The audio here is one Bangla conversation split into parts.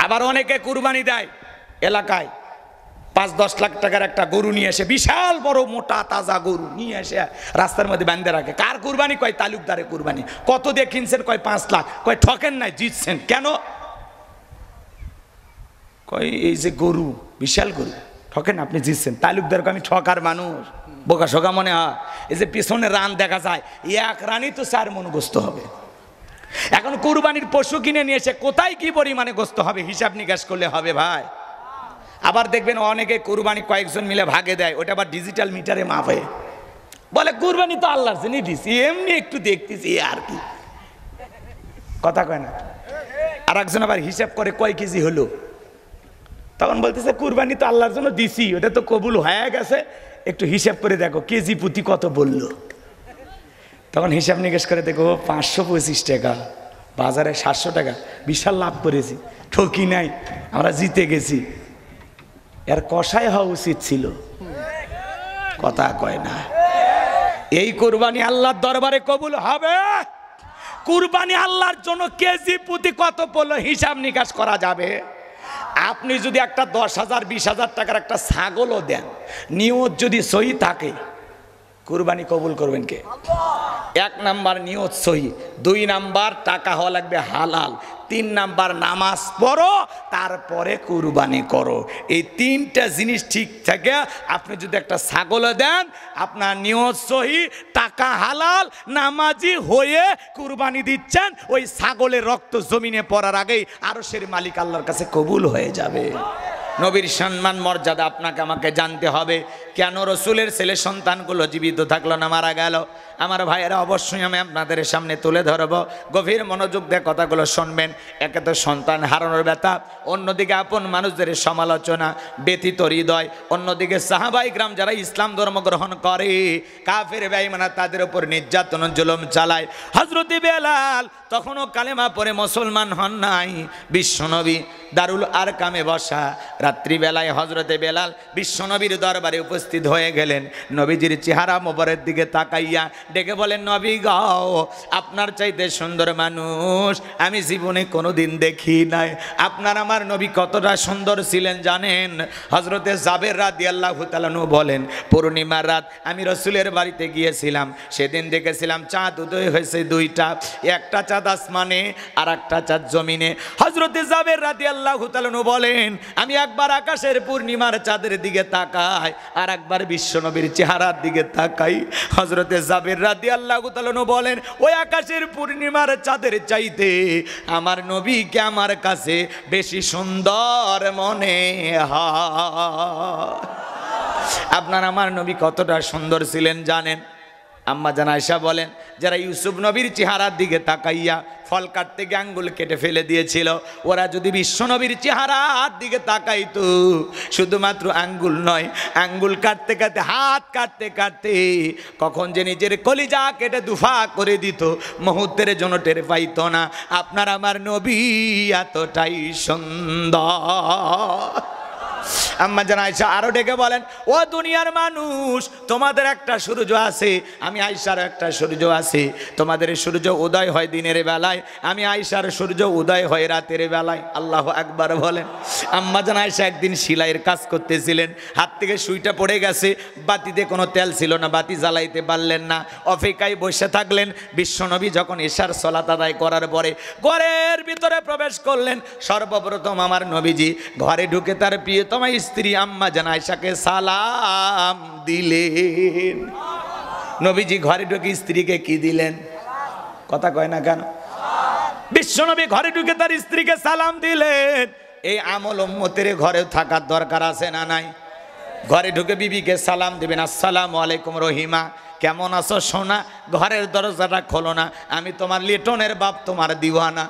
আবার অনেকে কুরবানি দেয় এলাকায় ৫-১০ লাখ টাকার একটা গরু নিয়ে এসে, বিশাল বড় মোটা তাজা গরু নিয়ে এসে রাস্তার মধ্যে বাঁধে রাখে। কার কুরবানি? কয় তালুকদারের কুরবানি। কত দিয়ে কিনছেন? কয় ৫ লাখ। কয় ঠকেন নাই, জিতছেন। কেন? কয় এই যে গরু, বিশাল গরু, ঠকেন আপনি, জিতছেন। তালুকদারকে আমি ঠকার মানুষ, বোকা শোকা মনে হয়। এই যে পিছনে রান দেখা যায়, এক রানই তো 4 মণ গোস্ত হবে। এখন কুরবানির পশু কিনে নিয়ে এসে কোথায় কি পরিমাণে গোস্ত হবে হিসাব নিকাশ করলে হবে ভাই। আবার দেখবেন অনেকে কুরবানি কয়েকজন মিলে ভাগে দেয়, ওটা আবার ডিজিটাল মিটারে মাপে, বলে কুরবানি তো আল্লাহর জন্য দিছি, এমনি একটু দেখতেছি আর কি, কথা কয় না। আর একজন আবার হিসাব করে কয় কেজি হলো, তখন বলতেছে কুরবানি তো আল্লাহর জন্য দিছি, ওটা তো কবুল হয়ে গেছে, একটু হিসাব করে দেখো কেজি প্রতি কত বললো। তখন হিসাব নিকাশ করে দেখো 525 টাকা, বাজারে 700 টাকা, বিশাল লাভ করেছি, ঠকি নাই, আমরা জিতে গেছি। এর কষাই হওয়া উচিত ছিল, কথা কয় না। এই কুরবানি আল্লাহর দরবারে কবুল হবে? কুরবানি আল্লাহর জন্য কেজি প্রতি কত পড়লো হিসাব নিকাশ করা যাবে। আপনি যদি একটা 10,000 20,000 টাকার একটা ছাগলও দেন, নিয়ত যদি সহি থাকে, কুরবানি কবুল করবেন কে? 1 নাম্বার নিয়ত সহি, 2 নাম্বার টাকা হওয়া লাগবে হালাল, 3 নাম্বার নামাজ পড়ো, তারপরে কুরবানি করো। এই 3টা জিনিস ঠিক থাকে আপনি যদি একটা ছাগল দেন, আপনার নিয়ত সহি, টাকা হালাল, নামাজি হয়ে কুরবানি দিচ্ছেন, ওই ছাগলের রক্ত জমিনে পড়ার আগেই আরশের মালিক আল্লাহর কাছে কবুল হয়ে যাবে। নবীর সম্মান মর্যাদা আপনাকে আমাকে জানতে হবে। কেন রসুলের ছেলে সন্তানগুলো জীবিত থাকলো না, মারা গেল? আমার ভাইয়েরা, অবশ্যই আমি আপনাদের সামনে তুলে ধরব, গভীর মনোযোগ দিয়ে কথাগুলো শুনবেন। একে তো সন্তান হারানোর ব্যথা, অন্যদিকে আপন মানুষদের সমালোচনা, ব্যথিত হৃদয়, অন্যদিকে সাহাবাই গ্রাম যারা ইসলাম ধর্ম গ্রহণ করে, কাফের বেঈমান তাদের উপর নির্যাতন জুলুম চালায়। হযরত বেলাল তখনও কালেমা পড়ে মুসলমান হন নাই। বিশ্বনবী দারুল আরকামে বসা, রাত্রিবেলায় হযরতে বেলাল বিশ্বনবীর দরবারে উপস্থিত হয়ে গেলেন। নবীজির চেহারা মোবারকের দিকে তাকাইয়া ডেকে বলেন, নবী গাও, আপনার চাইতে সুন্দর মানুষ আমি জীবনে কোনোদিন দেখি নাই। আপনার আমার নবী কতটা সুন্দর ছিলেন জানেন? হযরতে জাবের রাদিয়াল্লাহু তাআলা আনহু বলেন, পূর্ণিমার রাত আমি রাসূলের বাড়িতে গিয়েছিলাম, সেদিন দেখেছিলাম চাঁদ উদয় হয়েছে 2টা, একটা চাঁদ আসমানে আর একটা চাঁদ জমিনে। হযরতে জাবের রাদিয়াল্লাহু তাআলা আনহু বলেন, আমি একবার আকাশের পূর্ণিমার চাঁদের দিকে তাকাই, আর একবার বিশ্বনবীর চেহারার দিকে তাকাই। হযরতে জাবের রাদিয়াল্লাহু তাআলা আনহু বলেন, ওই আকাশের পূর্ণিমার চাঁদের চাইতে আমার নবীকে আমার কাছে বেশি সুন্দর মনে হয়। আপনার আমার নবী কতটা সুন্দর ছিলেন জানেন? আম্মা জান আয়েশা বলেন, যারা ইউসুফ নবীর চেহারার দিকে তাকাইয়া ফল কাটতে গিয়ে আঙ্গুল কেটে ফেলে দিয়েছিল, ওরা যদি বিশ্বনবীর চেহারার দিকে তাকাইতো, শুধুমাত্র আঙ্গুল নয়, আঙ্গুল কাটতে কাটতে, হাত কাটতে কাটতে কখন যে নিজের কলিজা কেটে দুফা করে দিত, মুহূর্তের জন্য টের পাইতো না। আপনার আমার নবী এতটাই সুন্দর। আম্মা জান আয়েশা আরো ডেকে বলেন, ও দুনিয়ার মানুষ, তোমাদের একটা সূর্য আছে, আমি আয়েশার একটা সূর্য আছে। তোমাদের সূর্য উদয় হয় দিনের বেলায়, আমি আয়েশার সূর্য উদয় হয় রাতের বেলায়। আল্লাহু আকবার বলেন। আম্মা জান আয়েশা একদিন সেলাইয়ের কাজ করতেছিলেন, হাত থেকে সুইটা পড়ে গেছে, বাতিতে কোনো তেল ছিল না, বাতি জ্বালাইতে পারলেন না, অপেক্ষায় বসে থাকলেন। বিশ্বনবী যখন এশার সালাত আদায় করার পরে ঘরের ভিতরে প্রবেশ করলেন, সর্বপ্রথম আমার নবীজি ঘরে ঢুকে তার প্রিয়তমা স্ত্রী আম্মা জান আয়েশাকে সালাম দিলেন। নবীজি ঘরে ঢুকে স্ত্রীকে কি দিলেন? কথা কয় না কেন? বিশ্বনবী ঘরে ঢুকে তার স্ত্রীকে সালাম দিলেন। এই আমল উম্মতের ঘরে থাকার দরকার আছে না নাই? ঘরে ঢুকে বিবিকে সালাম দিবেন, আসসালামু আলাইকুম রহিমা, কেমন আছো সোনা? ঘরের দরজাটা খোলো না, আমি তোমার লিটনের বাপ, তোমার দিওয়ানা।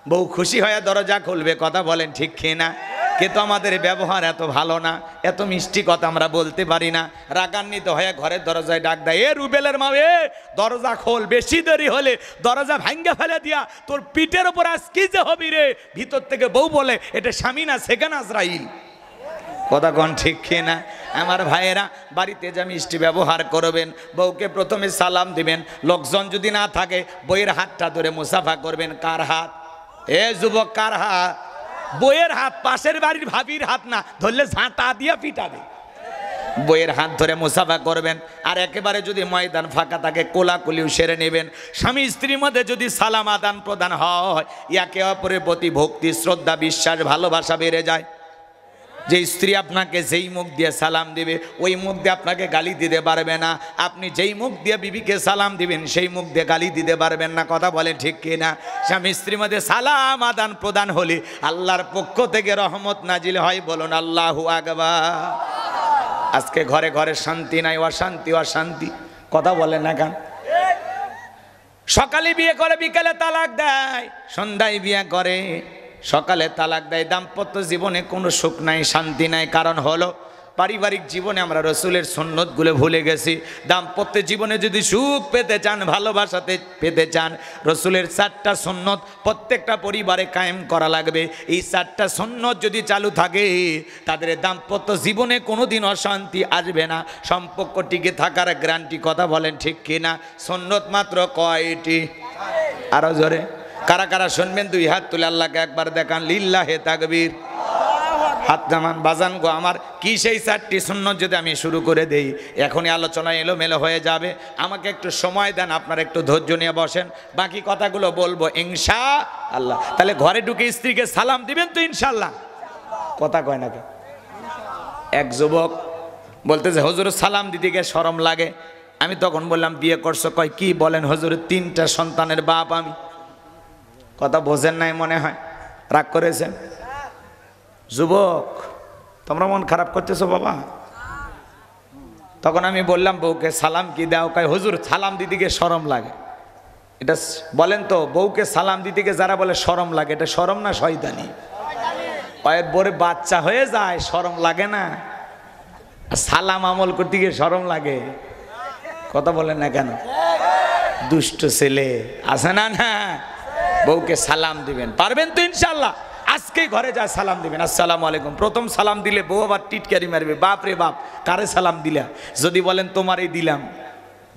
বউ খুশি হয়ে দরজা খুলবে, কথা বলেন ঠিক কিনা? কিন্তু আমাদের ব্যবহার এত ভালো না, এত মিষ্টি কথা আমরা বলতে পারি না। রাগান্বিত হয়ে ঘরের দরজায় ডাক দেয়, এ রুবেলের মা, এ দরজা খোল, বেশি দেরি হলে দরজা ভাঙ্গা ফেলে দিয়া তোর পিঠের উপর আজ কি যে হবি রে। ভিতর থেকে বউ বলে, এটা স্বামী না সেকেন্ড আজরাইল। কথা কোন ঠিক কিনা? আমার ভাইয়েরা, বাড়িতে যা মিষ্টি ব্যবহার করবেন, বউকে প্রথমে সালাম দিবেন, লোকজন যদি না থাকে বইয়ের হাতটা ধরে মুসাফা করবেন। কার হাত? এ যুবক, কার হাত? বইয়ের হাত, পাশের বাড়ির ভাবির হাত না, ধরলে ঝাঁটা দিয়া পিটাবে। বইয়ের হাত ধরে মুসাফা করবেন। আর একেবারে যদি ময়দান ফাঁকা থাকে কোলাকুলিও সেরে নেবেন। স্বামী স্ত্রীর মধ্যে যদি সালাম আদান প্রদান হয়, একে অপরের প্রতি ভক্তি, শ্রদ্ধা, বিশ্বাস, ভালোবাসা বেড়ে যায়। যে স্ত্রী আপনাকে যেই মুখ দিয়ে সালাম দিবে ওই মুখ দিয়ে আপনাকে গালি দিতে পারবে না। আপনি যেই মুখ দিয়ে বিবিকে সালাম দিবেন সেই মুখ দিয়ে গালি দিতে পারবেন না। কথা বলে ঠিক কিনা? স্বামী স্ত্রীর মধ্যে সালাম আদান প্রদান হলে আল্লাহর পক্ষ থেকে রহমত নাজিল হয়। বলুন আল্লাহু আকবার। আজকে ঘরে ঘরে শান্তি নাই, অশান্তি অশান্তি। কথা বলেন না কেন? সকালে বিয়ে করে বিকেলে তালাক দেয়, সন্ধ্যায় বিয়ে করে সকালে তালাক দেয়। দাম্পত্য জীবনে কোনো সুখ নাই, শান্তি নাই। কারণ হলো পারিবারিক জীবনে আমরা রসুলের সুন্নতগুলো ভুলে গেছি। দাম্পত্য জীবনে যদি সুখ পেতে চান, ভালোবাসাতে পেতে চান, রসুলের 4টা সুন্নত প্রত্যেকটা পরিবারে কায়েম করা লাগবে। এই 4টা সুন্নত যদি চালু থাকে তাদের দাম্পত্য জীবনে কোনোদিন অশান্তি আসবে না, সম্পর্ক টিকে থাকার গ্যারান্টি। কথা বলেন ঠিক কিনা? সুন্নত মাত্র কয়টি? আরো জোরে কারা কারা শুনবেন? 2 হাত তুলে আল্লাহকে একবার দেখান। লিল্লাহে তাকবীর। হাত জামান বাজান গো আমার। কি সেই 4টি সুন্নত যদি আমি শুরু করে দেই, এখনই আলোচনা এলোমেলো হয়ে যাবে। আমাকে একটু সময় দেন, আপনারা একটু ধৈর্য নিয়ে বসেন, বাকি কথাগুলো বলবো ইনশাআল্লাহ। তাহলে ঘরে ঢুকে স্ত্রীকে সালাম দিবেন তো ইনশাআল্লাহ? কথা কয় না কে? এক যুবক বলতেছে হুজুর সালাম দিতে গিয়ে শরম লাগে। আমি তখন বললাম বিয়ে করছো? কয় কি বলেন হুজুর, 3টা সন্তানের বাপ আমি। কথা বোঝেন নাই মনে হয়, রাগ করেছেন। যুবক তোমরা মন খারাপ করতেছো বাবা। তখন আমি বললাম বউকে সালাম কি দাও? কয় হুজুর সালাম দিতে গিয়ে শরম লাগে। এটা বলেন তো, বউকে সালাম দিতে গিয়ে যারা বলে শরম লাগে, এটা শরম না শয়তানি? কয়েক বরে বাচ্চা হয়ে যায় শরম লাগে না, সালাম আমল করতে গিয়ে শরম লাগে। কথা বলেন না কেন? দুষ্ট ছেলে আছে না? না, বউকে সালাম দিবেন, পারবেন তো ইনশাআল্লাহ? আজকেই ঘরে যা সালাম দিবেন, আসসালামু আলাইকুম। প্রথম সালাম দিলে বউ আবার টিটকারি মারবে, বাপ রে বাপ কারে সালাম দিলা? যদি বলেন তোমারই দিলাম,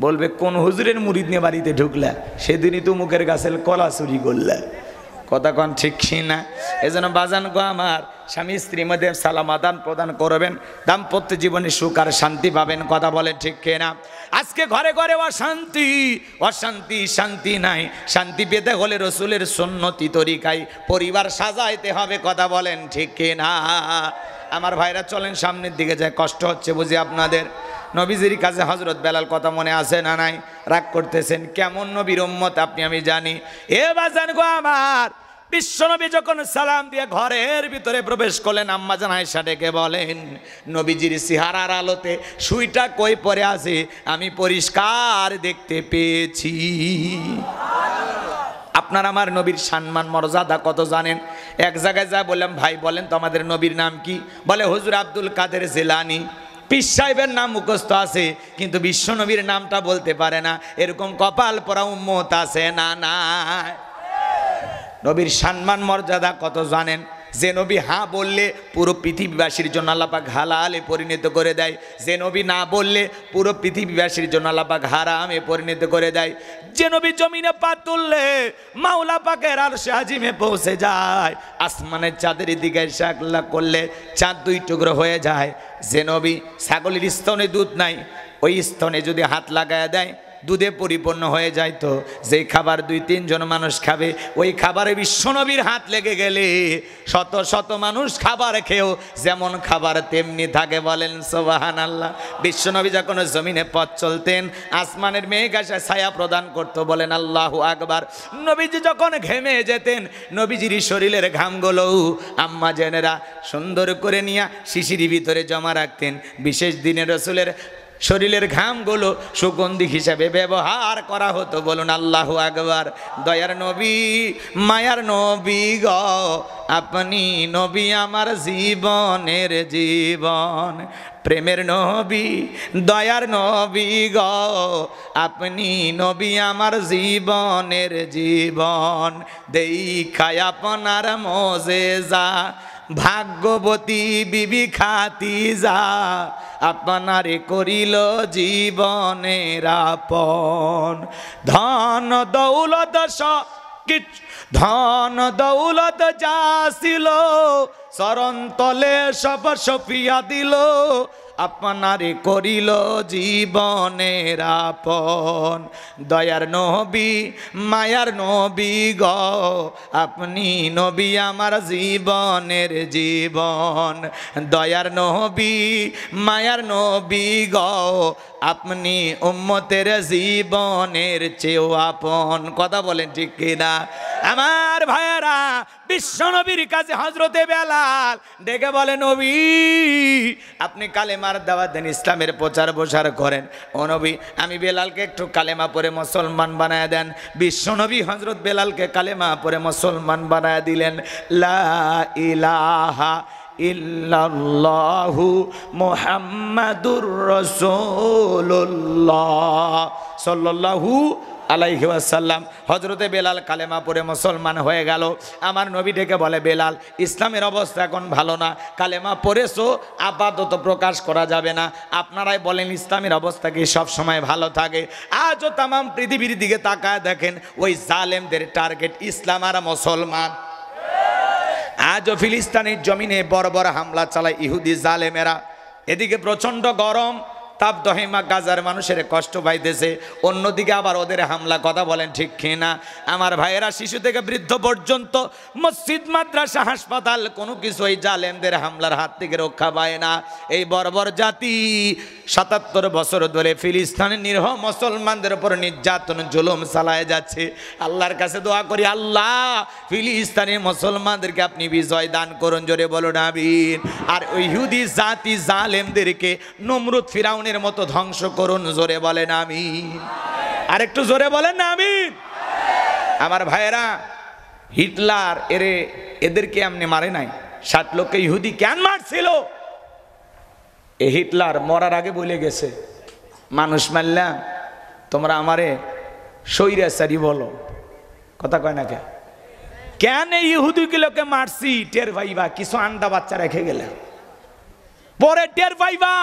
বলবে কোন হুজুরের মুরিদ নিয়ে বাড়িতে ঢুকলা, সেদিনই তো মুখের গাছের কলা চুরি করলা। কথা কন ঠিক না? এজন্য বাজান গো আমার, স্বামী স্ত্রীর মধ্যে সালাম আদান প্রদান করবেন, দাম্পত্য জীবনে সুখ আর শান্তি পাবেন। কথা বলেন ঠিক না? আজকে ঘরে ঘরে অশান্তি অশান্তি, শান্তি নাই। শান্তি পেতে হলে রসুলের সুন্নতি তরিকায় পরিবার সাজাইতে হবে। কথা বলেন ঠিক না? আমার ভাইরা চলেন সামনের দিকে যায়। কষ্ট হচ্ছে বুঝি আপনাদের? নবীজির কাছে হযরত বেলাল কথা মনে আছে না নাই? রাগ করতেছেন, কেমন নবীর উম্মত আপনি আমি জানি। এ বাজান গো আমার, বিশ্বনবী যখন সালাম দিয়ে ঘরের ভিতরে প্রবেশ করলেন, আম্মা জান আয়েশা ডেকে বলেন নবীজির চেহারার আলোতে সুইটা কই পরে আছে আমি পরিষ্কার দেখতে পেয়েছি। আপনার আমার নবীর সম্মান মর্যাদা কত জানেন? এক জায়গায় যা বললাম ভাই বলেন তো আমাদের নবীর নাম কি? বলে হুজুর আব্দুল কাদের জিলানী। পীর সাহেবের নাম মুখস্থ আছে কিন্তু বিশ্ব নবীর নামটা বলতে পারে না। এরকম কপাল পরা উম্মত আছে না? না। নবীর সম্মান মর্যাদা কত জানেন? যে নবী হ্যাঁ বললে পুরো পৃথিবীবাসীর জন্য আল্লাহ পাক হালালে পরিণত করে দেয়, যে নবী না বললে পুরো পৃথিবীবাসীর জন্য আল্লাহ পাক হারামে পরিণত করে দেয়, যে নবী জমিনে পা তুললে মাওলা পাকের আরশে আজিমে পৌঁছে যায়, আসমানের চাঁদের দিকে শাকলা করলে চাঁদ 2 টুকরো হয়ে যায়, যে নবী ছাগলের স্তনে দুধ নাই ওই স্তনে যদি হাত লাগায় দেয় দুধে পরিপূর্ণ হয়ে যায়, তো যেই খাবার 2-3 জন মানুষ খাবে ওই খাবারে বিশ্বনবীর হাত লেগে গেলে শত শত মানুষ খাবার খেয়েও যেমন খাবার তেমনি থাকে। বলেন সুবহানাল্লাহ। বিশ্বনবী যখন জমিনে পথ চলতেন আসমানের মেঘ এসে ছায়া প্রদান করতো। বলেন আল্লাহু আকবার। নবীজি যখন ঘেমে যেতেন নবীজির শরীরের ঘামগুলো আম্মা জেনেরা সুন্দর করে নিয়ে শিশির ভিতরে জমা রাখতেন। বিশেষ দিনে রসুলের শরীরের ঘামগুলো সুগন্ধি হিসাবে ব্যবহার করা হতো। বলুন আল্লাহু আকবার। দয়ার নবী মায়ার নবী গ আপনি নবী আমার জীবনের জীবন, প্রেমের নবী দয়ার নবী গ আপনি নবী আমার জীবনের জীবন, দেখায় আপনার মজেজা ভাগ্যবতী বিবি খাদিজা আপনারে করিল জীবনের আপন, ধন দৌলত কিছু ধন দৌলত যা ছিল চরণ তলে সব সফিয়া দিল আপনারে করিল জীবনের আপন দয়ার নবী মায়ার নবী গ আপনি নবী আমার জীবনের জীবন দয়ার নবী মায়ার নবী গ আপনি উম্মতের জীবনের চেয়েও আপন কথা বলেন ঠিক কিনা আমার ভাইয়েরা বিশ্ব নবীর কাছে হযরতে বেলাল ডেকে বলে নবী আপনি কালেমার দাওয়াত দেন ইসলামের প্রচার প্রসার করেন ও নবী আমি বেলালকে একটু কালেমা পড়ে মুসলমান বানায় দেন বিশ্ব নবী হযরত বেলালকে কালেমা পড়ে মুসলমান বানায় দিলেন লা ইলাহা ইল্লাল্লাহু মুহাম্মাদুর রাসূলুল্লাহ সাল্লাল্লাহু আলাইহি ওয়াসাল্লাম হযরতে বেলাল কালেমা পড়ে মুসলমান হয়ে গেল আমার নবী ডেকে বলে বেলাল ইসলামের অবস্থা এখন ভালো না কালেমা পড়েছো আপাতত প্রকাশ করা যাবে না আপনারাই বলেন ইসলামের অবস্থা কি সব সময় ভালো থাকে আজও তামাম পৃথিবীর দিকে তাকায় দেখেন ওই জালেমদের টার্গেট ইসলাম আর মুসলমান আজও ফিলিস্তিনের জমিনে বড় বড় হামলা চালায় ইহুদি জালেমেরা এদিকে প্রচন্ড গরম তাপদহিমা গাজার মানুষের কষ্ট পাইতেছে অন্যদিকে আবার ওদের হামলা কথা বলেন ঠিক কিনা আমার ভাইয়েরা শিশু থেকে বৃদ্ধ পর্যন্ত মসজিদ মাদ্রাসা হাসপাতাল কোনো কিছু এই জালেমদের হামলার হাত থেকে রক্ষা পায় না এই বর্বর জাতি ৭৭ বছর ধরে ফিলিস্তিনের নিরীহ মুসলমানদের উপর নির্যাতন জুলুম চালায় যাচ্ছে আল্লাহর কাছে দোয়া করি আল্লাহ ফিলিস্তিনের মুসলমানদেরকে আপনি বিজয় দান করুন জোরে বলুন আমিন আর ওই ইহুদি জাতি জালেমদেরকে নমরুদ ফিরাউনের মতো ধ্বংস করুন জোরে বলেন আমিন আর একটু জোরে বলেন না আমিন আমার ভাইয়েরা হিটলার এদেরকে এমনি মারে নাই ৬০ লক্ষ ইহুদি কেন মারছিল এই হিটলার মরার আগে বলে গেছে মানুষ মারলাম তোমরা আমারে স্বৈরাচারী বলো কথা কয় না কেন এই ইহুদিগুলোকে মারছি টের পাইবা কিছু আন্ডা বাচ্চা রেখে গেলে পরে টের পাইবা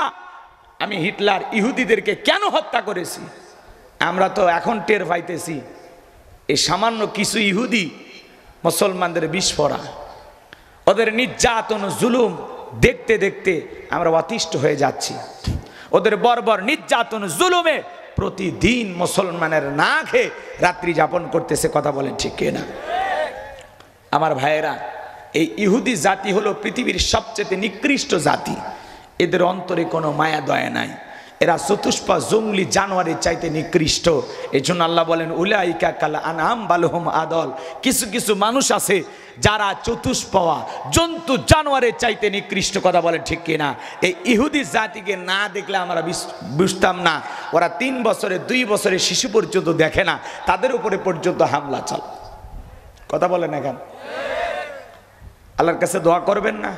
আমি হিটলার ইহুদিদেরকে কেন হত্যা করেছি আমরা তো এখন টের পাইতেছি এই সামান্য কিছু ইহুদি মুসলমানদের বিস্ফোরা ওদের নির্যাতন জুলুম দেখতে দেখতে আমরা অতিষ্ঠ হয়ে যাচ্ছি ওদের বর্বর নির্যাতন জুলুমে প্রতিদিন মুসলমানের না খেয়ে রাত্রি যাপন করতেছে কথা বলেন ঠিক কিনা আমার ভাইয়েরা এই ইহুদি জাতি হলো পৃথিবীর সবচেয়ে নিকৃষ্ট জাতি এদের অন্তরে কোনো মায়া দয়া নাই এরা চতুষ্পা জঙ্গলি জানোয়ারের চাইতে নিকৃষ্ট এই জন্য আল্লাহ বলেন উলাইকা কাল আনআম বালহুম আদল কিছু কিছু মানুষ আছে যারা চতুষ্পা জন্তু জানোয়ারের চাইতে নিকৃষ্ট কথা বলেন ঠিক কিনা এই ইহুদি জাতিকে না দেখলে আমরা বুঝতাম না ওরা 3 বছরে 2 বছরের শিশু পর্যন্ত দেখে না তাদের উপরে পর্যন্ত হামলা চাল কথা বলেন না কেন আল্লাহর কাছে দোয়া করবেন না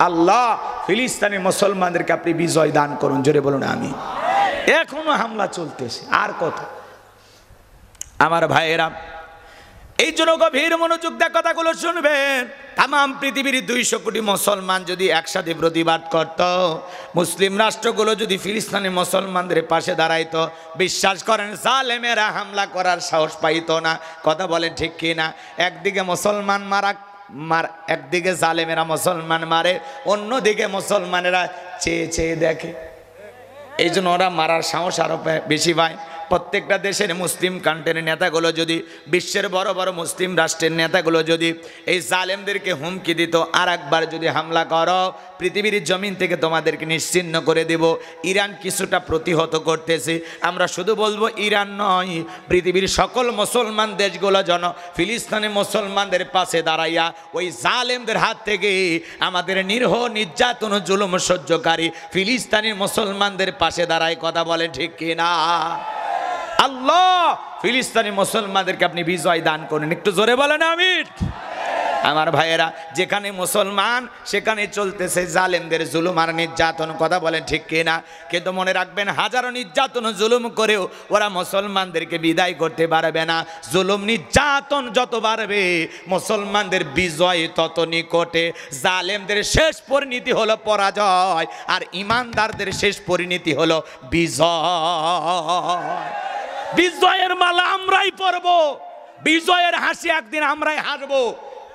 আল্লাহ ফিলিস্তিনি মুসলমানদেরকে আপনি বিজয় দান করুন জোরে বলুন আমি এখনো হামলা চলতেছে আর কত আমার ভাইয়েরা এই জন্য গভীর মনোযোগ দিয়ে কথাগুলো শুনবেন তামাম পৃথিবীর 200 কোটি মুসলমান যদি একসাথে প্রতিবাদ করত মুসলিম রাষ্ট্রগুলো যদি ফিলিস্তিনি মুসলমানদের পাশে দাঁড়াইতো বিশ্বাস করেন জালেমেরা হামলা করার সাহস পাইতো না কথা বলেন ঠিক কিনা একদিকে মুসলমান একদিকে জালেমেরা মুসলমান মারে অন্যদিকে মুসলমানেরা চেয়ে চেয়ে দেখে এই জন্য ওরা মারার সাহস আরো বেশি পায় প্রত্যেকটা দেশের মুসলিম কান্ট্রির নেতাগুলো যদি বিশ্বের বড় বড় মুসলিম রাষ্ট্রের নেতাগুলো যদি এই জালেমদেরকে হুমকি দিত আর একবার যদি হামলা করো পৃথিবীর জমিন থেকে তোমাদেরকে নিশ্চিহ্ন করে দেব ইরান কিছুটা প্রতিহত করতেছে আমরা শুধু বলবো ইরান নয় পৃথিবীর সকল মুসলমান দেশগুলো যেন ফিলিস্তিনি মুসলমানদের পাশে দাঁড়াইয়া ওই জালেমদের হাত থেকে আমাদের নিরীহ নির্যাতন জুলুম সহ্যকারী ফিলিস্তিনি মুসলমানদের পাশে দাঁড়ায় কথা বলেন ঠিক কিনা আল্লাহ ফিলিস্তিনি মুসলমানদেরকে আপনি বিজয় দান করুন একটু জোরে বলেন আমিন আমার ভাইয়েরা যেখানে মুসলমান সেখানে চলতেছে জালেমদের জুলুম আর নির্যাতন কথা বলেন ঠিক কিনা কিন্তু মনে রাখবেন হাজারো নির্যাতন জুলুম করেও ওরা মুসলমানদেরকে বিদায় করতে পারবে না জুলুম নির্যাতন যত বাড়বে মুসলমানদের বিজয় তত নিকটে জালেমদের শেষ পরিণতি হলো পরাজয় আর ইমানদারদের শেষ পরিণতি হলো বিজয় বিজয়ের মালা আমরাই পরবো বিজয়ের হাসি একদিন আমরাই হাসবো,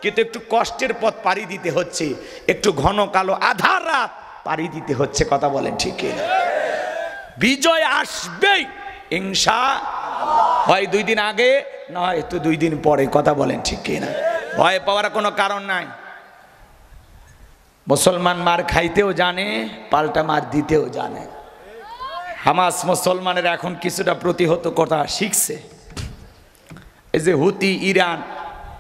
কিন্তু একটু কষ্টের পথ পাড়ি দিতে হচ্ছে, একটু ঘন কালো আধার রাত পাড়ি দিতে হচ্ছে। কথা বলেন ঠিক কিনা? বিজয় আসবেই ইনশাআল্লাহ, হয় 2 দিন আগে নয় তো 2 দিন পরে। কথা বলেন ঠিক কিনা? ভয় পাওয়ার কোনো কারণ নাই। মুসলমান মার খাইতেও জানে, পাল্টা মার দিতেও জানে। হামাস মুসলমানের এখন কিছুটা প্রতিহত কথা শিখছে। এই যে হুতি, ইরান,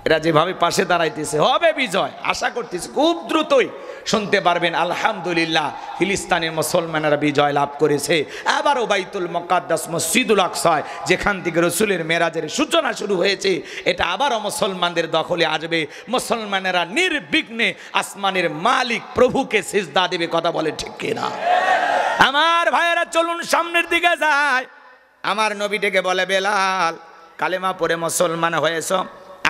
এরা যেভাবে পাশে দাঁড়াইতেছে, হবে বিজয় আশা করতেছে খুব দ্রুতই শুনতে পারবেন আলহামদুলিল্লাহ ফিলিস্তিনের মুসলমানেরা বিজয় লাভ করেছে। আবারও বাইতুল মুকাদ্দাস মসজিদুল আকসা যেখান থেকে রাসূলের মেরাজের সূচনা শুরু হয়েছে, এটা আবারও মুসলমানদের দখলে আসবে। মুসলমানেরা নির্বিঘ্নে আসমানের মালিক প্রভুকে সিজদা দেবে। কথা বলে ঠিক কিনা? আমার ভাইয়েরা চলুন সামনের দিকে যায়। আমার নবীটাকে বলে, বেলাল কালেমা পড়ে মুসলমান হয়েছ,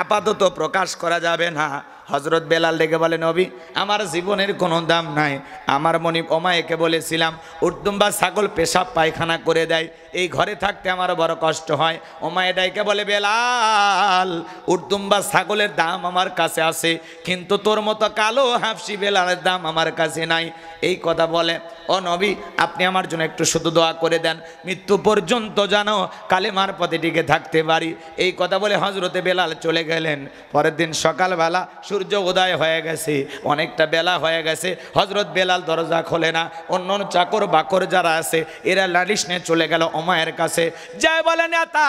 আপাতত প্রকাশ করা যাবে না। হজরত বেলাল ডেকে বলে, নবী আমার জীবনের কোনো দাম নাই। আমার মনিব ওমায়েকে বলেছিলাম উর্দুম্বা ছাগল পেশাব পায়খানা করে দেয়, এই ঘরে থাকতে আমার বড় কষ্ট হয়। ওমায়ে ডাইকে বলে, বেলাল উর্দুম্বা ছাগলের দাম আমার কাছে আছে, কিন্তু তোর মতো কালো হাফসি বেলালের দাম আমার কাছে নাই। এই কথা বলে, ও নবী আপনি আমার জন্য একটু শুধু দোয়া করে দেন, মৃত্যু পর্যন্ত জানো কালেমার পথে টিকে থাকতে পারি। এই কথা বলে হজরতে বেলাল চলে গেলেন। পরের দিন সকালবেলা সূর্য উদয় হয়ে গেছে, অনেকটা বেলা হয়ে গেছে। হজরত বেলাল দরজা খোলে না। অন্য চাকর বাকর যারা আছে এরা লালিশ নিয়ে চলে গেল ওমায়ের কাছে, যাই বলে, নেতা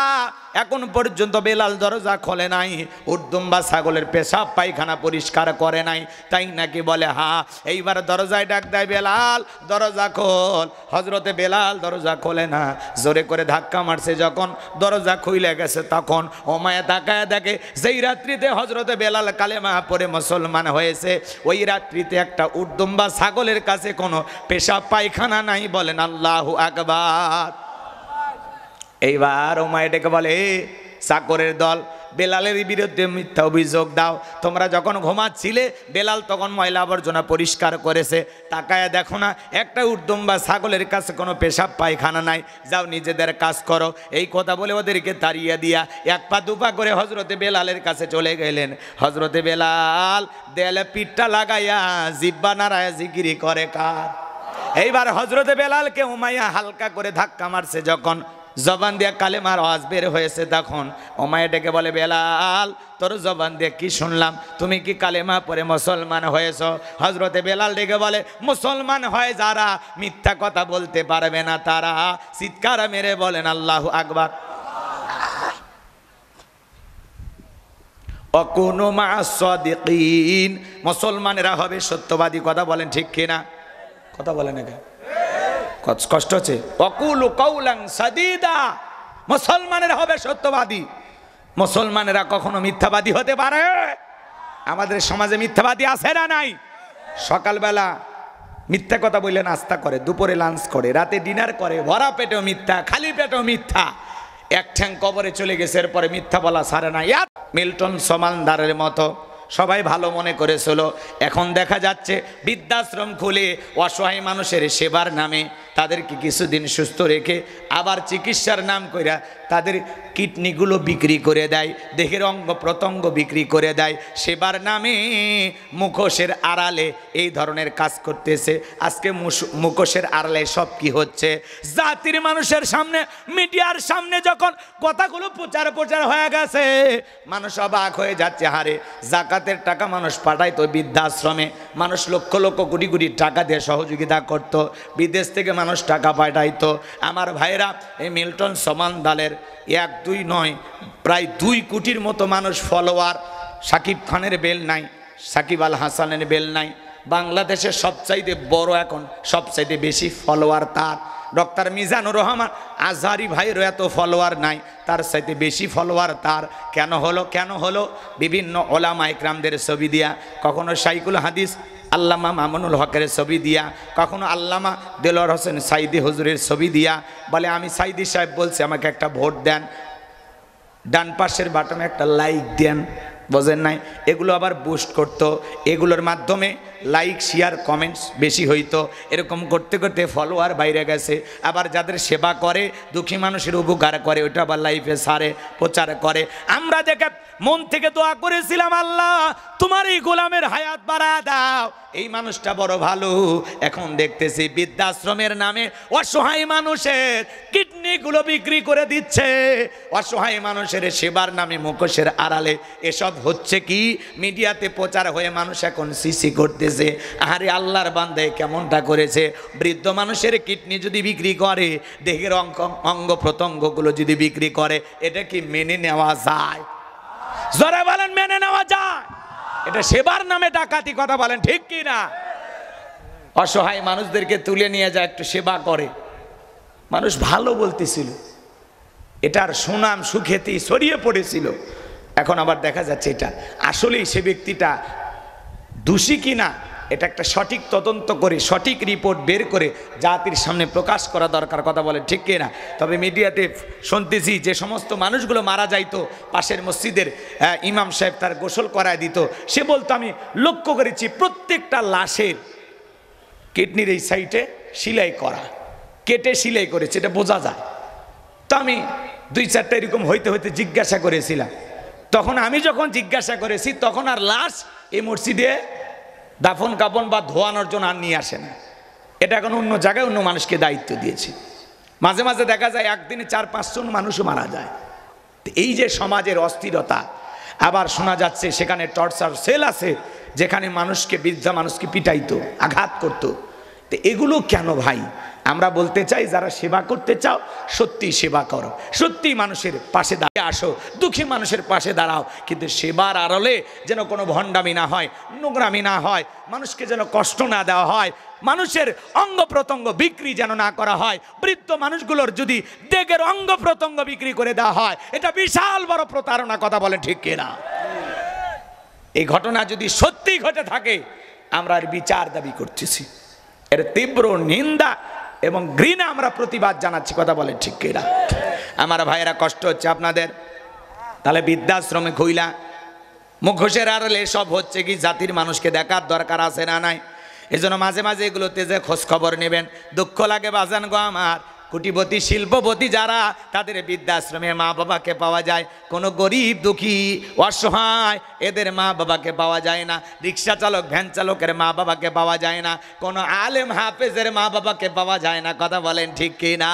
এখন পর্যন্ত বেলাল দরজা খোলে নাই, উর্দুম্বা ছাগলের পেশাব পায়খানা পরিষ্কার করে নাই, তাই নাকি? বলে হ্যাঁ। এইবার দরজায় ডাক দেয়, বেলাল দরজা খোল। হজরতে বেলাল দরজা খোলে না, জোরে করে ধাক্কা মারছে। যখন দরজা খুইলে গেছে তখন ওমায়া তাকায় দেখে যেই রাত্রিতে হজরতে বেলাল কালেমা পড়ে মুসলমান হয়েছে, ওই রাত্রিতে একটা উর্দুম্বা ছাগলের কাছে কোনো পেশাব পায়খানা নাই। বলেন আল্লাহু আকবার। এইবার ওমায়া ডেকে বলে, চাকরের দল বেলালের বিরুদ্ধে মিথ্যা অভিযোগ দাও। তোমরা যখন ঘুমাচ্ছিলে বেলাল তখন ময়লা আবর্জনা পরিষ্কার করেছে, তাকায় দেখো না একটা উর্দুম্বা ছাগলের কাছে কোনো পেশাব পায়খানা নাই, যাও নিজেদের কাজ করো। এই কথা বলে ওদেরকে তাড়িয়ে দিয়া এক পা দুপা করে হজরতে বেলালের কাছে চলে গেলেন। হজরতে বেলাল দেয়ালে পিঠটা লাগাইয়া জিব্বা নাড়ায় জিকিরি করে কার। এইবার হজরতে বেলালকে উমাইয়া হালকা করে ধাক্কা মারছে, যখন জবান দিয়ে কালেমার আওয়াজ বের হয়েছে তখন ওমায়া ডেকে বলে, বেলাল তোর জবান দিয়ে কি শুনলাম, তুমি কি কালেমা পড়ে মুসলমান হয়েছ? হজরতে বেলাল ডেকে বলে, মুসলমান হয় যারা মিথ্যা কথা বলতে পারবে না তারা। চিৎকার মেরে বলেন আল্লাহু আকবার। অকুনু মা'আস সাদিকিন, মুসলমানেরা হবে সত্যবাদী। কথা বলেন ঠিক কিনা? কথা বলেন না, কষ্ট হচ্ছে। অকুলু কাউলান সাদিদা, মুসলমানেরা হবে সত্যবাদী। মুসলমানেরা কখনো মিথ্যাবাদী হতে পারে? আমাদের সমাজে মিথ্যাবাদী আছে না নাই? সকালবেলা মিথ্যা কথা বললে নাস্তা করে, দুপুরে লাঞ্চ করে, রাতে ডিনার করে, ভরা পেটেও মিথ্যা, খালি পেটেও মিথ্যা। এক ঠ্যাং কবরে চলে গেছে, এরপরে মিথ্যা বলা ছাড়ে না। মিল্টন সমানদারের মতো সবাই ভালো মনে করেছিল, এখন দেখা যাচ্ছে বৃদ্ধাশ্রম খুলে অসহায় মানুষের সেবার নামে তাদেরকে কিছুদিন সুস্থ রেখে আবার চিকিৎসার নাম কইরা তাদের কিডনিগুলো বিক্রি করে দেয়, দেহের অঙ্গ প্রত্যঙ্গ বিক্রি করে দেয়, সেবার নামে মুখোশের আড়ালে এই ধরনের কাজ করতেছে। আজকে মুখোশের আড়ালে সব কি হচ্ছে? জাতির মানুষের সামনে, মিডিয়ার সামনে যখন কথাগুলো প্রচার হয়ে গেছে, মানুষ অবাক হয়ে যাচ্ছে। হারে জাকাতের টাকা মানুষ পাঠাইতো বৃদ্ধাশ্রমে, মানুষ লক্ষ লক্ষ কোটি কোটি টাকা দিয়ে সহযোগিতা করত, বিদেশ থেকে মানুষ টাকা পাঠাইতো। আমার ভাইরা, এই মিল্টন সমানদালের 1-2 নয়, প্রায় 2 কোটির মতো মানুষ ফলোয়ার। সাকিব খানের বেল নাই, সাকিব আল হাসানের বেল নাই। বাংলাদেশের সবচাইতে বড়, এখন সবচাইতে বেশি ফলোয়ার তার। ডক্টর মিজানুর রহমান আজহারি ভাইয়েরও এত ফলোয়ার নাই, তার চাইতে বেশি ফলোয়ার তার। কেন হলো? বিভিন্ন ওলামা ইকরামদের ছবি দিয়া, কখনো শাইখুল হাদিস আল্লামা মামুনুল হকের ছবি দিয়া, কখনো আল্লামা দেলোয়ার হোসেন সাইদি হুজুরের ছবি দিয়া বলে, আমি সাইদি সাহেব বলছি আমাকে একটা ভোট দেন, ডান পাশের বাটনে একটা লাইক দেন। বোঝেন নাই? এগুলো আবার বুস্ট করতো, এগুলোর মাধ্যমে লাইক শেয়ার কমেন্টস বেশি হইতো, এরকম করতে করতে ফলোয়ার বাইরে গেছে। আবার যাদের সেবা করে, দুঃখী মানুষের উপকার করে, ওইটা আবার লাইফে সারে প্রচার করে। আমরা দেখে মন থেকে দোয়া করেছিলাম, আল্লাহ তোমার এই গোলামের হায়াত বাড়া দাও, এই মানুষটা বড় ভালো। এখন দেখতেছি বৃদ্ধাশ্রমের নামে অসহায় মানুষের কিডনিগুলো বিক্রি করে দিচ্ছে, অসহায় মানুষের সেবার নামে মুখোশের আড়ালে এসব হচ্ছে কি মিডিয়াতে প্রচার হয়ে মানুষ এখন সিসি করতেছে। আরে আল্লাহর বান্দায় কেমনটা করেছে, বৃদ্ধ মানুষের কিডনি যদি বিক্রি করে, দেহের অঙ্গ প্রত্যঙ্গগুলো যদি বিক্রি করে, এটা কি মেনে নেওয়া যায়? জোরে বলেন মেনে নেওয়া যায়? এটা সেবার নামে ডাকাতি, কথা বলেন ঠিক কি না? অসহায় মানুষদেরকে তুলে নিয়ে যায়, একটু সেবা করে, মানুষ ভালো বলতেছিল, এটার সুনাম সুখ্যাতি ছড়িয়ে পড়েছিল। এখন আবার দেখা যাচ্ছে এটা আসলেই সে ব্যক্তিটা দোষী কিনা, এটা একটা সঠিক তদন্ত করে সঠিক রিপোর্ট বের করে জাতির সামনে প্রকাশ করা দরকার, কথা বলে ঠিক কিনা? তবে মিডিয়াতে শুনতেছি যে সমস্ত মানুষগুলো মারা যাইতো, পাশের মসজিদের ইমাম সাহেব তার গোসল করায় দিত, সে বলতো আমি লক্ষ্য করেছি প্রত্যেকটা লাশের কিডনির এই সাইডে সেলাই করা, কেটে সেলাই করেছে, এটা বোঝা যায়। তো আমি 2-4টা এরকম হইতে হইতে জিজ্ঞাসা করেছিলাম। তখন আমি যখন জিজ্ঞাসা করেছি, তখন আর লাশ এই মসজিদে দাফন কাফন বা ধোয়ানোর জন্য আর নিয়ে আসে না, এটা এখন অন্য জায়গায় অন্য মানুষকে দায়িত্ব দিয়েছে। মাঝে মাঝে দেখা যায় একদিনে 4-5 জন মানুষও মারা যায়। এই যে সমাজের অস্থিরতা, আবার শোনা যাচ্ছে সেখানে টর্চার সেল আছে যেখানে মানুষকে, বৃদ্ধা মানুষকে পিটাইতো, আঘাত করতো। তো এগুলো কেন ভাই? আমরা বলতে চাই যারা সেবা করতে চাও সত্যি সেবা করো, সত্যি মানুষের পাশে দাঁড়িয়ে আসো, দুঃখী মানুষের পাশে দাঁড়াও, কিন্তু সেবার আড়লে যেন কোনো ভণ্ডামি না হয়, নোংরামি না হয়, মানুষকে যেন কষ্ট না দেওয়া হয়, মানুষের অঙ্গ প্রত্যঙ্গ বিক্রি যেন না করা হয়। বৃদ্ধ মানুষগুলোর যদি দেহের অঙ্গ প্রত্যঙ্গ বিক্রি করে দেওয়া হয়, এটা বিশাল বড় প্রতারণা, কথা বলে ঠিক কিনা? এই ঘটনা যদি সত্যি ঘটে থাকে, আমরা এর বিচার দাবি করতেছি, এর তীব্র নিন্দা এবং ঘৃণা আমরা প্রতিবাদ জানাচ্ছি, কথা বলে ঠিক কিনা? আমার ভাইয়েরা, কষ্ট হচ্ছে আপনাদের। তাহলে বৃদ্ধাশ্রমে খুইলা মুখোশের আড়ালে সব হচ্ছে কি জাতির মানুষকে দেখার দরকার আছে না নাই? এজন্য মাঝে মাঝে এগুলোতে যে খোঁজ খবর নেবেন। দুঃখ লাগে বাজান গো আমার, কোটিপতি শিল্পপতি যারা, তাদের বৃদ্ধাশ্রমে মা বাবাকে পাওয়া যায়, কোনো গরিব দুঃখী অসহায় এদের মা বাবাকে পাওয়া যায় না, রিক্সা চালক ভ্যান চালকের মা বাবাকে পাওয়া যায় না, কোনো আলেম হাফেজের মা বাবাকে পাওয়া যায় না, কথা বলেন ঠিক কি না?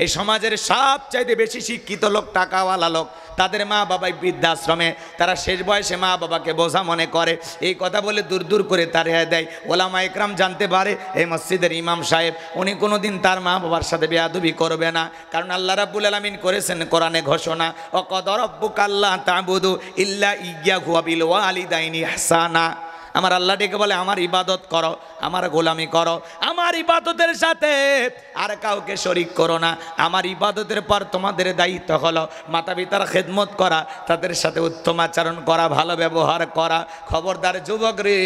এই সমাজের সবচাইতে বেশি শিক্ষিত লোক, টাকাওয়ালা লোক, তাদের মা বাবাই বৃদ্ধাশ্রমে, তারা শেষ বয়সে মা বাবাকে বোঝা মনে করে, এই কথা বলে দূর দূর করে তাড়িয়ে দেয়। ওলামা একরাম জানতে পারে এই মসজিদের ইমাম সাহেব উনি কোনোদিন তার মা বাবার সাথে বেয়াদবি করবে না, কারণ আল্লাহ রাব্বুল আলামিন করেছেন কোরআনে ঘোষণা, ওয়াকাদা রাব্বুকা আল্লা তা'বুদু ইল্লা ইয়্যাহু ওয়া বিল ওয়ালিদাইনি ইহসানা। আমার আল্লাহ ডেকে বলে আমার ইবাদত করো, আমার গোলামি করো, আমার ইবাদতের সাথে আর কাউকে শরিক করো না। আমার ইবাদতের পর তোমাদের দায়িত্ব হলো মাতা পিতার খেদমত করা, তাদের সাথে উত্তম আচরণ করা, ভালো ব্যবহার করা। খবরদার যুবক রে,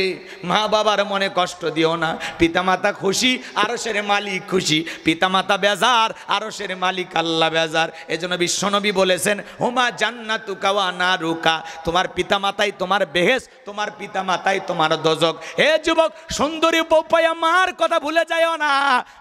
মা বাবার মনে কষ্ট দিও না। পিতামাতা খুশি, আরশের মালিক খুশি, পিতামাতা বেজার, আরশের মালিক আল্লাহ বেজার। এজন্য বিশ্বনবী বলেছেন হুমা জান্নাতুকা ওয়া নারুকা, তোমার পিতামাতাই তোমার বেহেশত, তোমার পিতামাতাই তোমার দোজক। হে যুবক, সুন্দরী বউ পাইয়া মার কথা ভুলে যাও না,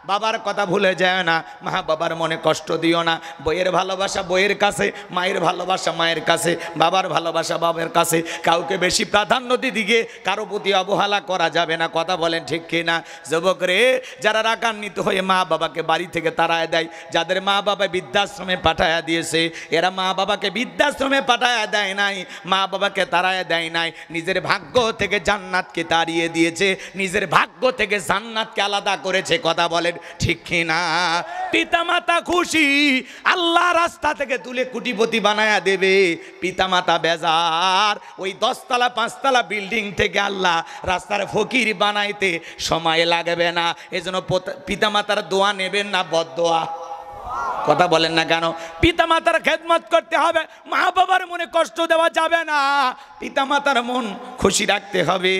বাবার কথা ভুলে যায় না, মা বাবার মনে কষ্ট দিও না। বইয়ের ভালোবাসা বইয়ের কাছে, মায়ের ভালোবাসা মায়ের কাছে, বাবার ভালোবাসা বাবার কাছে। কাউকে বেশি প্রাধান্য দিকে কারো প্রতি অবহেলা করা যাবে না, কথা বলেন ঠিক কিনা? যুবক রে, যারা রাগান্বিত হয়ে মা বাবাকে বাড়ি থেকে তাড়ায় দেয়, যাদের মা বাবা বৃদ্ধাশ্রমে পাঠায়া দিয়েছে, এরা মা বাবাকে বৃদ্ধাশ্রমে পাঠায়া দেয় নাই, মা বাবাকে তাড়ায় দেয় নাই, নিজের ভাগ্য থেকে জান্নাতকে তাড়িয়ে দিয়েছে, নিজের ভাগ্য থেকে জান্নাতকে আলাদা করেছে, কথা বলেন ঠিক কিনা? পিতামাতা খুশি, আল্লাহ রাস্তা থেকে তুলে কোটিপতি বানায়া দেবে, পিতামাতা বেজার, ওই 10 তলা 5 তলা বিল্ডিং থেকে আল্লাহ রাস্তার ফকির বানাইতে সময় লাগবে না। এজন্য পিতামাতার দোয়া নেবেন না, বদদোয়া, কথা বলেন না কেন? পিতামাতার খেদমত করতে হবে, মা বাবার মনে কষ্ট দেওয়া যাবে না, পিতামাতার মন খুশি রাখতে হবে।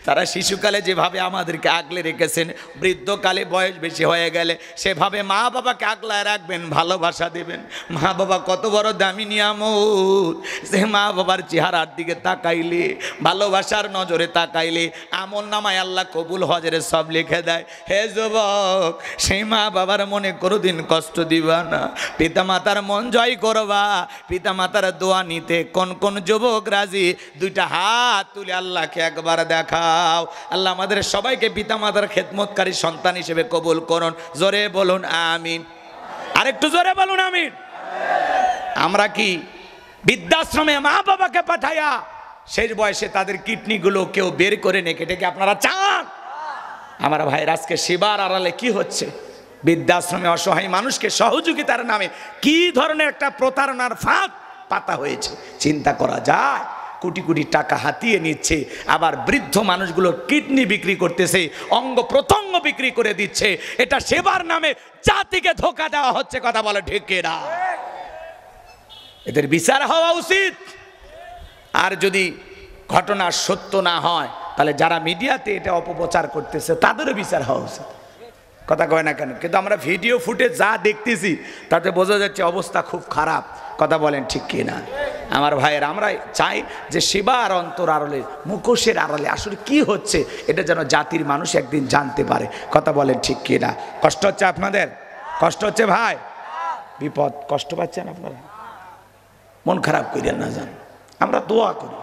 তারা শিশুকালে যেভাবে আমাদেরকে আগলে রেখেছেন, বৃদ্ধকালে বয়স বেশি হয়ে গেলে সেভাবে মা বাবাকে আগলায় রাখবেন, ভালোবাসা দেবেন। মা বাবা কত বড় দামি নিয়ামত, সে মা বাবার চেহারার দিকে তাকাইলে, ভালোবাসার নজরে তাকাইলে আমল নামায় আল্লাহ কবুল হজরে সব লিখে দেয়। হে যুবক, সেই মা বাবার মনে কোনোদিন কষ্ট দিবা না, পিতা মাতার মন জয় করবা। পিতা মাতার দোয়া নিতে কোন কোন যুবক রাজি? দুইটা হাত তুলে আল্লাহকে একবার দেখাও। আল্লাহ আমাদের সবাইকে পিতা মাতার খেদমতকারী সন্তান হিসেবে কবুল করুন। জোরে বলুন আমিন। আরেকটু জোরে বলুন আমিন। আমরা কি বৃদ্ধাশ্রমে মা বাবাকে পাঠাইয়া শেষ বয়সে তাদের কিডনিগুলো কেউ বের করে নেই, এটা কি আপনারা চান? আমার ভাইয়ের আজকে সেবার আড়ালে কি হচ্ছে? বৃদ্ধাশ্রমে অসহায় মানুষকে সহযোগিতার নামে কি ধরনের একটা প্রতারণার ফাঁদ পাতা হয়েছে চিন্তা করা যায়। কোটি কোটি টাকা হাতিয়ে নিচ্ছে, আবার বৃদ্ধ মানুষগুলো কিডনি বিক্রি করতেছে, অঙ্গ প্রত্যঙ্গ বিক্রি করে দিচ্ছে। এটা সেবার নামে জাতিকে ধোঁকা দেওয়া হচ্ছে। কথা বলে ঠিক কিনা? এদের বিচার হওয়া উচিত। আর যদি ঘটনা সত্য না হয় তাহলে যারা মিডিয়াতে এটা অপপ্রচার করতেছে তাদেরও বিচার হওয়া উচিত। কথা কয় না কেন? কিন্তু আমরা ভিডিও ফুটেজ যা দেখতেছি তাতে বোঝা যাচ্ছে অবস্থা খুব খারাপ। কথা বলেন ঠিক কিনা? আমার ভাইয়ের, আমরা চাই যে সেবার অন্তর আড়ালে, মুখোশের আড়ালে আসলে কি হচ্ছে এটা যেন জাতির মানুষ একদিন জানতে পারে। কথা বলেন ঠিক কিনা? কষ্ট হচ্ছে আপনাদের? কষ্ট হচ্ছে ভাই? বিপদ কষ্ট পাচ্ছেন আপনারা? মন খারাপ করিয়া না যান, আমরা দোয়া করি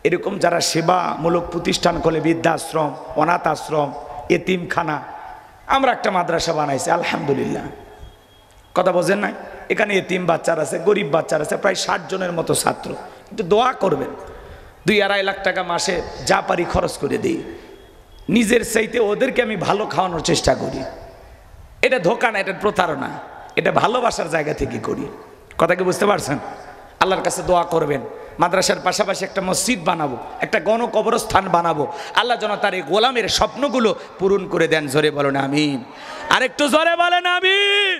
এরকম যারা সেবামূলক প্রতিষ্ঠান খোলে, বৃদ্ধাশ্রম, অনাথ আশ্রম, এতিমখানা। আমরা একটা মাদ্রাসা বানাইছি আলহামদুলিল্লাহ। কথা বোঝেন নাই? এখানে এতিম বাচ্চার আছে, গরিব বাচ্চার আছে, প্রায় 60 জনের মতো ছাত্র। একটু দোয়া করবেন। 2-2.5 লাখ টাকা মাসে যা পারি খরচ করে দিই। নিজের চাইতে ওদেরকে আমি ভালো খাওয়ানোর চেষ্টা করি। এটা ধোঁকা না, এটা প্রতারণা, এটা ভালোবাসার জায়গা থেকে করি। কথা কি বুঝতে পারছেন? আল্লাহর কাছে দোয়া করবেন। মাদ্রাসার পাশাপাশি একটা মসজিদ বানাবো, একটা গণকবরস্থান বানাবো। আল্লাহ যেন তার এই গোলামের স্বপ্নগুলো পূরণ করে দেন। জোরে বলেন আমিন। আরেকটু জোরে বলেন আমিন।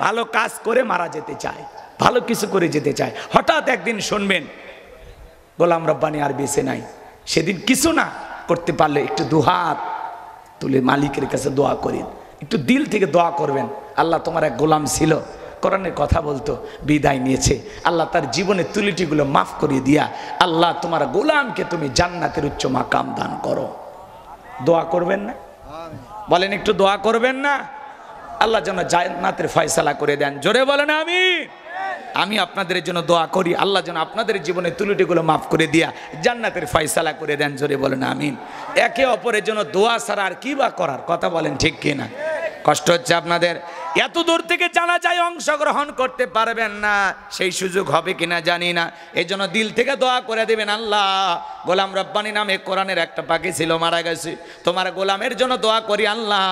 ভালো কাজ করে মারা যেতে চায়, ভালো কিছু করে যেতে চায়। হঠাৎ একদিন শুনবেন গোলাম রব্বানী আর বেঁচে নাই। সেদিন কিছু না করতে পারলে একটু দুহাত তুলে মালিকের কাছে দোয়া করেন, একটু দিল থেকে দোয়া করবেন। আল্লাহ, তোমার এক গোলাম ছিল, কোরআনের কথা বলতো, বিদায় নিয়েছে। আল্লাহ তার জীবনের ত্রুটিগুলো মাফ করিয়ে দিয়া আল্লাহ তোমার গোলামকে তুমি জান্নাতের উচ্চ মাকাম দান করো। দোয়া করবেন না? বলেন একটু দোয়া করবেন না? আল্লাহ যেন জান্নাতের ফয়সালা করে দেন। জোরে বলেন আমিন। আমি আপনাদের জন্য দোয়া করি, আল্লাহ যেন আপনাদের জীবনের ত্রুটিগুলো মাফ করে দিয়া জান্নাতের ফয়সালা করে দেন। জোরে বলেন আমিন। একে অপরের জন্য দোয়া ছাড়া আর কি বা করার? কথা বলেন ঠিক কিনা? কষ্ট হচ্ছে আপনাদের? এত দূর থেকে জানা যায় অংশগ্রহণ করতে পারবেন না, সেই সুযোগ হবে কিনা জানি না। এই জন্য দিল থেকে দোয়া করে দেবেন। আল্লাহ, গোলাম রব্বানী নামে কোরআনের একটা পাখি ছিল, মারা গেছে। তোমার গোলামের জন্য দোয়া করি আল্লাহ,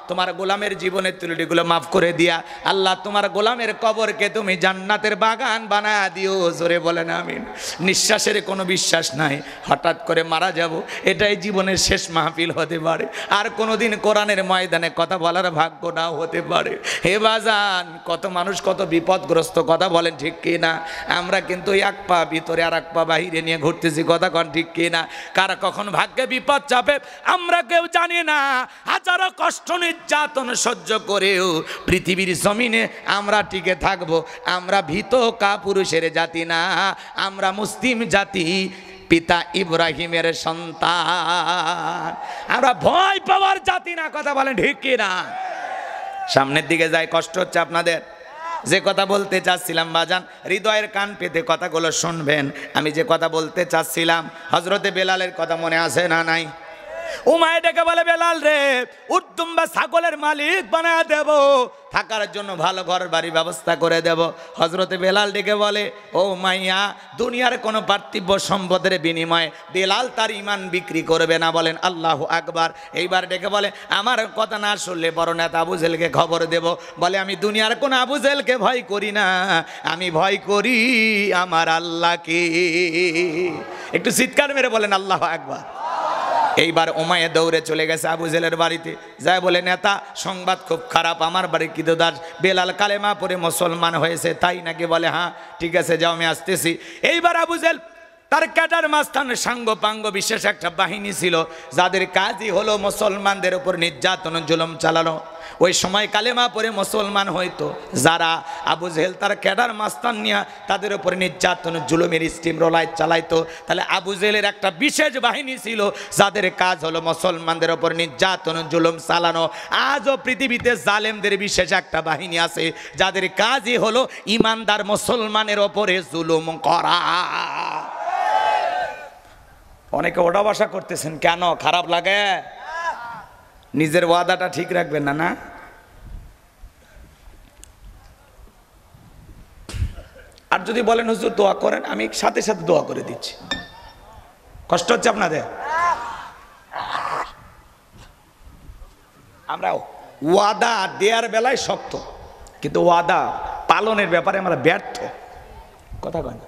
তোমার গোলামের জীবনের ত্রুটিগুলো মাফ করে দিয়া আল্লাহ তোমার গোলামের কবরকে তুমি জান্নাতের বাগান বানায়া দিও। জোরে বলেন আমিন। নিঃশ্বাসের কোনো বিশ্বাস নাই, হঠাৎ করে মারা যাব, এটাই জীবনের শেষ মাহফিল হতে পারে। আর কোনোদিন কোরআনের ময়দানে কথা বলার ভাগ্য নাও হতে পারে। হে বাজান, কত মানুষ কত বিপদগ্রস্ত। কথা বলেন ঠিক কিনা? আমরা কিন্তু এক পা ভিতরে আর এক পা বাহিরে নিয়ে ঘুরতেছি। কথা কন ঠিক কিনা? কারা কখন ভাগ্যে বিপদ চাপে আমরা কেউ জানি না। হাজারো কষ্ট নির্যাতন সহ্য করেও পৃথিবীর জমিনে আমরা টিকে থাকবো। আমরা ভীত কাপুরুষের জাতি না, আমরা মুসলিম জাতি, পিতা ইব্রাহিমের সন্তান। আমরা ভয় পাওয়ার জাতি না। কথা বলেন ঠিক কিনা? সামনের দিকে যায়। কষ্ট হচ্ছে আপনাদের? যে কথা বলতে চাচ্ছিলাম বাজান, হৃদয়ের কান পেতে কথাগুলো শুনবেন। আমি যে কথা বলতে চাচ্ছিলাম, হজরতে বেলালের কথা মনে আছে না নাই? উমায় ডেকে বলে, বেলাল রে, উদ্দুম্বা ছাগলের মালিক বানায় দেব, থাকার জন্য ভালো ঘর বাড়ি ব্যবস্থা করে দেব। হজরতে বেলাল ডেকে বলে, ও মাইয়া, দুনিয়ার কোনো পার্থিব সম্পদের বিনিময়ে বেলাল তার ইমান বিক্রি করবে না। বলেন আল্লাহু আকবার। এইবার ডেকে বলে, আমার কথা না শুনলে বড় নেতা আবু জেলকে খবর দেব। বলে, আমি দুনিয়ার কোন আবু জেলকে ভয় করি না, আমি ভয় করি আমার আল্লাহকে। একটু চিৎকার মেরে বলেন আল্লাহু আকবার। এইবার উমাইয়া দৌড়ে চলে গেছে আবু জেলের বাড়িতে, যায় বলে, নেতা, সংবাদ খুব খারাপ, আমার বাড়ির কিদোদার বেলাল কালেমা পড়ে মুসলমান হয়েছে। তাই নাকি? বলে, হ্যাঁ ঠিক আছে, যাও, আমি আসতেছি। এইবার আবু জেল তার ক্যাডার মাস্তান সাঙ্গপাঙ্গ বিশেষ একটা বাহিনী ছিল, যাদের কাজই হলো মুসলমানদের উপর নির্যাতন জুলুম চালানো। ওই সময় কালেমা পড়ে মুসলমান হইতো যারা, আবু জেহেল তার ক্যাডার মাস্তান নিয়ে তাদের উপর নির্যাতন জুলুমের স্টিম রোলায় চালাইতো। তাহলে আবু জেহেলের একটা বিশেষ বাহিনী ছিল যাদের কাজ হলো মুসলমানদের উপর নির্যাতন জুলুম চালানো। আজও পৃথিবীতে জালেমদের বিশেষ একটা বাহিনী আছে যাদের কাজই হলো ইমানদার মুসলমানের ওপরে জুলুম করা। অনেকে ওটা বাসা করতেছেন, কেন খারাপ লাগে? নিজের ওয়াদাটা ঠিক রাখবেন না। না, আর যদি বলেন হুজুর দোয়া করেন, আমি সাথে সাথে দোয়া করে দিচ্ছি। কষ্ট হচ্ছে আপনাদের? আমরা ওয়াদা দেওয়ার বেলায় শক্ত, কিন্তু ওয়াদা পালনের ব্যাপারে আমরা ব্যর্থ। কথা কয় না?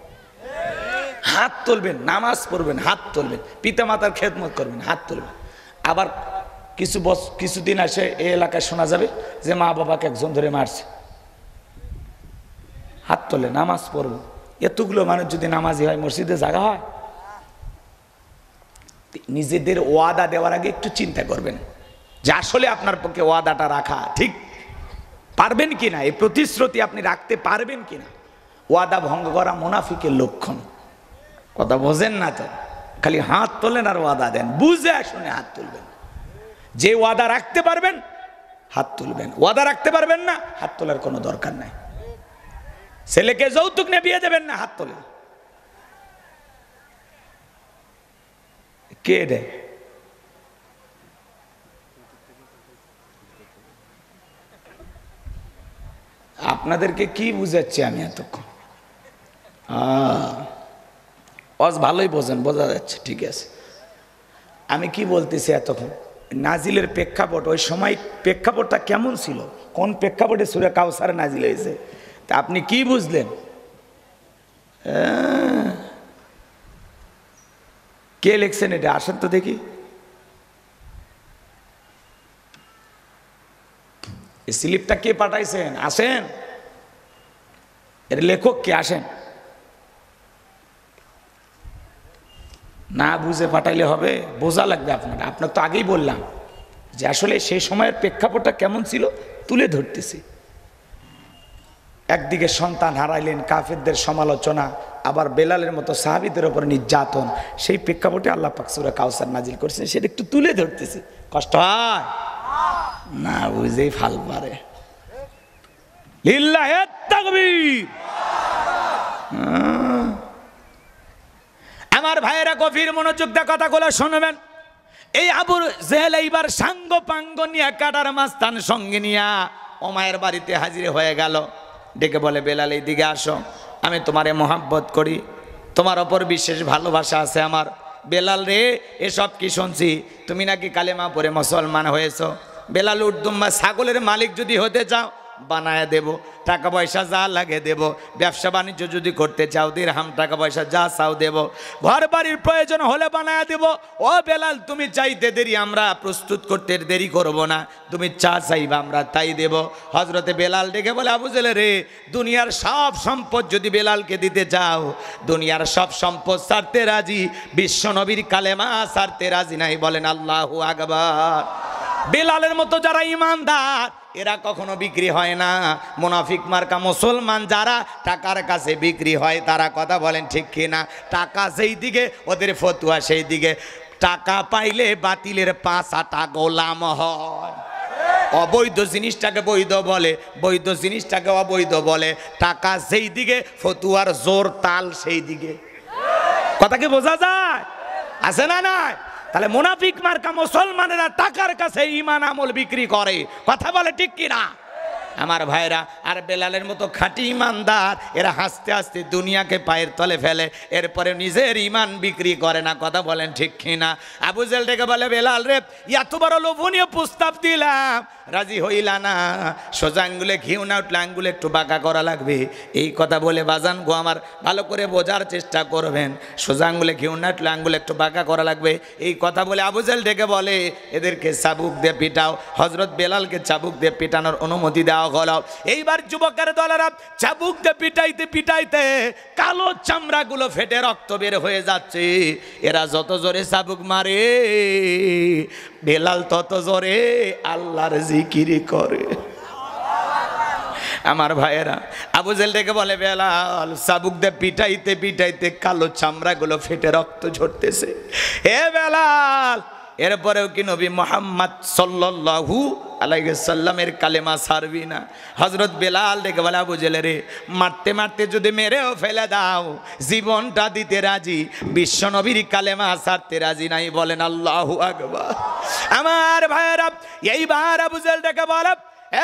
হাত তুলবেন, নামাজ পড়বেন, হাত তুলবেন, পিতা মাতার খেদমত করবেন, হাত তুলবেন। আবার কিছুদিন আসে এই এলাকায় শোনা যাবে যে মা বাবাকে একজন ধরে মারছে, হাত তোলে, নামাজ পড়ব। এতগুলো মানুষ যদি নামাজি হয়, মসজিদে জায়গা হয়? নিজেদের ওয়াদা দেওয়ার আগে একটু চিন্তা করবেন যে আসলে আপনার পক্ষে ওয়াদাটা রাখা ঠিক পারবেন কিনা, এই প্রতিশ্রুতি আপনি রাখতে পারবেন কিনা। ওয়াদা ভঙ্গ করা মুনাফিকের লক্ষণ। কথা বোঝেন না তো? খালি হাত তোলেন আর ওয়াদা দেন, বুঝে শুনে হাত তুলবেন। যে ওয়াদা রাখতে পারবেন হাত তুলবেন, ওয়াদা রাখতে পারবেন না, হাত তোলার কোনো দরকার নাই। ছেলেকে যৌতুক নিয়ে বিয়ে দেবেন না, হাত তোলেন। কে দেয়? আপনাদেরকে কি বুঝাচ্ছি আমি এতক্ষণ? ভালোই বোঝেন, বোঝা যাচ্ছে, ঠিক আছে। আমি কি বলতেছি এতক্ষণ? নাজিলের প্রেক্ষাপট, ওই সময় প্রেক্ষাপটটা কেমন ছিল, কোন প্রেক্ষাপটে সূরা কাউসার নাজিল হয়েছে, তা আপনি কি বুঝলেন? কে লিখছেন এটা? আসেন তো দেখি। এই স্লিপটা কে পাঠাইছেন? আসেন, এর লেখক কে? আসেন। না বুঝে পাঠাইলে হবে? বোঝা লাগবে আপনার। আপনার তো আগেই বললাম যে আসলে সেই সময়ের প্রেক্ষাপটটা কেমন ছিল তুলে ধরতেছি। একদিকে সন্তান হারাইলেন, কাফেরদের সমালোচনা, আবার বেলালের মতো সাহাবীদের উপর নির্যাতন, সেই প্রেক্ষাপটে আল্লাহ পাক সূরা কাউসার নাজিল করেছেন, সেটা একটু তুলে ধরতেছি। কষ্ট হয় না? বুঝেই ফাল পারে। লিল্লাহে তাকবীর। আমার ভাইয়েরা গভীর মনোযোগ দিয়ে কথাগুলো শুনবেন। এই আবু জেহেল এইবার সাঙ্গ পাঙ্গ নিয়ে কাটার মাস্তান সঙ্গে নিয়া ওমায়ের বাড়িতে হাজির হয়ে গেল। ডেকে বলে, বেলাল এই দিকে আসো, আমি তোমারে মোহাব্বত করি, তোমার ওপর বিশেষ ভালোবাসা আছে আমার। বেলাল রে, এসব কি শুনছি, তুমি নাকি কালেমা পড়ে মুসলমান হয়েছো। বেলাল উর্দুম্বা, ছাগলের মালিক যদি হতে চাও বানায় দেব, টাকা পয়সা যা লাগে দেব, ব্যবসা বাণিজ্য যদি করতে চাও দিরহাম টাকা পয়সা যা চাও দেব, ঘর বাড়ির প্রয়োজন হলে বানায় দেব। ও বেলাল, তুমি চাইতে দেরি, আমরা প্রস্তুত করতে দেরি করব না, তুমি চা চাইবা আমরা তাই দেব। হজরতে বেলাল ডেকে বলে, আবু জেহেল রে, দুনিয়ার সব সম্পদ যদি বেলালকে দিতে চাও, দুনিয়ার সব সম্পদ ছাড়তে রাজি, বিশ্ব নবীর কালেমা ছাড়তে রাজি নাই। বলেন আল্লাহু আকবার। বেলালের মতো যারা ইমানদার এরা কখনো বিক্রি হয় না। মুনাফিক মার্কা মুসলমান যারা টাকার কাছে বিক্রি হয় তারা, কথা বলেন ঠিক কিনা? টাকা সেই দিকে, ওদের ফতুয়া সেই দিকে। টাকা পাইলে বাতিলের 5 গোলাম হয়। অবৈধ জিনিসটাকে বৈধ বলে, বৈধ জিনিসটাকে অবৈধ বলে। টাকা সেই দিকে, ফতুয়ার জোর তাল সেই দিকে। কথা কি বোঝা যায়? আছে না নাই? তাহলে মুনাফিক মার্কা মুসলমানেরা টাকার কাছে ঈমান আমল বিক্রি করে। কথা বলে ঠিক কিনা আমার ভাইরা? আর বেলালের মতো খাঁটি ইমানদার এরা হাসতে হাসতে দুনিয়াকে পায়ের তলে ফেলে, এরপরে নিজের ইমান বিক্রি করে না। কথা বলেন ঠিক কিনা? আবু জেহেল ডেকে বলে, বেলাল রে, এত বড় লোভনীয় প্রস্তাব দিলাম, রাজি হইলা না। সোজা আঙ্গুলে ঘিউ না উঠলে আঙ্গুলে একটু বাঁকা করা লাগবে। এই কথা বলে বাজান গো আমার ভালো করে বোঝার চেষ্টা করবেন। সোজা আঙ্গুলে ঘিউ না উঠলে আঙ্গুলে একটু বাঁকা করা লাগবে। এই কথা বলে আবু জেহেল ডেকে বলে, এদেরকে চাবুক দিয়ে পিটাও। হজরত বেলালকে চাবুক দিয়ে পিটানোর অনুমতি দেওয়া দেওয়া হলো। এইবার যুবকের দলেরা চাবুক দিয়ে পিটাইতে পিটাইতে কালো চামড়াগুলো ফেটে রক্ত বের হয়ে যাচ্ছে। এরা যত জোরে চাবুক মারে বেলাল তত জোরে আল্লাহর জিকির করে। আমার ভাইয়েরা, আবু জেহেল ডেকে বলে, বেলাল চাবুক দিয়ে পিটাইতে পিটাইতে কালো চামড়াগুলো ফেটে রক্ত ঝরতেছে, হে বেলাল এরপরেও কি নবী মুহাম্মদ সাল্লাল্লাহু আলাইহি সাল্লামের কালেমা ছাড়বি না? হযরত বেলাল ডেকে বলে, আবু জেহেল রে, মারতে মারতে যদি মেরেও ফেলে দাও জীবনটা দিতে রাজি, বিশ্ব নবীর কালেমা ছাড়তে রাজি নাই। বলেন আল্লাহু আকবার। আমার ভাইয়েরা, এইবার আবু জেহেল ডেকে বলে,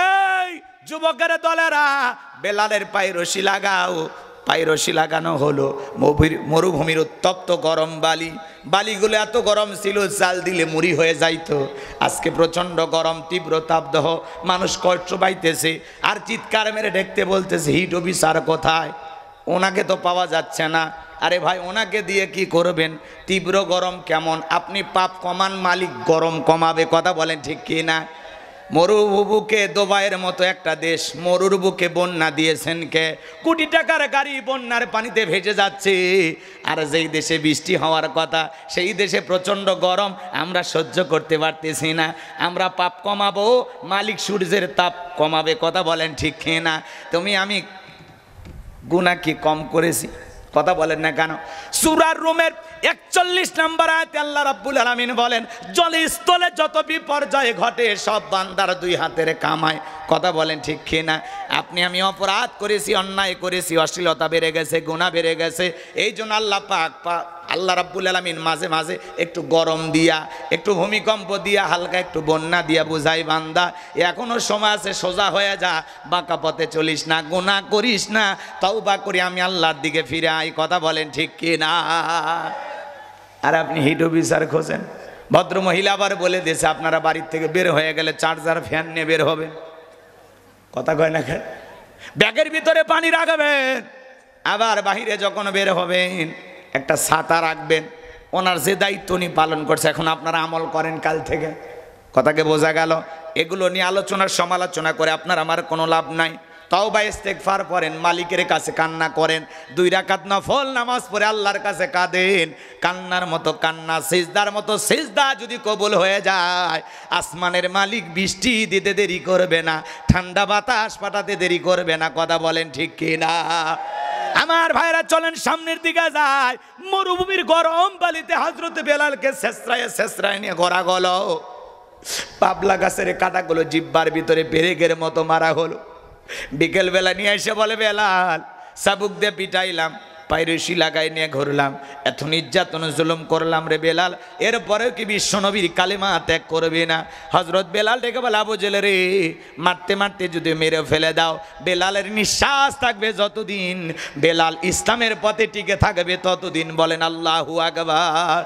এই যুবকের দলেরা বেলালের পায়ে রশি লাগাও। পায়ে রশি লাগানো হলো। মরুভূমির উত্তপ্ত গরম বালিগুলো এত গরম ছিল চাল দিলে মুড়ি হয়ে যাইতো। আজকে প্রচন্ড গরম, তীব্র তাপদাহ, মানুষ কষ্ট পাইতেছে আর চিৎকার মেরে দেখতে বলতেছে, হিট অফিসার কোথায়? ওনাকে তো পাওয়া যাচ্ছে না। আরে ভাই, ওনাকে দিয়ে কি করবেন? তীব্র গরম কেমন? আপনি পাপ কমান, মালিক গরম কমাবে। কথা বলেন ঠিক কি না? মরুভূমিকে দুবাইয়ের মতো একটা দেশ, মরুর বুকে বন্যা দিয়েছেন কে? কোটি টাকার গাড়ি বন্যার পানিতে ভেসে যাচ্ছে। আর যেই দেশে বৃষ্টি হওয়ার কথা সেই দেশে প্রচণ্ড গরম, আমরা সহ্য করতে পারতেছি না। আমরা পাপ কমাবো, মালিক সূর্যের তাপ কমাবে। কথা বলেন ঠিক না? তুমি আমি গুনাহ কি কম করেছি? কথা বলেন না কেন? সূরা রুমের 41 নম্বর আয়াতে আল্লাহ রাব্বুল আলামিন বলেন, জলে স্থলে যত বিপর্যয় ঘটে সব বান্দার দুই হাতের কামাই। কথা বলেন ঠিক কি না? আপনি আমি অপরাধ করেছি, অন্যায় করেছি, অশ্লীলতা বেড়ে গেছে, গুনাহ বেড়ে গেছে। এই জন্য আল্লাহ রাব্বুল আলামিন মাঝে মাঝে একটু গরম দিয়া, একটু ভূমিকম্প দিয়া, হালকা একটু বন্যা দিয়া বুঝাই, বান্দা এখনো সময় আছে, সোজা হয়ে যা, বাঁকা পথে চলিস না, গুনাহ করিস না, তওবা করি আমি আল্লাহর দিকে ফিরে আই। কথা বলেন ঠিক কি না? আর আপনি হিট অফিসার খোঁজেন। ভদ্র মহিলা আবার বলে দিয়েছে, আপনারা বাড়ির থেকে বের হয়ে গেলে চার্জার ফ্যান নিয়ে বের হবেন। কথা কয় না কেন? ব্যাগের ভিতরে পানি রাখবেন, আবার বাহিরে যখন বের হবেন একটা ছাতা রাখবেন। ওনার যে দায়িত্ব উনি পালন করছে, এখন আপনারা আমল করেন কাল থেকে। কথাকে বোঝা গেল? এগুলো নিয়ে আলোচনার সমালোচনা করে আপনার আমার কোনো লাভ নাই। তওবা ইস্তেগফার করেন, মালিকের কাছে কান্না করেন, 2 রাকাত নফল নামাজ পড়ে আল্লাহর কাছে কাঁদেন। কান্নার মতো কান্না, সিজদার মতো সিজদা যদি কবুল হয়ে যায়, আসমানের মালিক বৃষ্টি দিতে দেরি করবে না, ঠান্ডা বাতাস পাঠাতে দেরি করবে না। কথা বলেন ঠিক কি না? আমার ভাইরা, চলেন সামনের দিকে যায়। মরুভূমির গরম বালিতে হযরত বেলালকে শেষরায় নিয়ে ঘোরা গেল। পাবলা গাছের কাঁটাগুলো জিব্বার ভিতরে পেরেকের মতো মারা হলো। বিকেল বেলা নিয়ে এসে বলে, বেলাল চাবুক দিয়ে পিটাইলাম, পাইরসি লাগাই নিয়ে ঘুরলাম, এত নির্যাতন জুলুম করলাম রে বেলাল, এরপরেও কি বিশ্ব নবীর কালেমা ত্যাগ করবে না? হযরত বেলাল ডেকে বলে, আবু জেহেল রে, মারতে মারতে যদি মেরে ফেলে দাও, বেলালের নিঃশ্বাস থাকবে যতদিন, বেলাল ইসলামের পথে টিকে থাকবে ততদিন। বলেন আল্লাহু আকবার।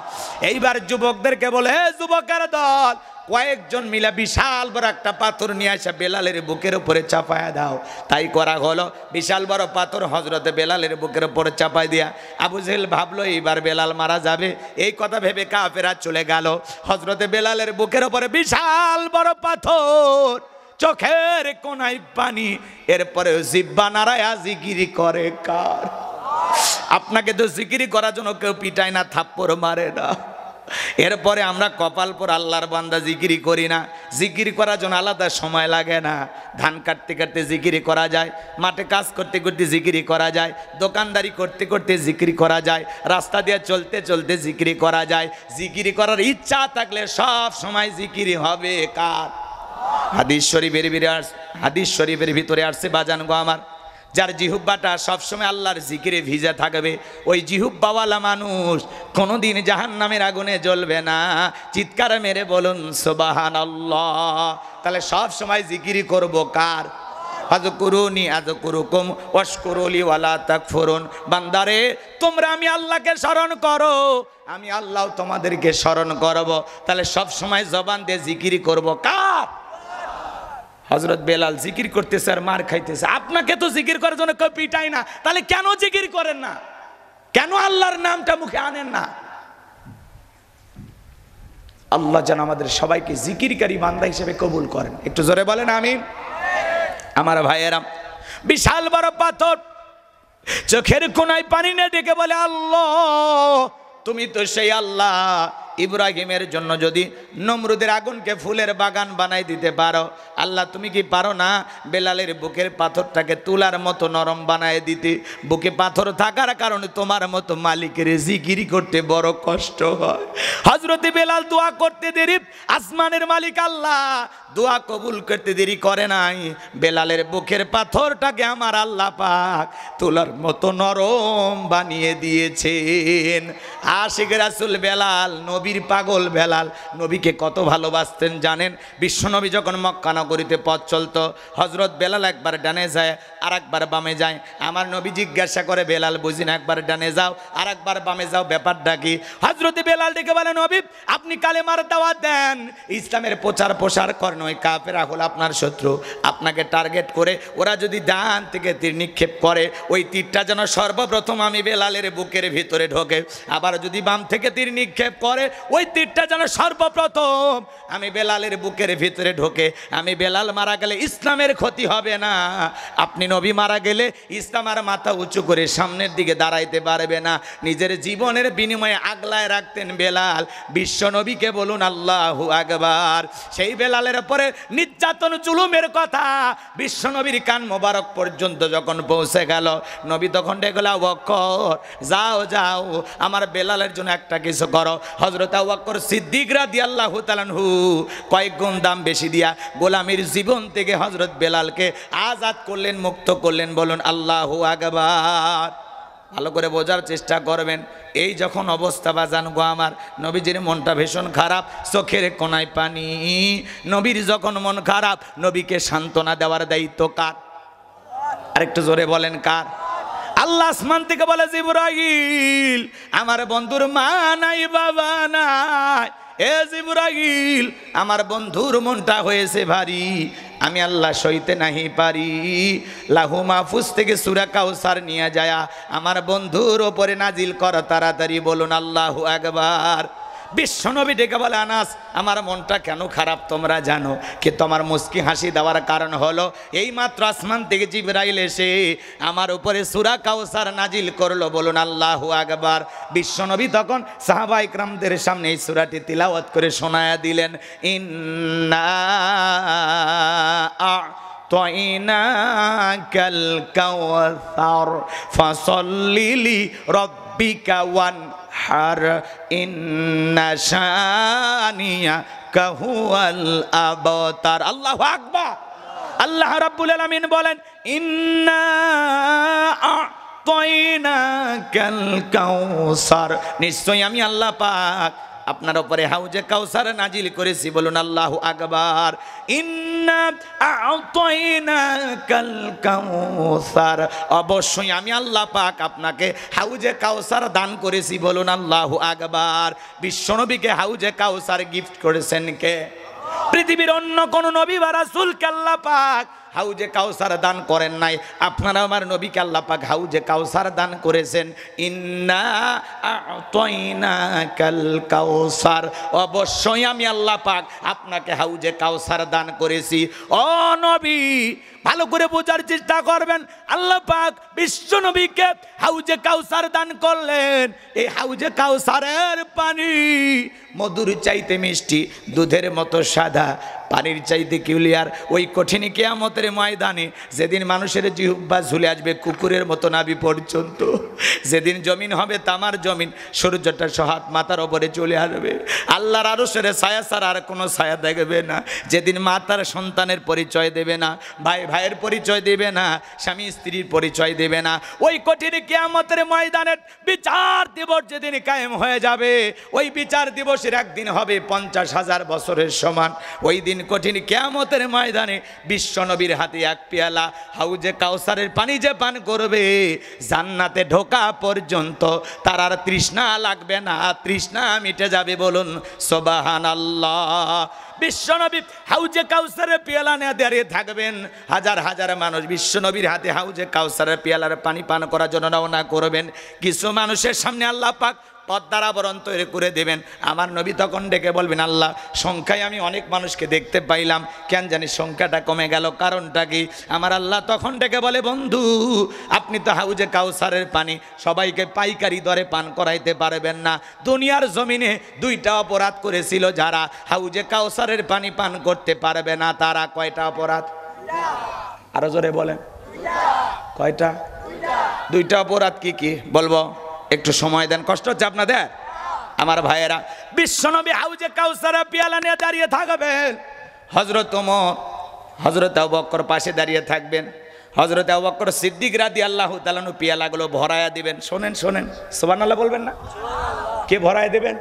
এইবার যুবকদেরকে বলে, হে যুবকের দল, কয়েকজন মিলে বিশাল বড় একটা পাথর নিয়ে আসে বেলালের বুকের উপরে চাপায়া দাও। তাই করা হলো। বিশাল বড় পাথর হযরতে বেলালের বুকের উপরে চাপাই দিয়া আবু জেহেল ভাবলো এইবার বেলাল মারা যাবে। এই কথা ভেবে কাফেররা চলে গেল। হযরতে বেলালের বুকের উপরে বিশাল বড় পাথর, চোখের কোনায় পানি, এরপরে জিহ্বা নাড়ায়া জিকির করে কার? আপনাকে তো জিকির করার জন্য কেউ পিটায় না, থাপ্পড় মারে না। এরপরে আমরা কপাল পর আল্লাহর বান্দা জিকিরি করি না। জিকিরি করার জন্য আলাদা সময় লাগে না। ধান কাটতে কাটতে জিকিরি করা যায়, মাঠে কাজ করতে করতে জিকিরি করা যায়, দোকানদারি করতে করতে জিকিরি করা যায়, রাস্তা দিয়ে চলতে চলতে জিকিরি করা যায়। জিকিরি করার ইচ্ছা থাকলে সব সময় জিকিরি হবে কার? হাদিস শরীফের ভিতরে আসছে, বাজান গো আমার, যার জিহুব্বাটা সবসময় আল্লাহর জিকিরে ভিজে থাকবে, ওই জিহুব্বাওয়ালা মানুষ কোনোদিন জাহান্নামের আগুনে জ্বলবে না। চিৎকার মেরে বলুন সুবহানাল্লাহ। তাহলে সব সময় জিকিরি করব কার? আযকুরুনি আযকুরুকুম ওয়াশকুরুলি ওয়ালা তাকফুরুন। বান্দারে, তোমরা আমি আল্লাহকে স্মরণ করো, আমি আল্লাহ তোমাদেরকে স্মরণ করব। তাহলে সব সময় জবান দিয়ে জিকিরি করব কার? হযরত বেলাল জিকির করতেছে আর মার খাইতেছে। আপনাকে তো জিকির করার জন্য কেউ পিটায় না, তাহলে কেন জিকির করেন না? কেন আল্লাহর নামটা মুখে আনেন না? আল্লাহ যেন আমাদের সবাইকে জিকিরকারী বান্দা হিসেবে কবুল করেন। একটু জোরে বলেন আমিন। আমার ভাইয়েরা, বিশাল বড় পাথর, চোখের কোনায় পানি না ডেকে বলে, আল্লাহ তুমি তো সেই আল্লাহ, ইব্রাহিমের জন্য যদি নমরুদের আগুনকে ফুলের বাগান বানাই দিতে পারো, আল্লাহ তুমি কি পারো না বেলালের বুকের পাথরটাকে তুলার মতো নরম বানায় দিতে? বুকে পাথর থাকার কারণে তোমার মতো মালিকের জিকিরি করতে বড় কষ্ট হয়। হযরত বেলাল দোয়া করতে দেরি, আসমানের মালিক আল্লাহ দোয়া কবুল করতে দেরি করে নাই। বেলালের বুকের পাথরটাকে আমার আল্লাহ পাক তুলার মতো নরম বানিয়ে দিয়েছেন। আশিক রাসূল বেলাল, নবীর পাগল বেলাল, নবীকে কত ভালোবাসতেন জানেন? বিশ্বনবী যখন মক্কা নগরীতে পথ চলতো, হযরত বেলাল একবার ডানে যায় আর একবার বামে যায়। আমার নবী জিজ্ঞাসা করে, বেলাল বুঝি না, একবার ডানে যাও আর একবার বামে যাও, ব্যাপারটা কি? হযরত বেলাল ডেকে বলে, নবী আপনি কালেমার দাওয়াত দেন, ইসলামের প্রচার প্রসার করেন, ওই কাফেররা হলো আপনার শত্রু, আপনাকে টার্গেট করে ওরা যদি ডান থেকে তীর নিক্ষেপ করে, ওই তীরটা যেন সর্বপ্রথম আমি বেলালের বুকের ভিতরে ঢোকে, আবার যদি বাম থেকে তীর নিক্ষেপ করে, ওই তীরটা যেন সর্বপ্রথম আমি বেলালের বুকের ভিতরে ঢোকে। আমি বেলাল মারা গেলে ইসলামের ক্ষতি হবে না, আপনি নবী মারা গেলে ইসলাম আর মাথা উঁচু করে সামনের দিকে দাঁড়াইতে পারবে না। নিজের জীবনের বিনিময়ে আগলায় রাখতেন বেলাল। বিশ্ব নবীকে বলুন আল্লাহু আকবার। সেই বেলালের পরে নির্যাতন জুলুমের কথা বিশ্ব নবীর কান মোবারক পর্যন্ত যখন পৌঁছে গেল, নবী তখন ডেকে আবু বকর, যাও যাও আমার বেলালের জন্য একটা কিছু করো। হযরত আবু বকর সিদ্দিক রাদিয়াল্লাহু তাআলা আনহু কয়েক গুণ দাম বেশি দিয়া গোলামীর জীবন থেকে হযরত বেলালকে আজাদ করলেন, মুক্ত করলেন। বলুন আল্লাহু আকবার। ভালো করে বোঝার চেষ্টা করবেন। এই যখন অবস্থা বাজান গো আমার, নবীজির মনটা ভীষণ খারাপ, চোখের কোনায় পানি। নবীর যখন মন খারাপ, নবীকে সান্ত্বনা দেওয়ার দায়িত্ব কার? আরেকটু জোরে বলেন কার? আল্লাহ আসমান থেকে বলে, জিবরাইল আমার বন্ধুর মা নাই বাবা নাই, এ জিবরাইল আমার বন্ধুর মনটা হয়েছে ভারী, আমি আল্লাহ সইতে নাহি পারি। লাহু মাহফুজ থেকে সূরা কাউসার নিয়ে যায় আমার বন্ধুর ওপরে নাজিল কর তাড়াতাড়ি। বলুন আল্লাহু আকবার। বিশ্বনবী ডেকে বলে, আনাস আমার মনটা কেন খারাপ তোমরা জানো? কি তোমার মুস্কি হাসি দেওয়ার কারণ হলো এই মাত্র আসমান থেকে জিবরাইল এসে আমার উপরে সূরা কাউসার নাজিল করলো। বলুন আল্লাহু আকবার। বিশ্বনবী তখন সাহাবা ইকরামদের সামনে এই সূরাটি তিলাওয়াত করে শোনায়া দিলেন, ইন্না আ'তাইনাকাল কাউসার ফাসাল্লি লিরাব্বিকা ওয়ানহার ইন্না শানিয়াকা হুয়াল আবতার। আল্লাহু আকবার। আল্লাহ রাব্বুল আলামিন বলেন, ইন্না আ'তাইনাকাল কাউসার, নিশ্চয়ই আমি আল্লাহ পাক আপনার উপরে হাউজে কাউসার নাজিল করেছি। বলুন আল্লাহু আকবার। ইন্না আ'তাইনাকাল কাউসার, অবশ্যই আমি আল্লাহ পাক আপনাকে হাউজে কাউসার দান করেছি। বলুন আল্লাহু আকবার। বিশ্বনবীকে হাউজে কাউসার গিফট করেছেন কে? পৃথিবীর অন্য কোন নবী বা রাসূলকে আল্লাহ পাক হাউজে কাউসার দান করেন নাই। আপনারা আমার নবীকে আল্লাহ পাক হাউজে কাউসার দান করেছেন। ইন্না আ'তাইনাকাল কাউসার, অবশ্যই আমি আল্লাহ পাক আপনাকে হাউজে কাউসার দান করেছি। ও নবী, ভালো করে বোঝার চেষ্টা করবেন। আল্লাহ পাক বিশ্ব নবীকে হাউজে কাউসার দান করলেন। এই হাউজে কাউসারের পানি মধুর চাইতে মিষ্টি, দুধের মতো সাদা, পানির চাইতে কিউলিয়ার। ওই কঠিন কিয়ামতের ময়দানে যেদিন মানুষের জিহ্বা ঝুলে আসবে কুকুরের মতো নাভি পর্যন্ত, যেদিন জমিন হবে তামার জমিন, সূর্যটা সহাত মাথার ওপরে চলে আসবে, আল্লাহর আরশের ছায়া ছাড়া আর কোনো ছায়া দেখবে না। যেদিন মা তার সন্তানের পরিচয় দেবে না, ভাই ভাইয়ের পরিচয় দেবে না, স্বামী স্ত্রীর পরিচয় দেবে না, ওই কঠিন কিয়ামতের ময়দানের বিচার দিবস যেদিন কায়েম হয়ে যাবে, ওই বিচার দিবসের একদিন হবে 50,000 বছরের সমান। ওই দিন কঠিন কিয়ামতের ময়দানে বিশ্ব নবীর হাতে এক পেয়ালা হাউজে কাউসারের পানি যে পান করবে, জান্নাতে ঢোকা পর্যন্ত তার আর তৃষ্ণা লাগবে না, তৃষ্ণা মিটে যাবে। বলুন সুবহানাল্লাহ। বিশ্বনবী হাউজে কাউসারের পেয়ালা নিয়ে দাঁড়িয়ে থাকবেন, হাজার হাজার মানুষ বিশ্বনবীর হাতে হাউজে কাউসারের পেয়ালার পানি পান করার জন্য রওনা করবেন। কিছু মানুষের সামনে আল্লাহ পাক পদ্মার আবরণ তৈরি করে দেবেন। আমার নবী তখন ডেকে বলবেন, আল্লাহ সংখ্যায় আমি অনেক মানুষকে দেখতে পাইলাম, কেন জানি সংখ্যাটা কমে গেল, কারণটা কি? আমার আল্লাহ তখন ডেকে বলে, বন্ধু আপনি তো হাউজে কাউসারের পানি সবাইকে পাইকারি দরে পান করাইতে পারবেন না। দুনিয়ার জমিনে দুইটা অপরাধ করেছিল যারা, হাউজে কাউসারের পানি পান করতে পারবে না তারা। কয়টা অপরাধ? আরো জোরে বলেন। কয়টা? দুইটা অপরাধ। কি কি বলবো? একটু সময় দেন, কষ্ট হচ্ছে আপনাদের। আমার ভাইয়েরা, বিশ্বনবী হাউজে কাউসারের পেয়ালা নিয়ে দাঁড়িয়ে থাকবেন। হযরত ওমর, হযরত আবু বকর পাশে দাঁড়িয়ে থাকবেন। হযরত আবু বকর সিদ্দিক রাদিয়াল্লাহু তাআলা আনহু পেয়ালাগুলো ভরায়া দিবেন। শোনেন শোনেন, সুবহানাল্লাহ বলবেন না? কে ভরায়া দিবেন?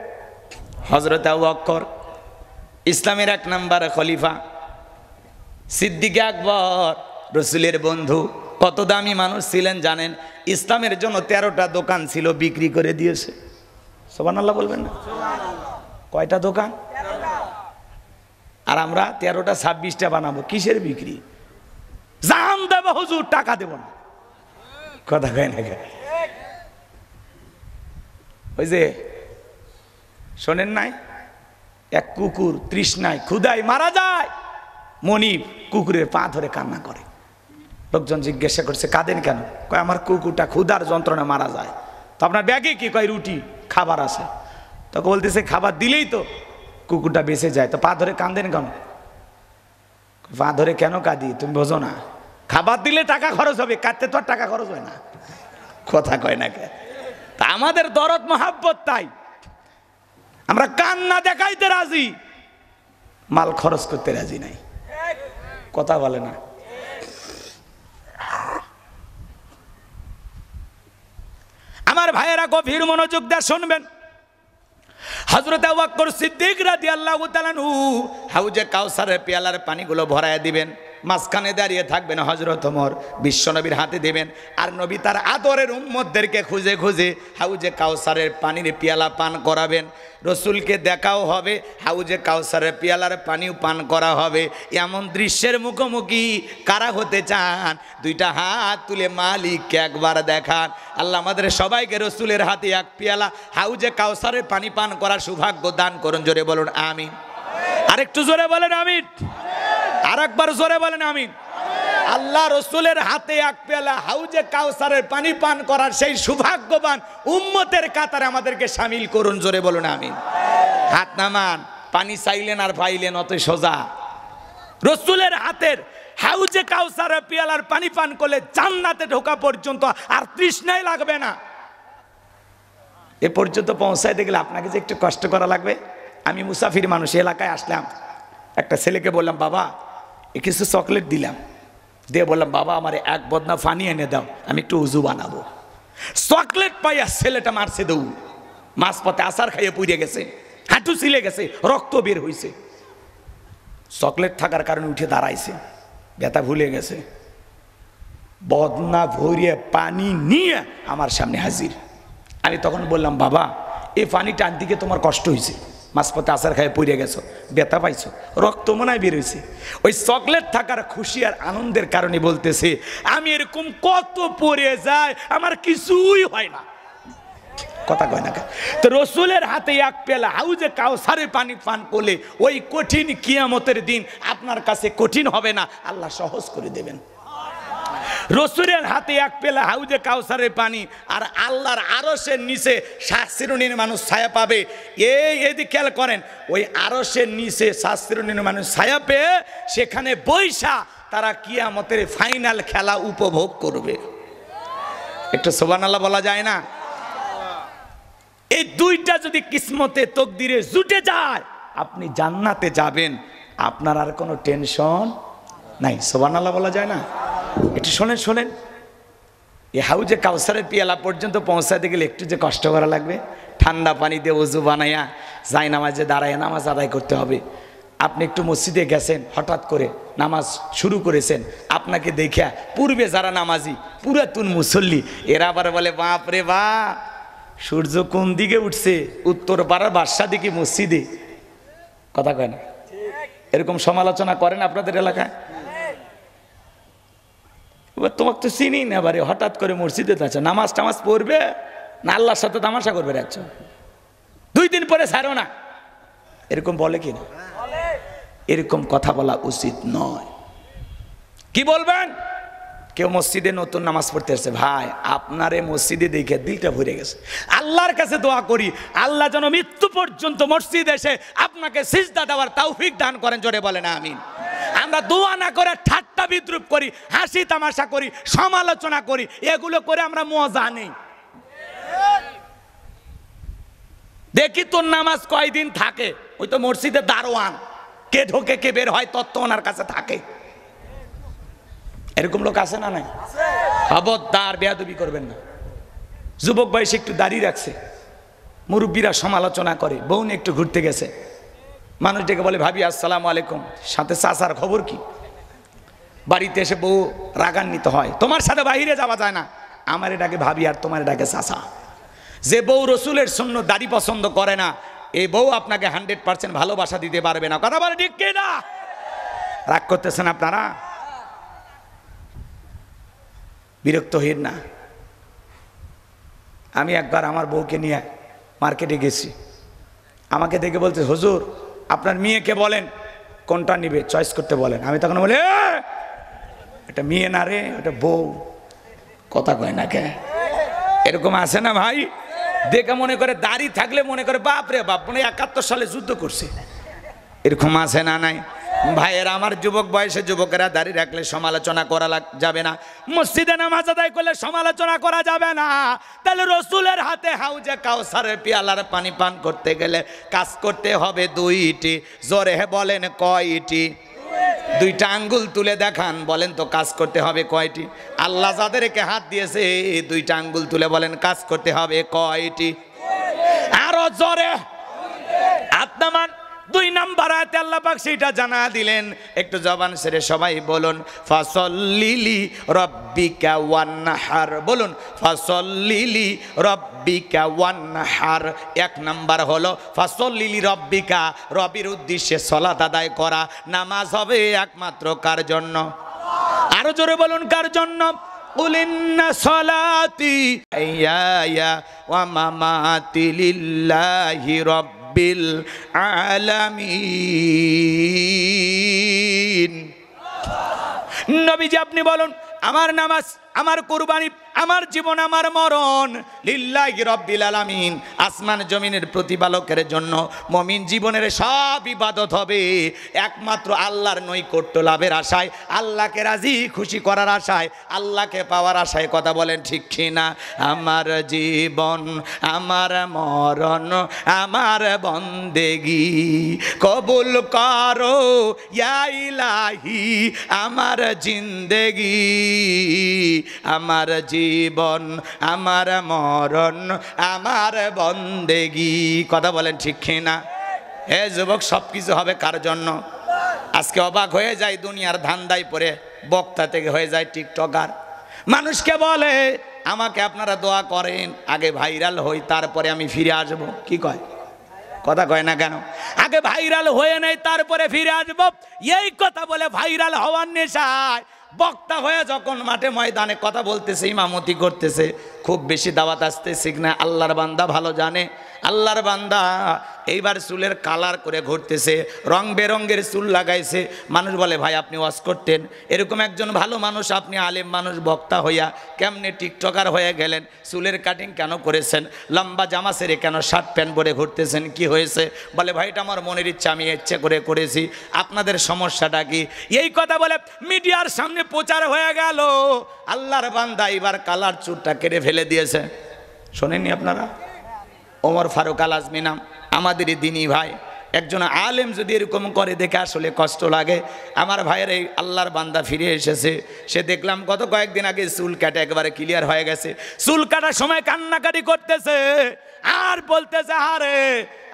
হযরত আবু বকর, ইসলামের 1 নাম্বার খলিফা। সিদ্দিক আকবর, রসুলের বন্ধু। কত দামি মানুষ ছিলেন জানেন? ইসলামের জন্য 13টা দোকান ছিল, বিক্রি করে দিয়েছে। সুবহানাল্লাহ বলবেন না? কয়টা দোকান? আর আমরা 13টা 26টা বানাবো। কিসের বিক্রি? জান দেব হুজুর, টাকা দেব না। কথা কয় না? ওই যে শোনেন নাই, এক কুকুর তৃষ্ণায় ক্ষুধায় মারা যায়। মনিব কুকুরের পা ধরে কান্না করে। লোকজন জিজ্ঞাসা করছে, কাঁদেন কেন? কয় আমার কুকুরটা ক্ষুধার যন্ত্রণা মারা যায়। তো আপনার ব্যাগে কি? কয় রুটি, খাবার আছে। তখন বলতেছে, খাবার দিলেই তো কুকুরটা বেঁচে যায়, তো পা ধরে কাঁদেন কেন? পা ধরে কেন কাঁদি তুমি বোঝো না? খাবার দিলে টাকা খরচ হবে, কাঁদতে তো আর টাকা খরচ হয় না। কথা কয় না কে? তা আমাদের দরদ মহাব্বত, তাই আমরা কান্না দেখাইতে রাজি, মাল খরচ করতে রাজি নাই। কথা বলে না? আমার ভাইয়েরা গভীর মনোযোগ দিয়ে শুনবেন। হযরত আবু বকর সিদ্দিক রাদিয়াল্লাহু তাআলা আনহু হাউজে কাউসারের পেয়ালার পানিগুলো ভরায়া দিবেন। মাঝখানে দাঁড়িয়ে থাকবেন হযরত ওমর, বিশ্বনবীর হাতে দেবেন। আর নবী তার আদরের উম্মতদেরকে খুঁজে খুঁজে হাউজে কাউসারের পানির পেয়ালা পান করাবেন। রসুলকে দেখাও হবে, হাউজে কাউসারের পেয়ালার পানিও পান করা হবে। এমন দৃশ্যের মুখোমুখি কারা হতে চান? দুইটা হাত তুলে মালিককে একবার দেখান। আল্লাহ আমাদের সবাইকে রসুলের হাতে এক পেয়ালা হাউজে কাউসারের পানি পান করার সৌভাগ্য দান করুন। জোরে বলুন আমিন। আরেকটু জোরে বলেন আমিন। আর একবার জোরে বলেন আমিন। আল্লাহ রসুলের হাতে এক পেয়ালা হাউজে কাউসারের পানি পান করার সেই সৌভাগ্যবান উম্মতের কাতারে আমাদেরকে শামিল করুন। জোরে বলুন আমিন। হাত নামান। পানি চাইলেন আর পাইলেন, অতই সোজা। রসুলের হাতের হাউজে কাউসারের পেয়ালার পানি পান করলে জান্নাতে ঢোকা পর্যন্ত আর তৃষ্ণাই লাগবে না। এ পর্যন্ত পৌঁছাইতে গেলে আপনাকে যে একটু কষ্ট করা লাগবে। আমি মুসাফির মানুষ, এলাকায় আসলাম, একটা ছেলেকে বললাম, বাবা কিছু চকলেট দিলাম, দিয়ে বললাম, বাবা আমার 1 বদনা পানি এনে দাও, আমি একটু উজু বানাবো। চকলেট পাইয়া ছেলেটা মারছে দৌড়। মাঝপথে আসার খাইয়ে পুড়ে গেছে, হাঁটু ছিলে গেছে, রক্ত বের হয়েছে। চকলেট থাকার কারণে উঠে দাঁড়াইছে, ব্যথা ভুলে গেছে। বদনা ভরিয়ে পানি নিয়ে আমার সামনে হাজির। আমি তখন বললাম, বাবা এই পানিটা আনতে তোমার কষ্ট হয়েছে, মাঝপথে আসার খাইয়ে পড়ে গেছো, ব্যথা পাইছো, রক্ত মনে হয় বের হয়েছে। ওই চকলেট থাকার খুশি আর আনন্দের কারণে বলতেছে, আমি এরকম কত পড়ে যায়, আমার কিছুই হয় না। কথা কয় না? তো রসুলের হাতে এক পেলা হাউজে কাউসারের পানি পান করলে ওই কঠিন কিয়ামতের দিন আপনার কাছে কঠিন হবে না, আল্লাহ সহজ করে দেবেন। রসুলের হাতে এক পেলা হাউজে কাউসারের পানি, আর আল্লাহর আরশের নিচে 7 শ্রেণীর মানুষ ছায়া পাবে। এদিকে খেয়াল করেন, ওই আরশের নিচে 7 শ্রেণীর মানুষ ছায়া পেয়ে সেখানে বৈশা তারা কিয়ামতের ফাইনাল খেলা উপভোগ করবে। একটু সুবহানাল্লাহ বলা যায় না? এই দুইটা যদি কিসমতে তকদিরে জুটে যায়, আপনি জান্নাতে যাবেন, আপনার আর কোনো টেনশন নাই। সুবহানাল্লাহ বলা যায় না? একটু শোনেন শোনেন, এই হাউজে কাউসারের পেয়ালা পর্যন্ত পৌঁছাতে গেলে একটু যে কষ্ট করা লাগবে। ঠান্ডা পানি দিয়ে ওযু বানাইয়া যাই নামাজে দাঁড়ায় নামাজ আদায় করতে হবে। আপনি একটু মসজিদে গেছেন, হঠাৎ করে নামাজ শুরু করেছেন, আপনাকে দেখে পূর্বে যারা নামাজি পুরাতন মুসল্লি এরা আবার বলে, বাপ রে বাপ, সূর্য কোন দিকে উঠছে, উত্তর পাড়ার বাদশা দিকে মসজিদে। কথা কয় না? এরকম সমালোচনা করেন আপনাদের এলাকায়? এবার তোমাকে তো চিনি না, এবারে হঠাৎ করে মসজিদে যাচ্ছ, নামাজ টামাজ পড়বে না আল্লাহর সাথে তামাশা করবে? যাচ্ছ 2 দিন পরে ছাড়ো না, এরকম বলে কি না? এরকম কথা বলা উচিত নয়। কি বলবেন? কেউ মসজিদে নতুন নামাজ পড়তে এসেছে, ভাই আপনার এই মসজিদে দেখে দিলটা ভরে গেছে, আল্লাহর কাছে দোয়া করি আল্লাহ যেন মৃত্যু পর্যন্ত মসজিদে এসে আপনাকে সিজদা দেওয়ার তৌফিক দান করেন। জোরে বলেন আমিন। আমরা দোয়া না করে ঠাট্টা বিদ্রুপ করি, হাসি তামাশা করি, সমালোচনা করি, এগুলো করে আমরা মজা নেই। দেখি তোর নামাজ কয়দিন থাকে, ওই তো মসজিদে দারোয়ান, কে ঢোকে কে বের হয় তত্ত্ব ওনার কাছে থাকে। এরকম লোক আছে না? নাই? খবরদার বেয়াদবি করবেন না। যুবক বয়সে একটু দাড়ি রাখছে, মুরব্বীরা সমালোচনা করে, বউ নিয়ে একটু ঘুরতে গেছে, মানুষ ডেকে বলে ভাবি আসসালামু আলাইকুম, সাথে চাচার খবর কি? বাড়িতে এসে বউ রাগান্বিত হয়, তোমার সাথে বাইরে যাওয়া যায় না, আমার এটাকে ভাবি আর তোমার এটাকে চাচা। যে বউ রসুলের সুন্নাত দাড়ি পছন্দ করে না, এই বউ আপনাকে 100% ভালোবাসা দিতে পারবে না। কথা বলে ঠিক কি না? রাগ করতেছেন আপনারা? বিরক্ত হইন না। আমি একবার আমার বউকে নিয়ে মার্কেটে গেছি, আমাকে দেখে বলছে হুজুর আপনার মেয়েকে বলেন কোনটা নিবে, চয়েস করতে বলেন। আমি তখন বলি এটা মেয়ে না রে, এটা বউ। কথা কয় না কে? এরকম আছে না ভাই? দেখে মনে করে দাড়ি থাকলে মনে করে বাপ রে বাপ, মনে 71 সালে যুদ্ধ করছে, এরকম আছে না? নাই ভাইয়েরা আমার, যুবক বয়সে যুবকেরা দাড়ি রাখলে সমালোচনা করা যাবে না, মসজিদে নামাজ আদায় করলে সমালোচনা করা যাবে না। তাহলে রসুলের হাতে হাউজে কাউসারের পিয়ালার পানি পান করতে গেলে কাজ করতে হবে 2টি। জোরে বলেন কয়টি? 2টা আঙ্গুল তুলে দেখান, বলেন তো কাজ করতে হবে কয়টি? আল্লাহ যাদেরকে হাত দিয়েছে 2টা আঙ্গুল তুলে বলেন কাজ করতে হবে কয়টি? আরো জোরে আপনার 2 নাম্বার আয়াতে আল্লাহ পাক সেটা জানা দিলেন। একটু জবান ছেড়ে সবাই বলুন ফাসল্লিলি রব্বিকা ওয়ানহার। বলুন ফাসল্লিলি রব্বিকা ওয়ানহার। 1 নাম্বার হলো ফাসল্লিলি রব্বিকা, রবির উদ্দেশ্যে সালাত আদায় করা। নামাজ হবে একমাত্র কার জন্য? আরো জোরে বলুন কার জন্য? কুলিন্না সলাতি ইয়া ওয়া মামাতি লিল্লাহি রাব্বিল আলামিন। নবীজি আপনি বলুন আমার নামাজ, আমার কুরবানি, আমার জীবন, আমার মরণ লিল্লাহি রাব্বিল আলামিন, আসমান জমিনের প্রতিপালকের জন্য। মুমিন জীবনের সব ইবাদত হবে একমাত্র আল্লাহর নৈকট্য লাভের আশায়, আল্লাহকে রাজি খুশি করার আশায়, আল্লাহকে পাওয়ার আশায়। কথা বলেন ঠিক কি না? আমার জীবন, আমার মরণ, আমার বন্দেগি কবুল করো ইয়া ইলাহি, আমার জিন্দেগি, আমার জীবন, আমার মরণ, আমার বন্দেগি। কথা বলেন ঠিক না? এ যুবক, সব কিছু হবে কার জন্য? আজকে অবাক হয়ে যায়, দুনিয়ার ধান্দায় পড়ে বক্তা থেকে হয়ে যায় টিকটকার। মানুষকে বলে আমাকে আপনারা দোয়া করেন, আগে ভাইরাল হই তারপরে আমি ফিরে আসবো। কি কয়? কথা কয় না কেন? আগে ভাইরাল হয়ে নেই তারপরে ফিরে আসবো। এই কথা বলে ভাইরাল হওয়ার নেশায় বক্তা হয়ে যখন মাঠে ময়দানে কথা বলতেছে, ইমামতি করতেছে, খুব বেশি দাওয়াত আসতেছে না আল্লাহর বান্দা ভালো জানে। আল্লাহর বান্দা এইবার চুলের কালার করে ঘুরতেছে, রং বেরঙ্গের চুল লাগাইছে। মানুষ বলে ভাই আপনি ওয়াজ করতেন, এরকম একজন ভালো মানুষ, আপনি আলেম মানুষ, বক্তা হইয়া কেমনে টিকটকার হয়ে গেলেন? চুলের কাটিং কেন করেছেন? লম্বা জামা ছেড়ে কেন শার্ট প্যান্ট পরে ঘুরতেছেন? কি হয়েছে? বলে ভাই এটা আমার মনের ইচ্ছা, আমি ইচ্ছে করে করেছি, আপনাদের সমস্যাটা কি? এই কথা বলে মিডিয়ার সামনে প্রচার হয়ে গেল। আল্লাহর বান্দা এবার কালার চুলটা কেটে ফেলে দিয়েছে। শোনেননি আপনারা? ওমর ফারুক আল আজমি নাম, আমাদেরই দিনী ভাই, একজন আলেম যদি এরকম করে দেখে আসলে কষ্ট লাগে। আমার ভাইয়ের এই আল্লাহর বান্দা ফিরে এসেছে, সে দেখলাম গত কয়েকদিন আগে চুল কাটা একেবারে ক্লিয়ার হয়ে গেছে। চুল কাটার সময় কান্নাকাটি করতেছে আর বলতেছে আরে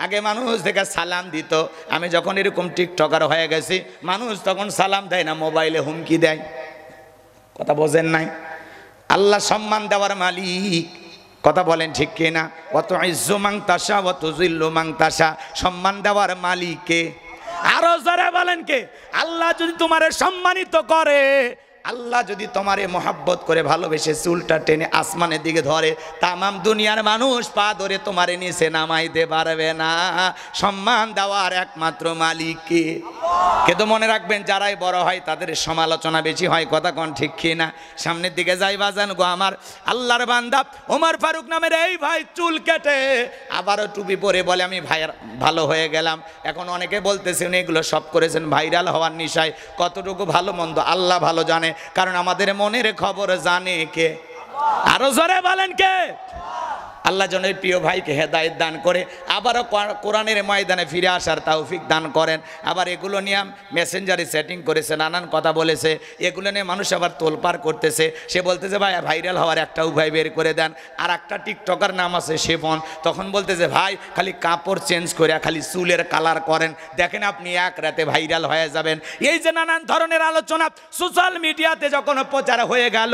আগে মানুষ দেখে সালাম দিত, আমি যখন এরকম টিকটকার হয়ে গেছি মানুষ তখন সালাম দেয় না, মোবাইলে হুমকি দেয়। কথা বোঝেন নাই? আল্লাহ সম্মান দেওয়ার মালিক। কথা বলেন ঠিক কিনা? অত ইজ্জু মাং তাসা অত জিল্লু মাং তাসা, সম্মান দেওয়ার মালিক কে? আরো যারা বলেন কে? আল্লাহ যদি তোমারে সম্মানিত করে, আল্লাহ যদি তোমারে মোহাব্বত করে ভালোবেসে চুলটা টেনে আসমানের দিকে ধরে, তামাম দুনিয়ার মানুষ পা ধরে তোমারে নিচে নামাইতে পারবে না। সম্মান দেওয়ার একমাত্র মালিক কে? কিন্তু মনে রাখবেন, যারাই বড় হয় তাদের সমালোচনা বেশি হয়। কথা কোন ঠিক কি না? সামনের দিকে যাই বাজান গো আমার আল্লাহর বান্দা ওমর ফারুক নামের এই ভাই চুল কেটে আবারও টুপি পরে বলে আমি ভাই ভালো হয়ে গেলাম। এখন অনেকে বলতেছেন এগুলো সব করেছেন ভাইরাল হওয়ার নিশায়। কতটুকু ভালো মন্দ আল্লাহ ভালো জানে, কারণ আমাদের মনের খবর জানে কে? আরো জোরে বলেন কে? আল্লাহ যেন এই প্রিয় ভাইকে হেদায়েত দান করে আবারও কোরআনের ময়দানে ফিরে আসার তৌফিক দান করেন। আবার এগুলো নিয়ে মেসেঞ্জারে সেটিং করেছে, নানান কথা বলেছে, এগুলো নিয়ে মানুষ আবার তোলপাড় করতেছে। সে বলতেছে ভাই ভাইরাল হওয়ার একটা উপায় বের করে দেন। আর একটা টিকটকার নাম আছে শেফন, তখন বলতেছে ভাই খালি কাপড় চেঞ্জ করে খালি চুলের কালার করেন, দেখেন আপনি এক রাতে ভাইরাল হয়ে যাবেন। এই যে নানান ধরনের আলোচনা সোশ্যাল মিডিয়াতে যখন প্রচার হয়ে গেল,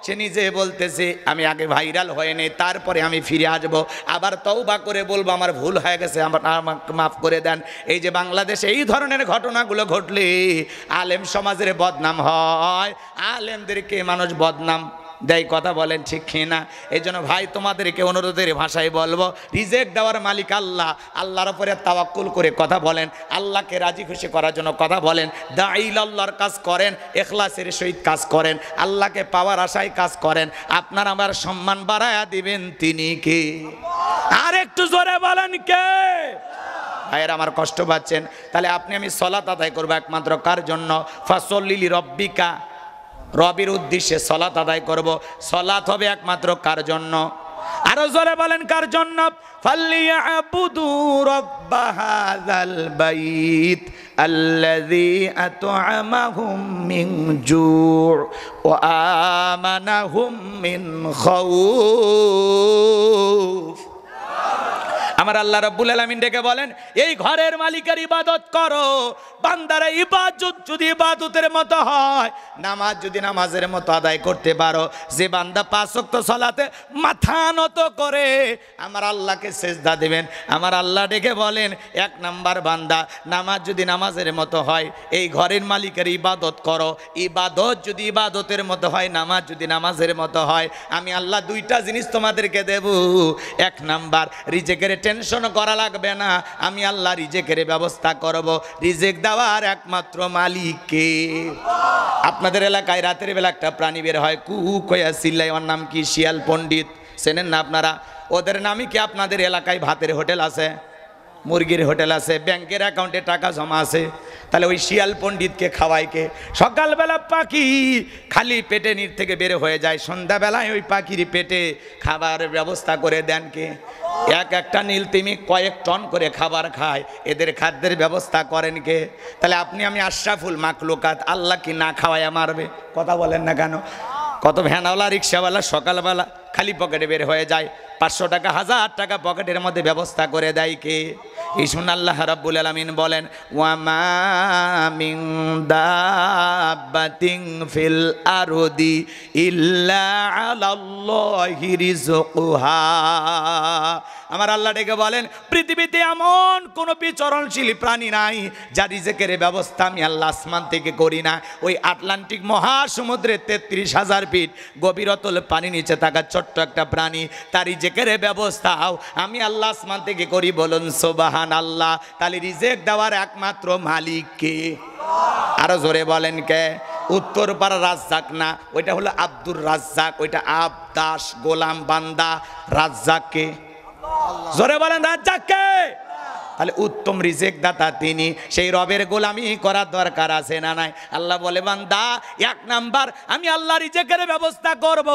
সে নিজে বলতেছে আমি আগে ভাইরাল হয়ে নেই, তারপরে আমি ফিরে আসবো, আবার তওবা করে বলবো আমার ভুল হয়ে গেছে, আমাকে মাফ করে দেন। এই যে বাংলাদেশে এই ধরনের ঘটনাগুলো ঘটলে আলেম সমাজের বদনাম হয়, আলেমদেরকে মানুষ বদনাম দেয়। কথা বলেন ঠিক কিনা? এই জন্য ভাই তোমাদেরকে অনুরোধের ভাষায় বলবো, রিজেক্ট দেওয়ার মালিক আল্লাহ, আল্লাহর উপরে তাওয়াক্কুল করে কথা বলেন, আল্লাহকে রাজি খুশি করার জন্য কথা বলেন, দাঈল আল্লাহর কাজ করেন, ইখলাসের সহিত কাজ করেন, আল্লাহকে পাওয়ার আশায় কাজ করেন, আপনার আমার সম্মান বাড়ায়া দিবেন তিনি কে? আর একটু জোরে বলেন কে? ভাইয়ের আমার কষ্ট পাচ্ছেন, তাহলে আপনি আমি সালাত আদায় করবো একমাত্র কার জন্য? ফাসল্লি লিরাব্বিকা, রবের উদ্দেশ্যে সালাত আদায় করব। সালাত হবে একমাত্র কার জন্য? আরো জোরে বলেন কার জন্য? ফালিয়াবুদু রাব্ব হাযাল বাইত আল্লাযী আত'আমাহুম মিন জু' ওয়া আমানাহুম মিন খাউফ। আমার আল্লাহ রাব্বুল আলামিন ডেকে বলেন, এই ঘরের মালিকের ইবাদত করো। বান্দারা ইবাদত যদি ইবাদতের মতো হয়, নামাজ যদি নামাজের মতো আদায় করতে পারো, যে বান্দা 5 ওয়াক্ত সালাতে মাথা নত করে আমার আল্লাহকে সিজদা দেবেন, আমার আল্লাহ ডেকে বলেন 1 নাম্বার বান্দা নামাজ যদি নামাজের মতো হয়, এই ঘরের মালিকের ইবাদত করো। ইবাদত যদি ইবাদতের মতো হয়, নামাজ যদি নামাজের মতো হয়, আমি আল্লাহ 2টা জিনিস তোমাদেরকে দেব। 1 নাম্বার, রিজেকের টেনশন করা লাগবে না, আমি আল্লাহ রিজেকের ব্যবস্থা করব। রিজেক দেওয়ার একমাত্র মালিক কে? আপনাদের এলাকায় রাতের বেলা একটা প্রাণী বের হয়, কুহু কয়া চিল্লাই, ওর নাম কি? শিয়াল পণ্ডিত। চেনেন না আপনারা? ওদের নামই কি? আপনাদের এলাকায় ভাতের হোটেল আছে, মুরগির হোটেল আছে, ব্যাংকের অ্যাকাউন্টে টাকা জমা আছে, তাহলে ওই শিয়াল পণ্ডিতকে খাওয়ায় কে? সকালবেলা পাখি খালি পেটে নির থেকে বের হয়ে যায়, সন্ধ্যাবেলায় ওই পাখির পেটে খাবারের ব্যবস্থা করে দেন কে? একটা নীল তিমি কয়েক টন করে খাবার খায়, এদের খাদ্যের ব্যবস্থা করেন কে? তাহলে আপনি আমি আশরাফুল মাখলুকাত, আল্লাহ কি না খাওয়ায় মারবে? কথা বলেন না কেন? কত ভ্যানওয়ালা রিক্সাওয়ালা সকালবেলা খালি পকেটে বের হয়ে যায়, 500 টাকা 1000 টাকা পকেটের মধ্যে ব্যবস্থা করে দেয় কে? এই শুনে আল্লাহ রাব্বুল আলামিন বলেন, ওয়া মা মিন দাব্বাতিন ফিল আরদি ইল্লা আলাল্লাহি রিজকুহা। আমার আল্লাহ ডেকে বলেন, পৃথিবীতে এমন কোনো বিচরণশীল প্রাণী নাই যার রিজেকের ব্যবস্থা আমি আল্লাহ আসমান থেকে করি না। ওই আটলান্টিক মহাসমুদ্রে 33,000 ফিট গভীরতল পানি নিচে থাকা ছোট্ট একটা প্রাণী, তার রিজেকের ব্যবস্থাও আমি আল্লাহ আসমান থেকে করি। বলুন সুবহানাল্লাহ। তাহলে রিজেক দেওয়ার একমাত্র মালিক কে? আরো জোরে বলেন কে? উত্তরপাড়া রাজ্জাক না, ওইটা হলো আব্দুর রাজ্জাক, ওইটা আবদাস গোলাম বান্দা। রাজ্জাক কে? জোরে বলেন রাজ্জাক কে? তাহলে উত্তম রিজেক দাতা তিনি, সেই রবের গোলামি করার দরকার আছে না নাই? আল্লাহ বলে বান্দা 1 নাম্বার আমি আল্লাহ রিজেকের ব্যবস্থা করব।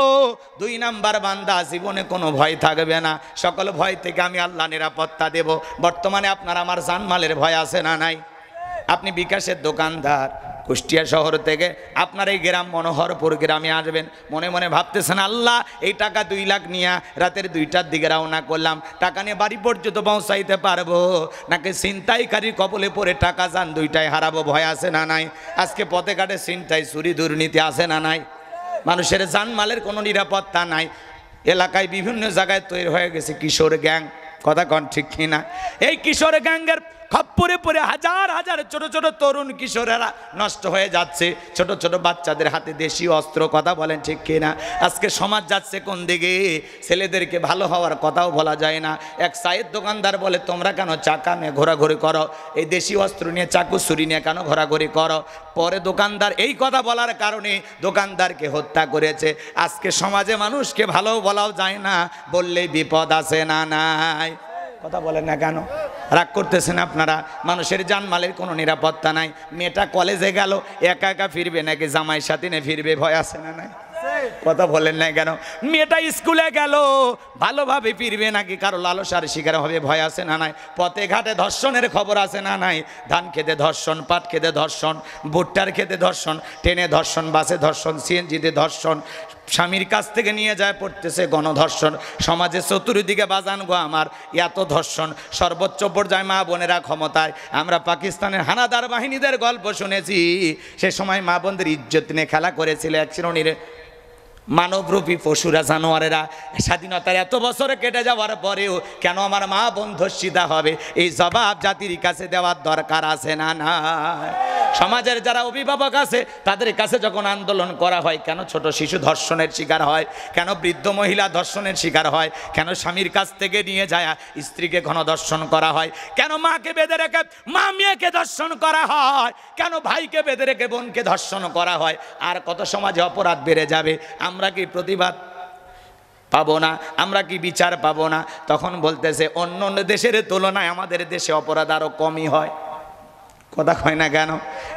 2 নাম্বার বান্দা জীবনে কোনো ভয় থাকবে না, সকল ভয় থেকে আমি আল্লাহ নিরাপত্তা দেব। বর্তমানে আপনার আমার জানমালের ভয় আছে না নাই? আপনি বিকাশের দোকানদার, কুষ্টিয়া শহর থেকে আপনার এই গ্রাম মনোহরপুর গ্রামে আসবেন, মনে মনে ভাবতেছেন আল্লাহ এই টাকা 2 লাখ নিয়ে রাতের 2টার দিকে রওনা করলাম, টাকা নিয়ে বাড়ি পর্যন্ত পৌঁছাইতে পারবো নাকি ছিনতাইকারীর কবলে পড়ে টাকা যান 2টাই হারাবো? ভয় আছে না নাই? আজকে পথে ঘাটে ছিনতাই চুরি দুর্নীতি আছে না নাই? মানুষের জানমালের কোনো নিরাপত্তা নাই। এলাকায় বিভিন্ন জায়গায় তৈরি হয়ে গেছে কিশোর গ্যাং। কথা কন ঠিক কিনা? এই কিশোর গ্যাংয়ের খপ্পরে পড়ে হাজার হাজার ছোট ছোট তরুণ কিশোরেরা নষ্ট হয়ে যাচ্ছে, ছোট ছোট বাচ্চাদের হাতে দেশীয় অস্ত্র। কথা বলেন ঠিক কিনা? আজকে সমাজ যাচ্ছে কোন দিকে? ছেলেদেরকে ভালো হওয়ার কথাও বলা যায় না। এক চায়ের দোকানদার বলে, তোমরা কেন চাকা নিয়ে ঘোরাঘুরি করো? এই দেশীয় অস্ত্র নিয়ে, চাকু ছুরি নিয়ে কেন ঘোরাঘুরি করো? পরে দোকানদার এই কথা বলার কারণে দোকানদারকে হত্যা করেছে। আজকে সমাজে মানুষকে ভালো বলাও যায় না, বললেই বিপদ আছে না নাই? কথা বলেন না কেন? রাগ করতেছেন আপনারা? মানুষের জানমালের কোনো নিরাপত্তা নাই। মেয়েটা কলেজে গেল, একা একা ফিরবে নাকি জামাই সাথে নিয়ে ফিরবে? ভয় আছে না নাই? কথা বলেন না কেন? মেয়েটা স্কুলে গেল, ভালোভাবে ফিরবে নাকি কারো লালসার শিকার হবে? ভয় আছে না নাই? পথে ঘাটে ধর্ষণের খবর আছে না নাই? ধান খেতে ধর্ষণ, পাট খেতে ধর্ষণ, ভুট্টার খেতে ধর্ষণ, ট্রেনে ধর্ষণ, বাসে ধর্ষণ, সিএনজিতে ধর্ষণ, স্বামীর কাছ থেকে নিয়ে যায় পড়তেছে গণধর্ষণ। সমাজে চতুর্দিকে বাজান গো আমার এত ধর্ষণ। সর্বোচ্চ পর্যায়ে মা বোনেরা ক্ষমতায়। আমরা পাকিস্তানের হানাদার বাহিনীদের গল্প শুনেছি, সে সময় মা বোনদের ইজ্জত নিয়ে খেলা করেছিল এক শ্রেণীর মানবরূপী পশুরা, জানোয়ারেরা। স্বাধীনতার এত বছর কেটে যাওয়ার পরেও কেন আমার মা বোন ধর্ষিতা হবে? এই জবাব জাতির কাছে দেওয়ার দরকার আছে না না? সমাজের যারা অভিভাবক আছে তাদের কাছে যখন আন্দোলন করা হয়, কেন ছোট শিশু ধর্ষণের শিকার হয়? কেন বৃদ্ধ মহিলা ধর্ষণের শিকার হয়? কেন স্বামীর কাছ থেকে নিয়ে যায় স্ত্রীকে গণধর্ষণ করা হয়? কেন মাকে বেঁধে রেখে মা মেয়েকে ধর্ষণ করা হয়? কেন ভাইকে বেঁধে রেখে বোনকে ধর্ষণ করা হয়? আর কত সমাজে অপরাধ বেড়ে যাবে। আমরা কি প্রতিবাদ পাবো না? আমরা কি বিচার পাবো না? তখন বলতেছে অন্য অন্য দেশের তুলনায় আমাদের দেশে অপরাধ আরো কমই হয়। কথা কয় না কেন?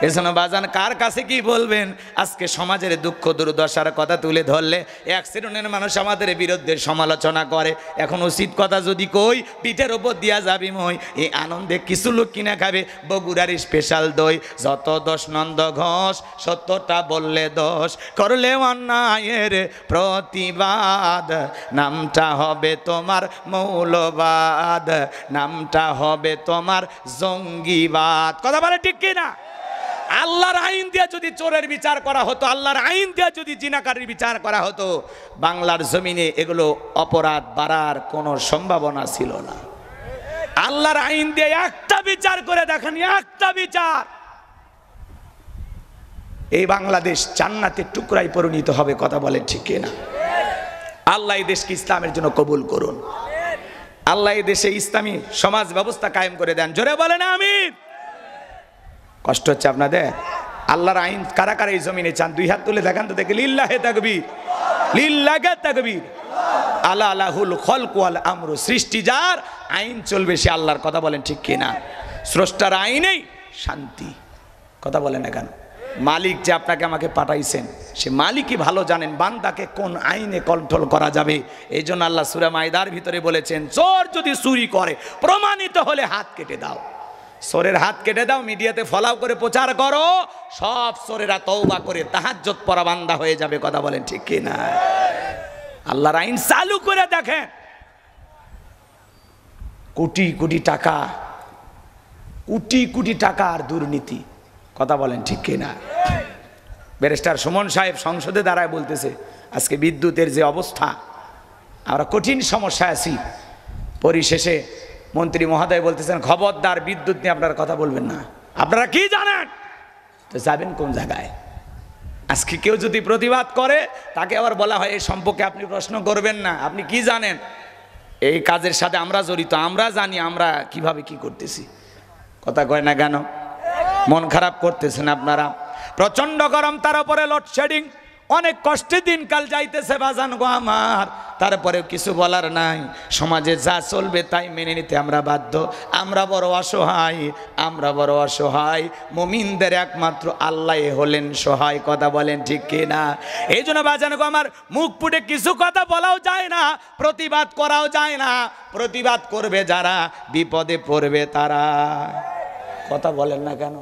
এজন্য বাজান কার কাছে কি বলবেন? আজকে সমাজের দুঃখ দুর্দশার কথা তুলে ধরলে এক শ্রেণীর মানুষ আমাদের বিরুদ্ধে সমালোচনা করে। এখন উচিত কথা যদি কই, পিঠের ওপর দিয়া যাবি মই। এই আনন্দে কিছু লোক কিনা খাবে বগুড়ার স্পেশাল দই। যত দোষ নন্দ ঘোষ, সত্যটা বললে দোষ, করলে অন্যায়ের প্রতিবাদ, নামটা হবে তোমার মৌলবাদ, নামটা হবে তোমার জঙ্গিবাদ। কথা বলে ঠিক কিনা? আল্লাহর আইন দিয়ে যদি চোরের বিচার করা হতো, আল্লাহর আইন দিয়ে যদি জিনাকারীর বিচার করা হতো, বাংলার জমিনে এগুলো অপরাধ বাড়ার কোনো সম্ভাবনা ছিল না। আল্লাহর আইন দিয়ে একটা বিচার করে দেখেন, একটা বিচার, এই বাংলাদেশ জান্নাতের টুকরায় পরিণত হবে। কথা বলেন ঠিক কিনা? আল্লাহ এই দেশকে ইসলামের জন্য কবুল করুন। আল্লাহ এই দেশে ইসলামী সমাজ ব্যবস্থা কায়েম করে দেন। জোরে বলেন আমিন। কষ্ট হচ্ছে আপনাদের? আল্লাহর আইন কারা কারা এই জমিনে চান? দুই হাত তুলে দেখান তো দেখি। লিল্লাহে তাকবীর, লিল্লাহে তাকবীর। আলা আলাহুল খলক ওয়াল আমরু। সৃষ্টি যার, আইন চলবে সে আল্লাহর। কথা বলেন ঠিক কিনা? স্রষ্টার আইনেই শান্তি। কথা বলেন না কেন? মালিক যে আপনাকে আমাকে পাঠাইছেন, সে মালিকই ভালো জানেন বান্দাকে কোন আইনে কন্ট্রোল করা যাবে। এই জন্য আল্লাহ সূরা মাইদার ভিতরে বলেছেন, চোর যদি চুরি করে প্রমাণিত হলে হাত কেটে দাও। চোরের হাত কেটে দাও, মিডিয়াতে ফলাও করে প্রচার করো, সব চোরেরা তওবা করে তাহাজ্জুদ পড়া বান্দা হয়ে যাবে। কথা বলেন ঠিক কি না? আল্লাহর আইন চালু করে দেখেন। কোটি কোটি টাকা, কোটি কোটি টাকা আর দুর্নীতি। কথা বলেন ঠিক কি না? ব্যারিস্টার সুমন সাহেব সংসদে দাঁড়ায় বলতেছে, আজকে বিদ্যুতের যে অবস্থা, আমরা কঠিন সমস্যায় আছি। পরিশেষে মন্ত্রী মহোদয় বলতেছেন, খবরদার বিদ্যুৎ নিয়ে আপনারা কথা বলবেন না। আপনারা কি জানেন? তো যাবেন কোন জায়গায়? আজকে কেউ যদি প্রতিবাদ করে, তাকে আবার বলা হয় এই সম্পর্কে আপনি প্রশ্ন করবেন না, আপনি কি জানেন? এই কাজের সাথে আমরা জড়িত, আমরা জানি আমরা কিভাবে কি করতেছি। কথা কয় না কেন? মন খারাপ করতেছেন আপনারা। প্রচন্ড গরম, তার উপরে লোডশেডিং, অনেক কষ্টে দিনকাল যাইতেছে বাজান গো আমার। তারপরেও কিছু বলার নাই। সমাজে যা চলবে তাই মেনে নিতে আমরা বাধ্য। আমরা বড় অসহায়, আমরা বড় অসহায়। মুমিনদের একমাত্র আল্লাহ হলেন সহায়। কথা বলেন ঠিক কিনা? এই জন্য বাজান গো আমার, মুখ ফুটে কিছু কথা বলাও যায় না, প্রতিবাদ করাও যায় না। প্রতিবাদ করবে যারা, বিপদে পড়বে তারা। কথা বলেন না কেন?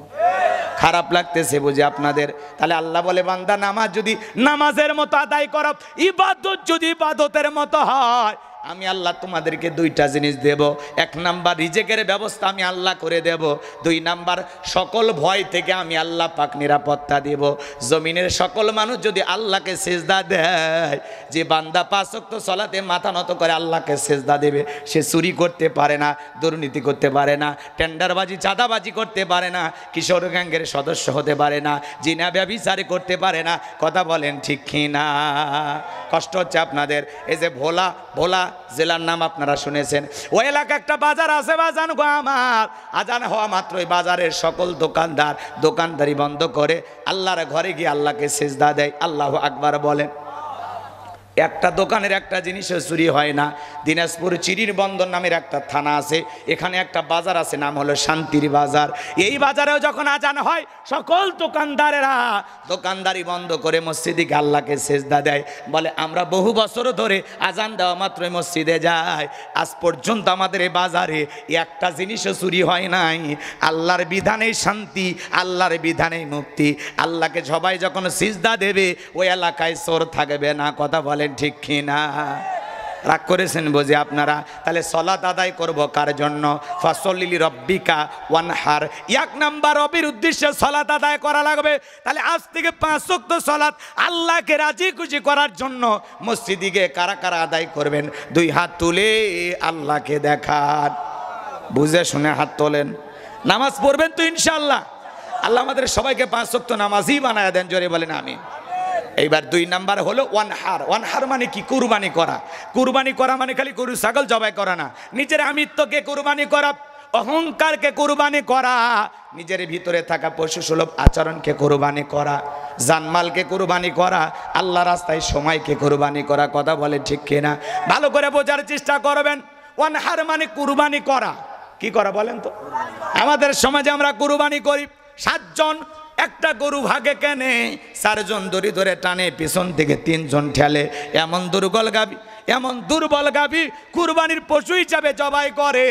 খারাপ লাগতেছে বুঝি আপনাদের? তাহলে আল্লাহ বলে, বান্দা নামাজ যদি নামাজের মতো আদায় করো, ইবাদত যদি ইবাদতের মতো হয়, আমি আল্লাহ তোমাদেরকে দুইটা জিনিস দেব। এক নাম্বার রিজেকের ব্যবস্থা আমি আল্লাহ করে দেব। দুই নাম্বার সকল ভয় থেকে আমি আল্লাহ পাক নিরাপত্তা দেব। জমিনের সকল মানুষ যদি আল্লাহকে সেজদা দেয়, যে বান্দা 5 ওয়াক্ত সালাতে মাথা নত করে আল্লাহকে সেজদা দেবে, সে চুরি করতে পারে না, দুর্নীতি করতে পারে না, টেন্ডারবাজি চাঁদাবাজি করতে পারে না, কিশোর গ্যাংয়ের সদস্য হতে পারে না, জিনা ব্যভিচার করতে পারে না। কথা বলেন ঠিক কি না? কষ্ট হচ্ছে আপনাদের। এই যে ভোলা, ভোলা জেলার নাম আপনারা শুনেছেন। ওই এলাকা একটা বাজার আছে, বাজান গো আমার, আজান হওয়া মাত্রই বাজারের সকল দোকানদার দোকানদারি বন্ধ করে আল্লাহর ঘরে গিয়ে আল্লাহকে সেজদা দেয়। আল্লাহু আকবার বলেন। একটা দোকানের একটা জিনিসও চুরি হয় না। দিনাজপুর চিরির বন্দর নামের একটা থানা আছে, এখানে একটা বাজার আছে, নাম হলো শান্তির বাজার। এই বাজারেও যখন আজান হয় সকল দোকানদারেরা দোকানদারি বন্ধ করে মসজিদে গিয়ে আল্লাহকে সেজদা দেয়। বলে আমরা বহু বছর ধরে আজান দেওয়া মাত্রই মসজিদে যাই, আজ পর্যন্ত আমাদের এই বাজারে একটা জিনিসও চুরি হয় নাই। আল্লাহর বিধানেই শান্তি, আল্লাহর বিধানেই মুক্তি। আল্লাহকে সবাই যখন সিজদা দেবে ওই এলাকায় চোর থাকবে না। কথা বলে ঠিক কি না? রাগ করেছেন বুঝি আপনারা? তাহলে সালাত আদায় করব কার জন্য? ফাসল্লি লিরাব্বিকা ওয়ানহার। এক নাম্বার রবের উদ্দেশ্যে সালাত আদায় করা লাগবে। তাহলে আজ থেকে 5 ওয়াক্ত সালাত আল্লাহকে রাজি খুশি করার জন্য মসজিদে গিয়ে কারা কারা আদায় করবেন? 2 হাত তুলে আল্লাহকে দেখান। বুঝে শুনে হাত তোলেন। নামাজ পড়বেন তো ইনশাআল্লাহ? আল্লাহ আমাদের সবাইকে 5 ওয়াক্ত নামাজি বানায় দেন। জোরে বলেন আমিন। এইবার 2 নাম্বার হলো ওয়ানহার। ওয়ানহার মানে কি? কুরবানি করা। কুরবানি করা মানে খালি গরু ছাগল জবাই করা না, নিজের আমিত্বকে কুরবানি করা, অহংকারকে কুরবানি করা, নিজের ভিতরে থাকা পশু সুলভ আচরণকে কুরবানি করা, জানমালকে কুরবানি করা, আল্লাহ রাস্তায় সময়কে কুরবানি করা। কথা বলে ঠিক কিনা? ভালো করে বোঝার চেষ্টা করবেন। ওয়ানহার মানে কুরবানি করা। কি করা বলেন তো? আমাদের সমাজে আমরা কুরবানি করি, 7 জন একটা গরু ভাগে কেনে, 4 জন দড়ি ধরে টানে, পিছন থেকে 3 জন ঠেলে। এমন দুর্বল গাভী কুরবানির পশু হিসাবে জবাই করে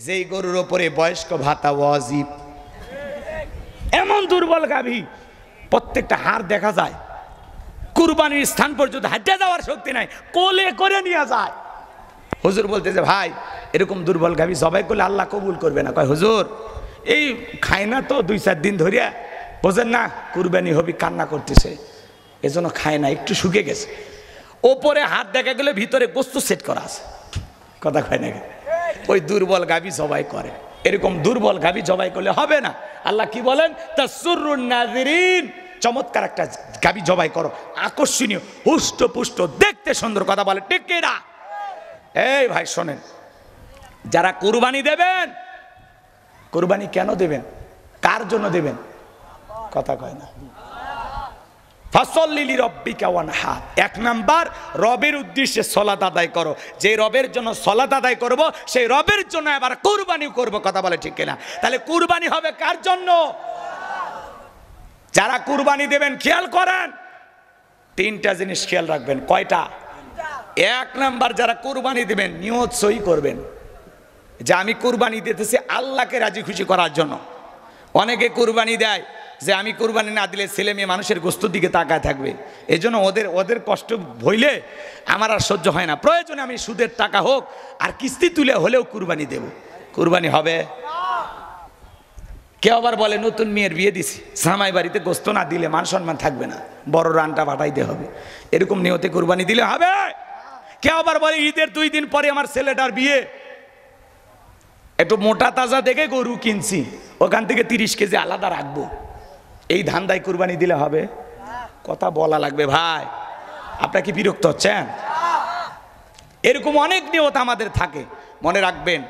যেই গরুর ওপরে বয়স্ক ভাতা ওয়াজিব। এমন দুর্বল গাভী, প্রত্যেকটা হাড় দেখা যায়, কুরবানির স্থান পর্যন্ত হাঁটে যাওয়ার শক্তি নাই, কোলে করে নিয়ে যায়। হুজুর বলতেছে ভাই এরকম দুর্বল গাভী জবাই করলে আল্লাহ কবুল করবে না। কয় হুজুর এই খায় না তো 2-4 দিন ধরিয়া, বোঝেন না, কুরবানি হবি, কান্না করতেছে, এজন্য খায় না, একটু শুকে গেছে। ওপরে হাত দেখা গেলে ভিতরে গোস্ত সেট করা আছে। কথা কয় না? ওই দুর্বল গাভী জবাই করে। এরকম দুর্বল গাভী জবাই করলে হবে না। আল্লাহ কি বলেন? তাসুরুন নাযিরিন, চমৎকার একটা গাভী জবাই করো, আকর্ষণীয়, হুষ্ট পুষ্ট, দেখতে সুন্দর। কথা বলে ঠিক কি না? এই ভাই শোনেন, যারা কুরবানি দেবেন, কুরবানি কেন দেবেন? কার জন্য দেবেন? কথা কয় না। ফাসল্লি লিরাব্বিকা ওয়ানহার। 1 নাম্বার রবের উদ্দেশ্যে সালাত আদায় করো। যে রবের জন্য সালাত আদায় করব সেই রবের জন্য আবার কুরবানি করব। কথা বলে ঠিক কিনা? তাহলে কুরবানি হবে কার জন্য? যারা কুরবানি দেবেন খেয়াল করেন, 3টা জিনিস খেয়াল রাখবেন। কয়টা? 1 নাম্বার যারা কুরবানি দেবেন নিয়ত সই করবেন যে আমি কুরবানি দিতেছি আল্লাহকে রাজি খুশি করার জন্য। অনেকে কুরবানি দেয় যে আমি কুরবানি না দিলে ছেলে মেয়ে মানুষের গোস্তের দিকে তাকায় থাকবে, এই জন্য ওদের কষ্ট হইলে আমার আর সহ্য হয় না, প্রয়োজনে আমি সুদের টাকা হোক আর কিস্তি তুলে হলেও কুরবানি দেব। কুরবানি হবে? কেউ আবার বলে নতুন মেয়ের বিয়ে দিছি, জামাই বাড়িতে গোস্ত না দিলে মান সম্মান থাকবে না, বড় রানটা পাঠাইতে হবে, এরকম নিয়তে কুরবানি দিলে হবে? কেউ আবার বলে ঈদের 2 দিন পরে আমার ছেলেটার বিয়ে, একটু মোটা তাজা দেখে গরু কিনছি, ওখান থেকে 30 কেজি আলাদা রাখবো, এই ধান্দায় কুরবানি দিলে হবে? কথা বলা লাগবে ভাই। আপনারা কি বিরক্ত হচ্ছেন? এরকম অনেক নিয়ত আমাদের থাকে, মনে রাখবেন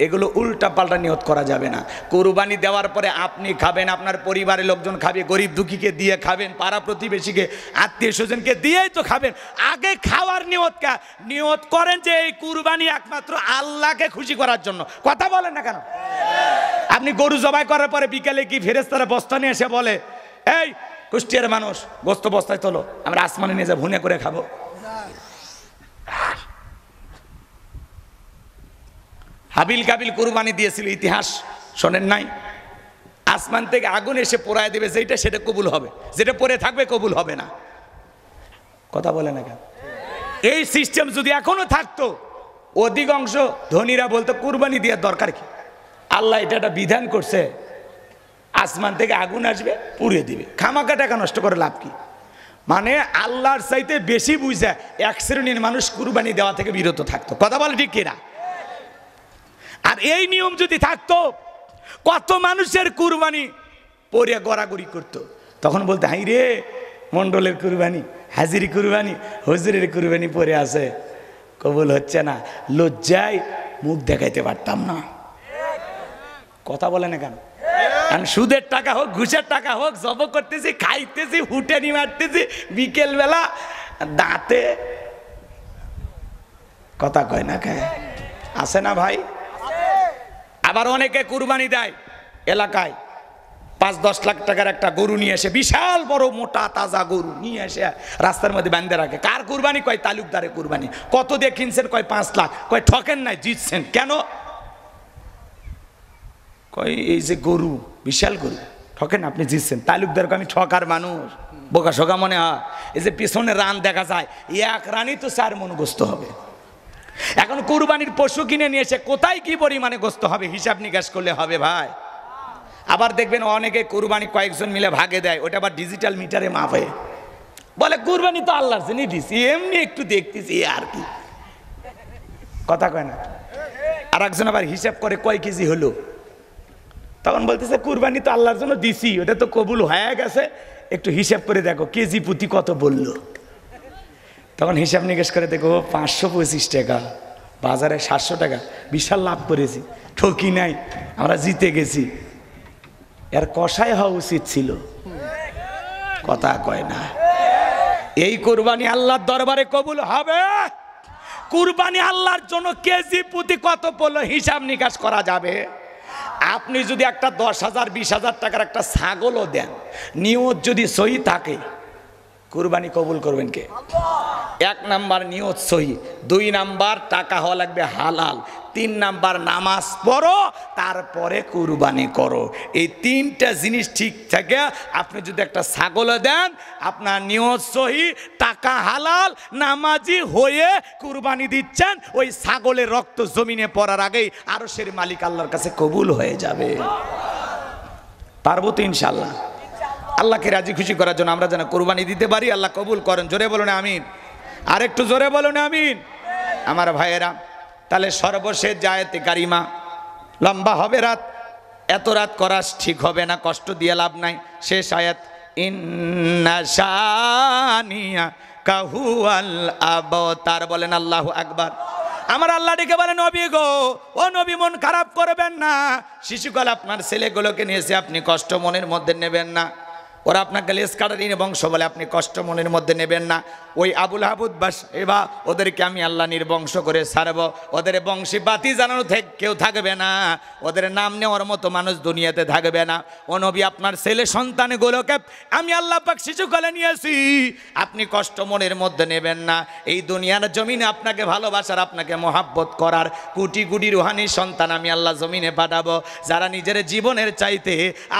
এগুলো উল্টা পাল্টা নিয়ত করা যাবে না। কুরবানি দেওয়ার পরে আপনি খাবেন, আপনার পরিবারের লোকজন খাবে, গরিব দুঃখীকে দিয়ে খাবেন, পাড়া প্রতিবেশীকে আত্মীয় স্বজনকে দিয়েই তো খাবেন। আগে খাওয়ার নিয়ত করেন যে এই কুরবানি একমাত্র আল্লাহকে খুশি করার জন্য। কথা বলেন না কেন? আপনি গরু জবাই করার পরে বিকেলে কি ফেরেশতারা বস্তা নিয়ে এসে বলে এই কুষ্টিয়ার মানুষ গোস্ত বস্তায় তোলো, আমরা আসমানে নিয়ে যা ভুনে করে খাবো? হাবিল কাবিল কুরবানি দিয়েছিল, ইতিহাস শোনেন নাই? আসমান থেকে আগুন এসে পোড়ায় দেবে, যেটা সেটা কবুল হবে, যেটা পড়ে থাকবে কবুল হবে না। কথা বলে না কেন? এই সিস্টেম যদি এখনো থাকতো অধিকাংশ ধনীরা বলতো কুরবানি দেওয়ার দরকার কি, আল্লাহ এটা একটা বিধান করছে, আসমান থেকে আগুন আসবে পুড়িয়ে দিবে, খামাকা টাকা নষ্ট করে লাভ কি। মানে আল্লাহর চাইতে বেশি বুঝা এক শ্রেণীর মানুষ কুরবানি দেওয়া থেকে বিরত থাকতো। কথা বলে ঠিক কিনা? আর এই নিয়ম যদি থাকতো, কত মানুষের কুরবানি পরে গড়াগড়ি করতো। তখন বলতে হাই রে, মন্ডলের কুরবানি, হাজিরি কুরবানি, হুজুরের কুরবানি পরে আছে, কবুল হচ্ছে না, লজ্জায় মুখ দেখাইতে পারতাম না। কথা বলে না কেন? সুদের টাকা হোক, ঘুষের টাকা হোক, জব করতেছি, খাইতেছি, হুটেনি মারতেছি, বিকেল বেলা দাঁতে কথা কয় না, খায় আছে না ভাই? আবার অনেকে কুরবানি দেয় এলাকায় 5-10 লাখ টাকার একটা গরু নিয়ে এসে, বিশাল বড় মোটা তাজা গরু নিয়ে এসে রাস্তার মধ্যে বাঁধে রাখে। কার কুরবানি? কয় তালুকদারের কুরবানি। কত দিয়ে কিনছেন? কয় 5 লাখ। কয় ঠকেন নাই, জিতছেন। কেন? কয় এই যে গরু, বিশাল গরু, ঠকেন, আপনি জিতছেন। তালুকদারকে আমি ঠকার মানুষ, বোকা শোকা মনে হয়। এই যে পিছনে রান দেখা যায়, এক রানই তো 4 মণ গোস্ত হবে। এখন কুরবানির পশু কিনে নিয়ে এসে কোথায় কি পরিমাণে গোস্ত হবে হিসাব নিকাশ করলে হবে ভাই। আবার দেখবেন অনেকে কুরবানি কয়েকজন মিলে ভাগে দেয়, ওটা আবার ডিজিটাল মিটারে মাপে, বলে কুরবানি তো আল্লাহর জন্য দিছি, এমনি একটু দেখতেছি আর কি। কথা কয় না? আর একজন আবার হিসাব করে কয় কেজি হলো, তখন বলতেছে কুরবানি তো আল্লাহর জন্য দিছি, ওটা তো কবুল হয়ে গেছে, একটু হিসাব করে দেখো কেজি প্রতি কত বললো। তখন হিসাব নিকাশ করে দেখো 525 টাকা, বাজারে 700 টাকা, বিশাল লাভ করেছি, ঠকি নাই, আমরা জিতে গেছি। এর কষাই হওয়া উচিত ছিল। কথা কয় না? এই কুরবানি আল্লাহর দরবারে কবুল হবে? কুরবানি আল্লাহর জন্য কেজি প্রতি কত পড়লো হিসাব নিকাশ করা যাবে। আপনি যদি একটা 10,000 20,000 টাকার একটা ছাগলও দেন, নিয়ত যদি সহি থাকে, কুরবানি কবুল করবেন কে? 1 নাম্বার নিয়ত সহি, 2 নাম্বার টাকা হওয়া লাগবে হালাল, 3 নাম্বার নামাজ পড়ো, তারপরে কুরবানি করো। এই 3টা জিনিস ঠিক থাকে আপনি যদি একটা ছাগল দেন, আপনার নিয়ত সহি, টাকা হালাল, নামাজি হয়ে কুরবানি দিচ্ছেন, ওই ছাগলের রক্ত জমিনে পড়ার আগেই আরশের মালিক আল্লাহর কাছে কবুল হয়ে যাবে। পারবো তো ইনশাআল্লাহ? আল্লাহকে রাজি খুশি করার জন্য আমরা যেন কুরবানি দিতে পারি, আল্লাহ কবুল করেন। জোরে বলুন আমিন। আর একটু জোরে বলুন আমিন। আমার ভাইয়েরা, তাহলে সর্বশেষ আয়াতে কারিমা, লম্বা হবে রাত, এত রাত করা ঠিক হবে না, কষ্ট দিয়ে লাভ নাই। শেষ আয়াত, ইন্না শানিয়া কাহুয়াল আবতার। বলেন আল্লাহু আকবার। আমার আল্লাহ ডেকে বলেন, নবী গো, ও নবী মন খারাপ করবেন না, শিশুকাল আপনার ছেলেগুলোকে নিয়েছে, আপনি কষ্ট মনের মধ্যে নেবেন না। ওরা আপনাকে লেস কাটারির বংশ বলে, আপনি কষ্ট মনের মধ্যে নেবেন না। ওই আবুল হাবুদ বাস এবার ওদেরকে আমি আল্লাহ নির্বংশ করে ছাড়ব, ওদের বংশী বাতি জানানো কেউ থাকবে না, ওদের নাম নেওয়ার মতো মানুষ দুনিয়াতে থাকবে না। ও নবী, আপনার ছেলে সন্তানগুলোকে আমি আল্লাহ পাক শিশুকালে নিয়েছি, আপনি কষ্ট মনের মধ্যে নেবেন না। এই দুনিয়ার জমিনে আপনাকে ভালোবাসার, আপনাকে মহাব্বত করার কোটি কোটি রুহানি সন্তান আমি আল্লাহ জমিনে পাঠাবো, যারা নিজের জীবনের চাইতে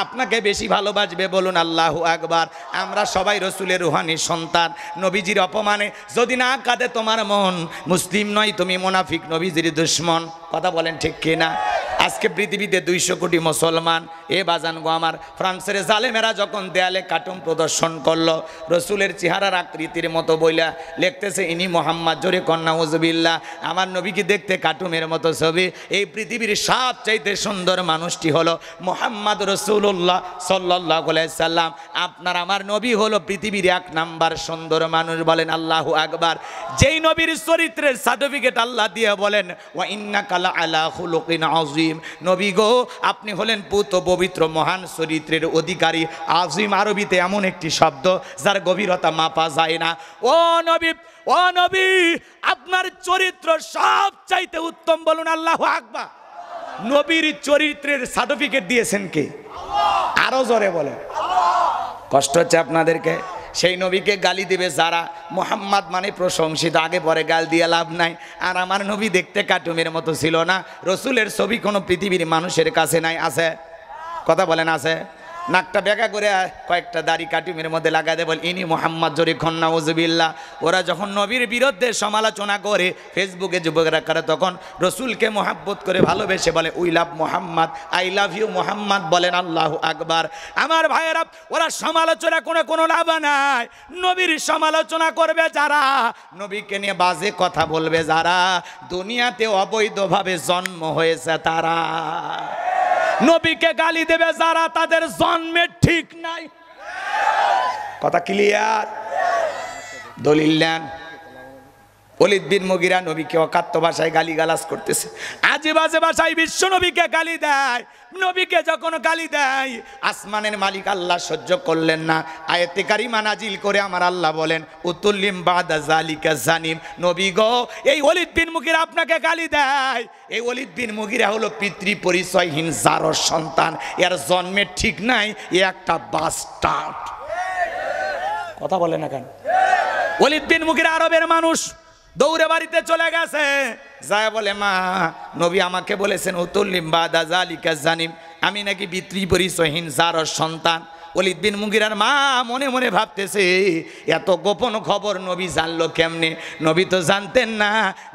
আপনাকে বেশি ভালোবাসবে। বলুন আল্লাহু আকবার। আমরা সবাই রসুলের রুহানি সন্তান। নবীজির অপমানে যদি না কাঁদে তোমার মন, মুসলিম নয় তুমি, মুনাফিক, নবীজির দুশ্মন। কথা বলেন ঠিক কিনা? আজকে পৃথিবীতে 200 কোটি মুসলমান। এ বাজান গো আমার, ফ্রান্সের জালেমেরা যখন দেয়ালে কার্টুন প্রদর্শন করলো রসুলের চেহারার আকৃতির মতো বইলা, লিখতেছে ইনি মোহাম্মদ, জোরে কন্যা উজবিল্লাহ, আমার নবীকে দেখতে কার্টুনের মতো ছবি। এই পৃথিবীর সবচাইতে সুন্দর মানুষটি হলো মোহাম্মদ রসুল্লাহ সাল্লাল্লাহু আলাইহি সাল্লাম। আপনার আমার নবী হলো পৃথিবীর 1 নাম্বার সুন্দর মানুষ। বলেন আল্লাহু আকবার। যেই নবীর চরিত্রের সার্টিফিকেট আল্লাহ দিয়ে বলেন, ওয়া ইন্নাকা লা আলা খুলুকিন আযীম, নবী গো আপনি হলেন পুত পবিত্র মহান চরিত্রের অধিকারী। আযীম আরবিতে এমন একটি শব্দ যার গভীরতা মাপা যায় না। ও নবী, ও নবী, আপনার চরিত্র সবচাইতে উত্তম। বলুন আল্লাহু আকবার। নবীর চরিত্রের সার্টিফিকেট দিয়েছেন কে? আরো জোরে বলেন। কষ্ট হচ্ছে আপনাদেরকে? সেই নবীকে গালি দিবে যারা, মুহাম্মদ মানে প্রশংসিত, আগে পরে গাল দিয়ে লাভ নাই। আর আমার নবী দেখতে কার্টুনের মতো ছিল না। রসুলের ছবি কোনো পৃথিবীর মানুষের কাছে নাই। আছে? কথা বলেন আছে? নাকটা বেঁকা করে কয়েকটা দাড়ি কাটিমের মধ্যে লাগা দেয়, বল ইনি মোহাম্মদ জরি খন্না উজবিল্লাহ। ওরা যখন নবীর বিরুদ্ধে সমালোচনা করে ফেসবুকে যুবকরা করে, তখন রসুলকে মোহাব্বত করে ভালোবেসে বলে we love Muhammad, I love you Muhammad, বলেন আল্লাহু আকবার। আমার ভাইয়েরা, ওরা সমালোচনা করে কোনো লাভ নাই। নবীর সমালোচনা করবে যারা, নবীকে নিয়ে বাজে কথা বলবে যারা, দুনিয়াতে অবৈধভাবে জন্ম হয়েছে তারা, নবীকে গালি দেবে যারা, তাদের জন্মের ঠিক নাই। কথা ক্লিয়ার? দলিল নেন। ওলীদ বিন মুগীরা নবীকে অকাত্য ভাষায় গালিগালাজ করতেছে, আজে বাজে ভাষায় বিশ্ব নবীকে গালি দেয়। নবীকে যখন গালি দেয়, আসমানের মালিক আল্লাহ সহ্য করলেন না, আয়াতে কারিমা নাজিল করে আমার আল্লাহ বলেন উতুল্লিম বাদা জালিকা জানিম। নবী গো, এই ওলীদ বিন মুগীরা আপনাকে গালি দেয়। এই ওলীদ বিন মুগীরা হলো পিতৃ পরিচয়হীন জারর সন্তান, এর জন্মের ঠিক নাই, এ একটা বাস্টার্ড। কথা বলে না কেন? ওলীদ বিন মুগীরা আরবের মানুষ, দৌড়ে বাড়িতে চলে গেছে, যায় বলে মা, নবী আমাকে বলেছেন উতুল্লিম বাদা জালিকা জানিম, আমি নাকি পিতৃ পরিচয়হীন জারর সন্তান। ওলীদ বিন মুগীরার মা মনে মনে ভাবতেছে, এত গোপন খবর নবী জানলো কেমনে? নবী তো জানতেন না,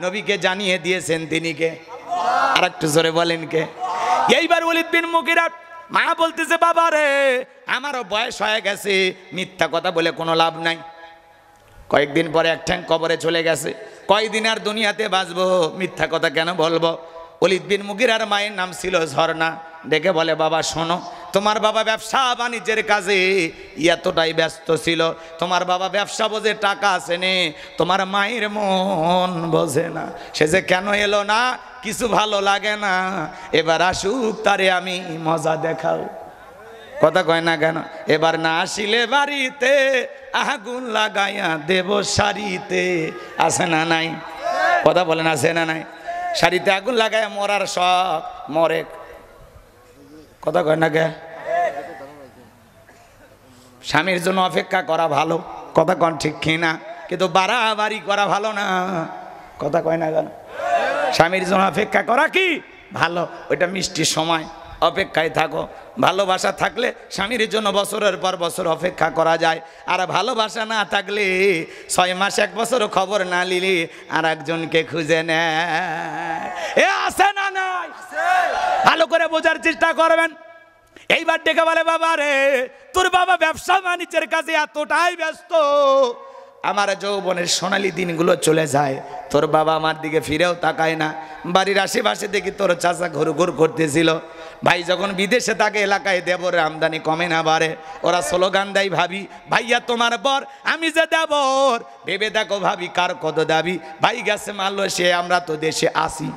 নবীকে জানিয়ে দিয়েছেন তিনি কে? আর একটু জোরে বলেন কে? এইবার ওলীদ বিন মুগীরা মা বলতেছে, বাবা রে, আমারও বয়স হয়ে গেছে, মিথ্যা কথা বলে কোনো লাভ নাই। কয়েকদিন পরে এক ঠ্যাং কবরে চলে গেছে, কয়দিন আর দুনিয়াতে বাঁচবো, মিথ্যা কথা কেন বলবো? ওলীদ বিন মুগীরার মায়ের নাম ছিল ঝর্ণা। ডেকে বলে, বাবা শোনো, তোমার বাবা ব্যবসা বাণিজ্যের কাজে এতটাই ব্যস্ত ছিল, তোমার বাবা ব্যবসা বোঝে, টাকা আছে নে, তোমার মায়ের মন বোঝে না। সে যে কেন এলো না, কিছু ভালো লাগে না, এবার আসুক, তারে আমি মজা দেখাও। কথা কয় না কেন? এবার না আসিলে বাড়িতে আগুন লাগাইয়া দেব শাড়িতে। আছে না নাই? কথা বলেন, আছে না নাই? শাড়িতে আগুন লাগাইয়া মরার শখ মরে। কথা কয় না কে? স্বামীর জন্য অপেক্ষা করা ভালো, কথা কন ঠিক কিনা? কিন্তু বাড়াবাড়ি করা ভালো না। কথা কয় না কেন? স্বামীর জন্য অপেক্ষা করা কি ভালো? ওইটা মিষ্টি সময়, অপেক্ষায় থাকো। ভালোবাসা থাকলে স্বামীর জন্য বছরের পর বছর অপেক্ষা করা যায়, আর ভালোবাসা না থাকলে 6 মাস 1 বছর খবর না নিলে আর একজনকে খুঁজে নেয়। এ আছে না নাই? ভালো করে বোঝার চেষ্টা করবেন। এইবার ডেকে বলে, বাবা রে, তোর বাবা ব্যবসা বাণিজ্যের কাজে এতটাই ব্যস্ত, আমার যৌবনের সোনালী দিনগুলো চলে যায়, তোর বাবা আমার দিকে ফিরেও তাকায় না। বাড়ির আশেপাশে দেখি তোর চাচা ঘুরঘুর করতেছিল, ভাই যখন বিদেশে থাকে এলাকায় দেবরের আমদানি কমে না বাড়ে, ওরা স্লোগান দেয়, ভাবি ভাইয়া তোমার বর, আমি যে দেবর, ভেবে দেখো ভাবি কার কত দাবি। ভাই গেছে মালয়েশিয়া, আমরা তো দেশে আসি।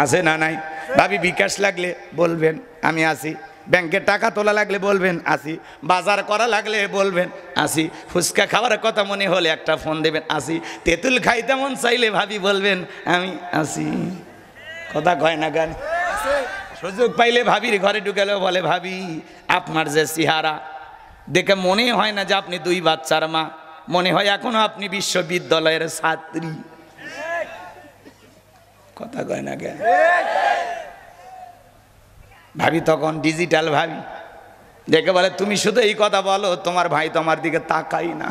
আছে না নাই? ভাবি বিকাশ লাগলে বলবেন আমি আসি, ব্যাংকে টাকা তোলা লাগলে বলবেন আসি, বাজার করা লাগলে বলবেন আসি, ফুচকা খাওয়ার কথা মনে হলে একটা ফোন দেবেন আসি, তেঁতুল খাইতে মন চাইলে ভাবি বলবেন আমি আসি। কথা কয় না গান? সুযোগ পাইলে ভাবির ঘরে ঢুকেলেও বলে, ভাবি আপনার যে চেহারা দেখে মনে হয় না যে আপনি 2 বাচ্চার মা, মনে হয় এখনো আপনি বিশ্ববিদ্যালয়ের ছাত্রী। কথা কয় না গান? ভাবি তখন ডিজিটাল ভাবি, দেখে বলে, তুমি শুধু এই কথা বলো, তোমার ভাই তোমার দিকে তাকাই না।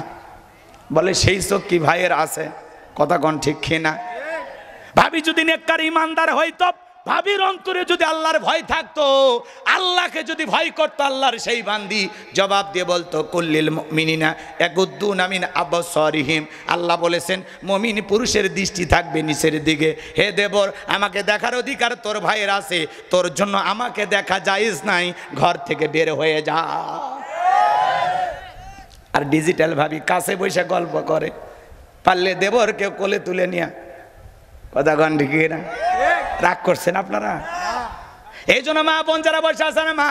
বলে, সেই চোখ কি ভাইয়ের আছে? কথা কোন ঠিক কিনা? ভাবি যদি নেককার ইমানদার হইতো, ভাবির অন্তরে যদি আল্লাহর ভয় থাকতো, আল্লাহকে যদি ভয় করতো, আল্লাহর সেই বান্দি জবাব দিয়ে বলতো, কুল্লিল মুমিনিনা ইয়াগুদ্দুনা মিন আবসারিহিম। আল্লাহ বলেছেন মুমিন পুরুষের দৃষ্টি থাকবে নিচের দিকে। হে দেবর, আমাকে দেখার অধিকার তোর ভাইয়ের আছে, তোর জন্য আমাকে দেখা জায়েজ নাই, ঘর থেকে বের হয়ে যা। আর ডিজিটাল ভাবি কাছে বসে গল্প করে, পারলে দেবরকে কোলে তুলে নিয়া। কথা কন ঠিক না? রাগ করছেন আপনারা? এই জন্য মা বোন যারা বসে আছেন, মা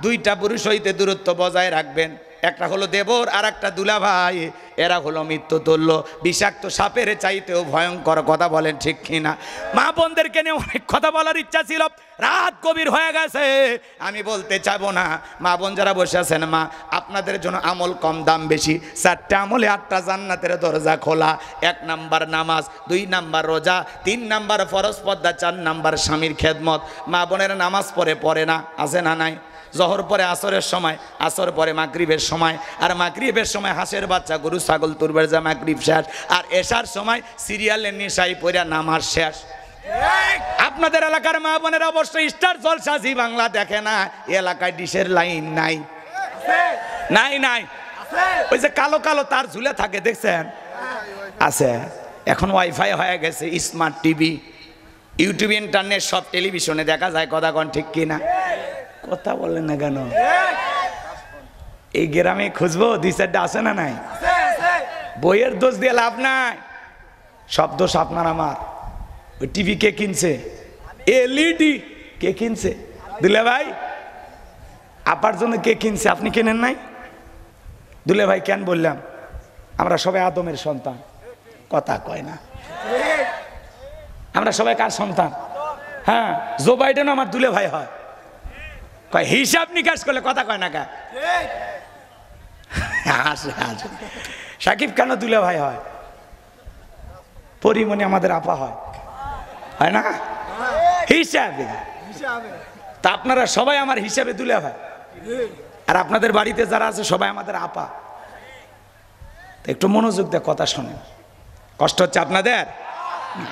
2টা পুরুষ হইতে দূরত্ব বজায় রাখবেন। একটা হলো দেবর, আর একটা দুলা ভাই। এরা হলো মৃত্যু তুল্য, বিষাক্ত সাপের চাইতেও ভয়ঙ্কর। কথা বলেন ঠিক কিনা? মা বোনদেরকে নিয়ে অনেক কথা বলার ইচ্ছা ছিল, রাত গভীর হয়ে গেছে, আমি বলতে চাইবো না। মা বোন যারা বসে আছেন, মা আপনাদের জন্য আমল কম দাম বেশি। 4টা আমলে 8টা জান্নাতের দরজা খোলা। 1 নাম্বার নামাজ, 2 নাম্বার রোজা, 3 নাম্বার ফরজ পর্দা, 4 নাম্বার স্বামীর খেদমত। মা বোনের নামাজ পড়ে না? আছে না নাই? জহর পরে আসরের সময়, আসর পরে মাগরিবের সময়, আর মাগরিবের সময় হাঁসের বাচ্চা গরু ছাগল তুরবের যা মাগরিব শেষ, আর এশার সময় সিরিয়ালের নেশাই পড়া নামাজ শেষ। আপনাদের এলাকার মা বোনের অবশ্যই স্টার জলসা জি বাংলা দেখে না, এলাকায় ডিশের লাইন নাই নাই নাই, ওই যে কালো কালো তার ঝুলে থাকে দেখছেন, আছে। এখন ওয়াইফাই হয়ে গেছে, স্মার্ট টিভি, ইউটিউব, ইন্টারনেট, সব টেলিভিশনে দেখা যায়। কথা কোন ঠিক কিনা? কথা বলেন না কেন? এই গ্রামে খুঁজবো, দুই চারটা আছে না নাই? বইয়ের দোষ দিয়ে লাভ নাই, সব দোষ আপনার আমার। ওই টিভি কে কিনছে? এলইডি কে কিনছে? দুলে ভাই আপার জন্য কে কিনছে? আপনি কেনেন নাই? দুলে ভাই কেন বললাম? আমরা সবাই আদমের সন্তান। কথা কয় না? আমরা সবাই কার সন্তান? হ্যাঁ, জো বাইডেন আমার দুলে ভাই হয়। কয় হিসাব নিকাশ করলে কথা কয় না কা? সাকিব কেন দুলে ভাই হয়? পরিমণি আমাদের আপা হয়, হয় না? হিসাবে। তা আপনারা সবাই আমার হিসাবে দুলে ভাই, আর আপনাদের বাড়িতে যারা আছে সবাই আমাদের আপা। একটু মনোযোগ দিয়ে কথা শোনেন, কষ্ট হচ্ছে আপনাদের?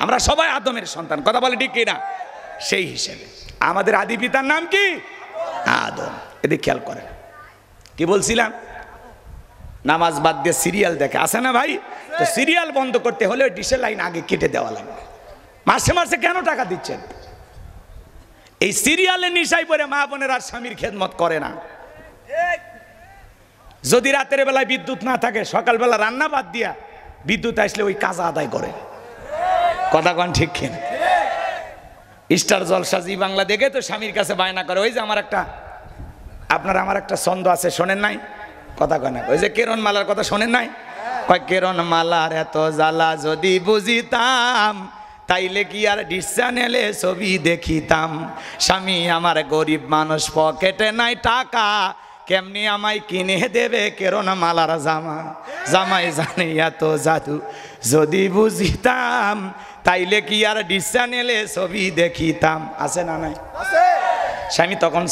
আমরা সবাই আদমের সন্তান, কথা বলে ঠিক কিনা? সেই হিসেবে আমাদের আদি পিতার নাম কি? আদম। এদিকে খেয়াল করেন, কি বলছিলাম? নামাজ বাদ দিয়ে সিরিয়াল দেখে, আছে না ভাই? তো সিরিয়াল বন্ধ করতে হলে ডিশের লাইন আগে কেটে দেওয়া লাগবে। মাসে মাসে কেন টাকা দিচ্ছেন? এই সিরিয়ালের নিশায় পড়ে মা বোনের আর স্বামীর খেদমত করে না। যদি রাতের বেলায় বিদ্যুৎ না থাকে, সকালবেলা রান্না বাদ দিয়া বিদ্যুৎ আসলে ওই কাজ আদায় করে। কথা কন ঠিক কিনা? স্টার জলসা জি বাংলা দেখে তো স্বামীর কাছে বায়না করে, ওই যে আমার একটা ছন্দ আছে, শোনেন নাই? কথা কয় না? ওই যে কেরণ মালার কথা শোনেন নাই? কয় কেরণ মালার এত জ্বালা যদি বুঝিতাম, তাইলে কি আর ডিশ চ্যানেলে ছবি দেখিতাম। স্বামী আমার গরিব মানুষ, পকেটে নাই টাকা, কেমনি আমায় কিনে দেবে কেরণ মালার জামা। জামাই জানে এত জাদু যদি বুঝিতাম, তাইলে কি আর ডিশ চ্যানেলে ছবি দেখিতাম। আছে না নাই? স্বামী তখন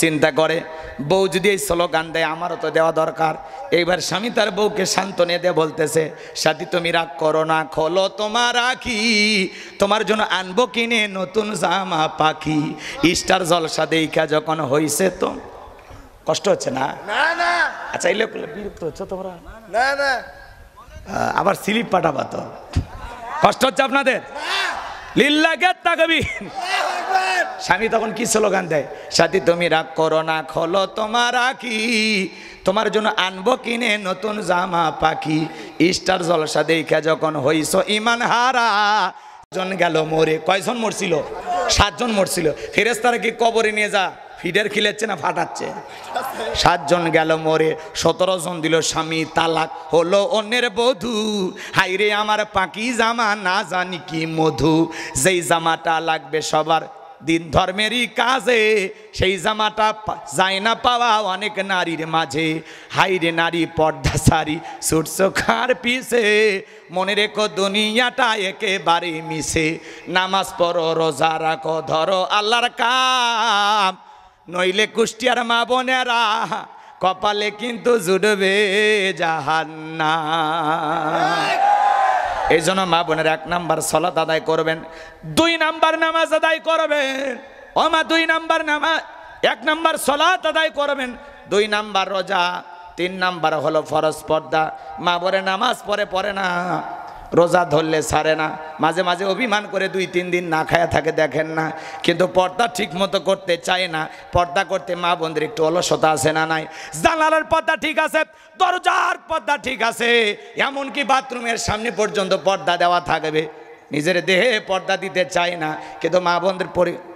চিন্তা করে, বউ যদি এই স্লোগান দেয় আমারও তো দেওয়া দরকার। এইবার স্বামী তার বউকে সান্ত্বনা দিয়ে বলতেছে, সাথী তুমি রাগ করো না, খোলো তোমার আখি, তোমার জন্য আনবো কিনে নতুন জামা পাখি। স্টার জলসা দেখা যখন হইছে, তো কষ্ট হচ্ছে না? আচ্ছা, এই লোক বিরক্ত হচ্ছে তোমরা? আবার স্লিপ পাঠাবা তো, কষ্ট হচ্ছে আপনাদের? লিল্লাহে তাকবীর। স্বামী তখন কি স্লোগান দেয়? সাথী তুমি রাগ করো না, খোলো তোমার আখি, তোমার জন্য আনবো কিনে নতুন জামা পাখি। স্টার জলসা দেখা যখন হইছো ইমান হারা, জন গেল মরে। কয়জন মরছিল? 7 জন মরছিল। ফেরেশতারা কি কবরে নিয়ে যা ফিডার খিলেচ্ছে না ফাটাচ্ছে? 7 জন গেল মরে, 17 জন দিল স্বামী তালাক, হলো অন্যের বধূ। হাইরে আমার পাকি জামা, না জানি কি মধু। যেই জামাটা লাগবে সবার দিন ধর্মেরই কাজে, সেই জামাটা যায় না পাওয়া অনেক নারীর মাঝে। হাইরে নারী পর্দা সারি ছুটছো খার পিছে, মনে রেখো দুনিয়াটা একেবারে মিশে। নামাজ পড়ো, রোজা রাখো, ধরো আল্লাহর কাম, নইলে কুষ্টিয়ার মা বোনেরা কপালে কিন্তু জুড়বে জাহান্নাম। এই জন্য মা বোনের 1 নাম্বার সালাত আদায় করবেন, 2 নাম্বার নামাজ আদায় করবেন। ও মা, 2 নাম্বার নামাজ, 1 নাম্বার সালাত আদায় করবেন, 2 নাম্বার রোজা, 3 নাম্বার হলো ফরজ পর্দা। মা বোনে নামাজ পড়ে না, রোজা ধরলে ছাড়ে না, মাঝে মাঝে অভিমান করে 2-3 দিন না খায়া থাকে, দেখেন না? কিন্তু পর্দা ঠিক মতো করতে চায় না। পর্দা করতে মা বোনদের একটু অলসতা আছে না নাই? জানালার পর্দা ঠিক আছে, দরজার পর্দা ঠিক আছে, এমনকি বাথরুমের সামনে পর্যন্ত পর্দা দেওয়া থাকবে, নিজের দেহে পর্দা দিতে চায় না। কিন্তু মা বোনদের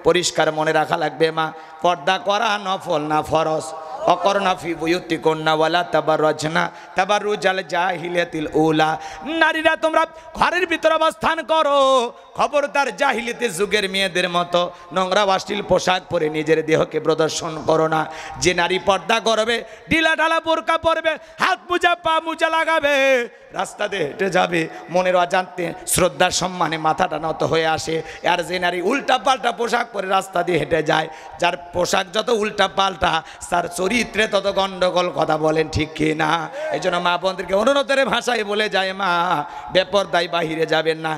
পরিষ্কার মনে রাখা লাগবে, মা পর্দা করা নফল না ফরজ। অকরনা ফি বুয়ুতিকুন্না ওয়ালা তাবাররাজনা তাবাররুজাল জাহিলিয়াতিল উলা। নারীরা তোমরা ঘরের ভিতরে অবস্থান করো, খবরদার জাহিলিতে যুগের মেয়েদের মতো নোংরা অশ্লীল পোশাক পরে নিজের দেহকে প্রদর্শন করো না। যে নারী পর্দা করবে, ঢিলা ঢালা বোরকা পরবে, হাত মোজা পা মোজা লাগাবে, রাস্তা দিয়ে হেঁটে যাবে, মনের অজান্তে শ্রদ্ধার সম্মানে মাথাটা নত হয়ে আসে। আর যে নারী উল্টা পাল্টা পোশাক পরে রাস্তা দিয়ে হেঁটে যায়, যার পোশাক যত উল্টা পাল্টা তার চরিত্রে তত গন্ডগোল। কথা বলেন ঠিক কি না? এই জন্য মা বোনদেরকে অনুরোধের ভাষায় বলে যায়, মা বেপরদায় বাহিরে যাবেন না,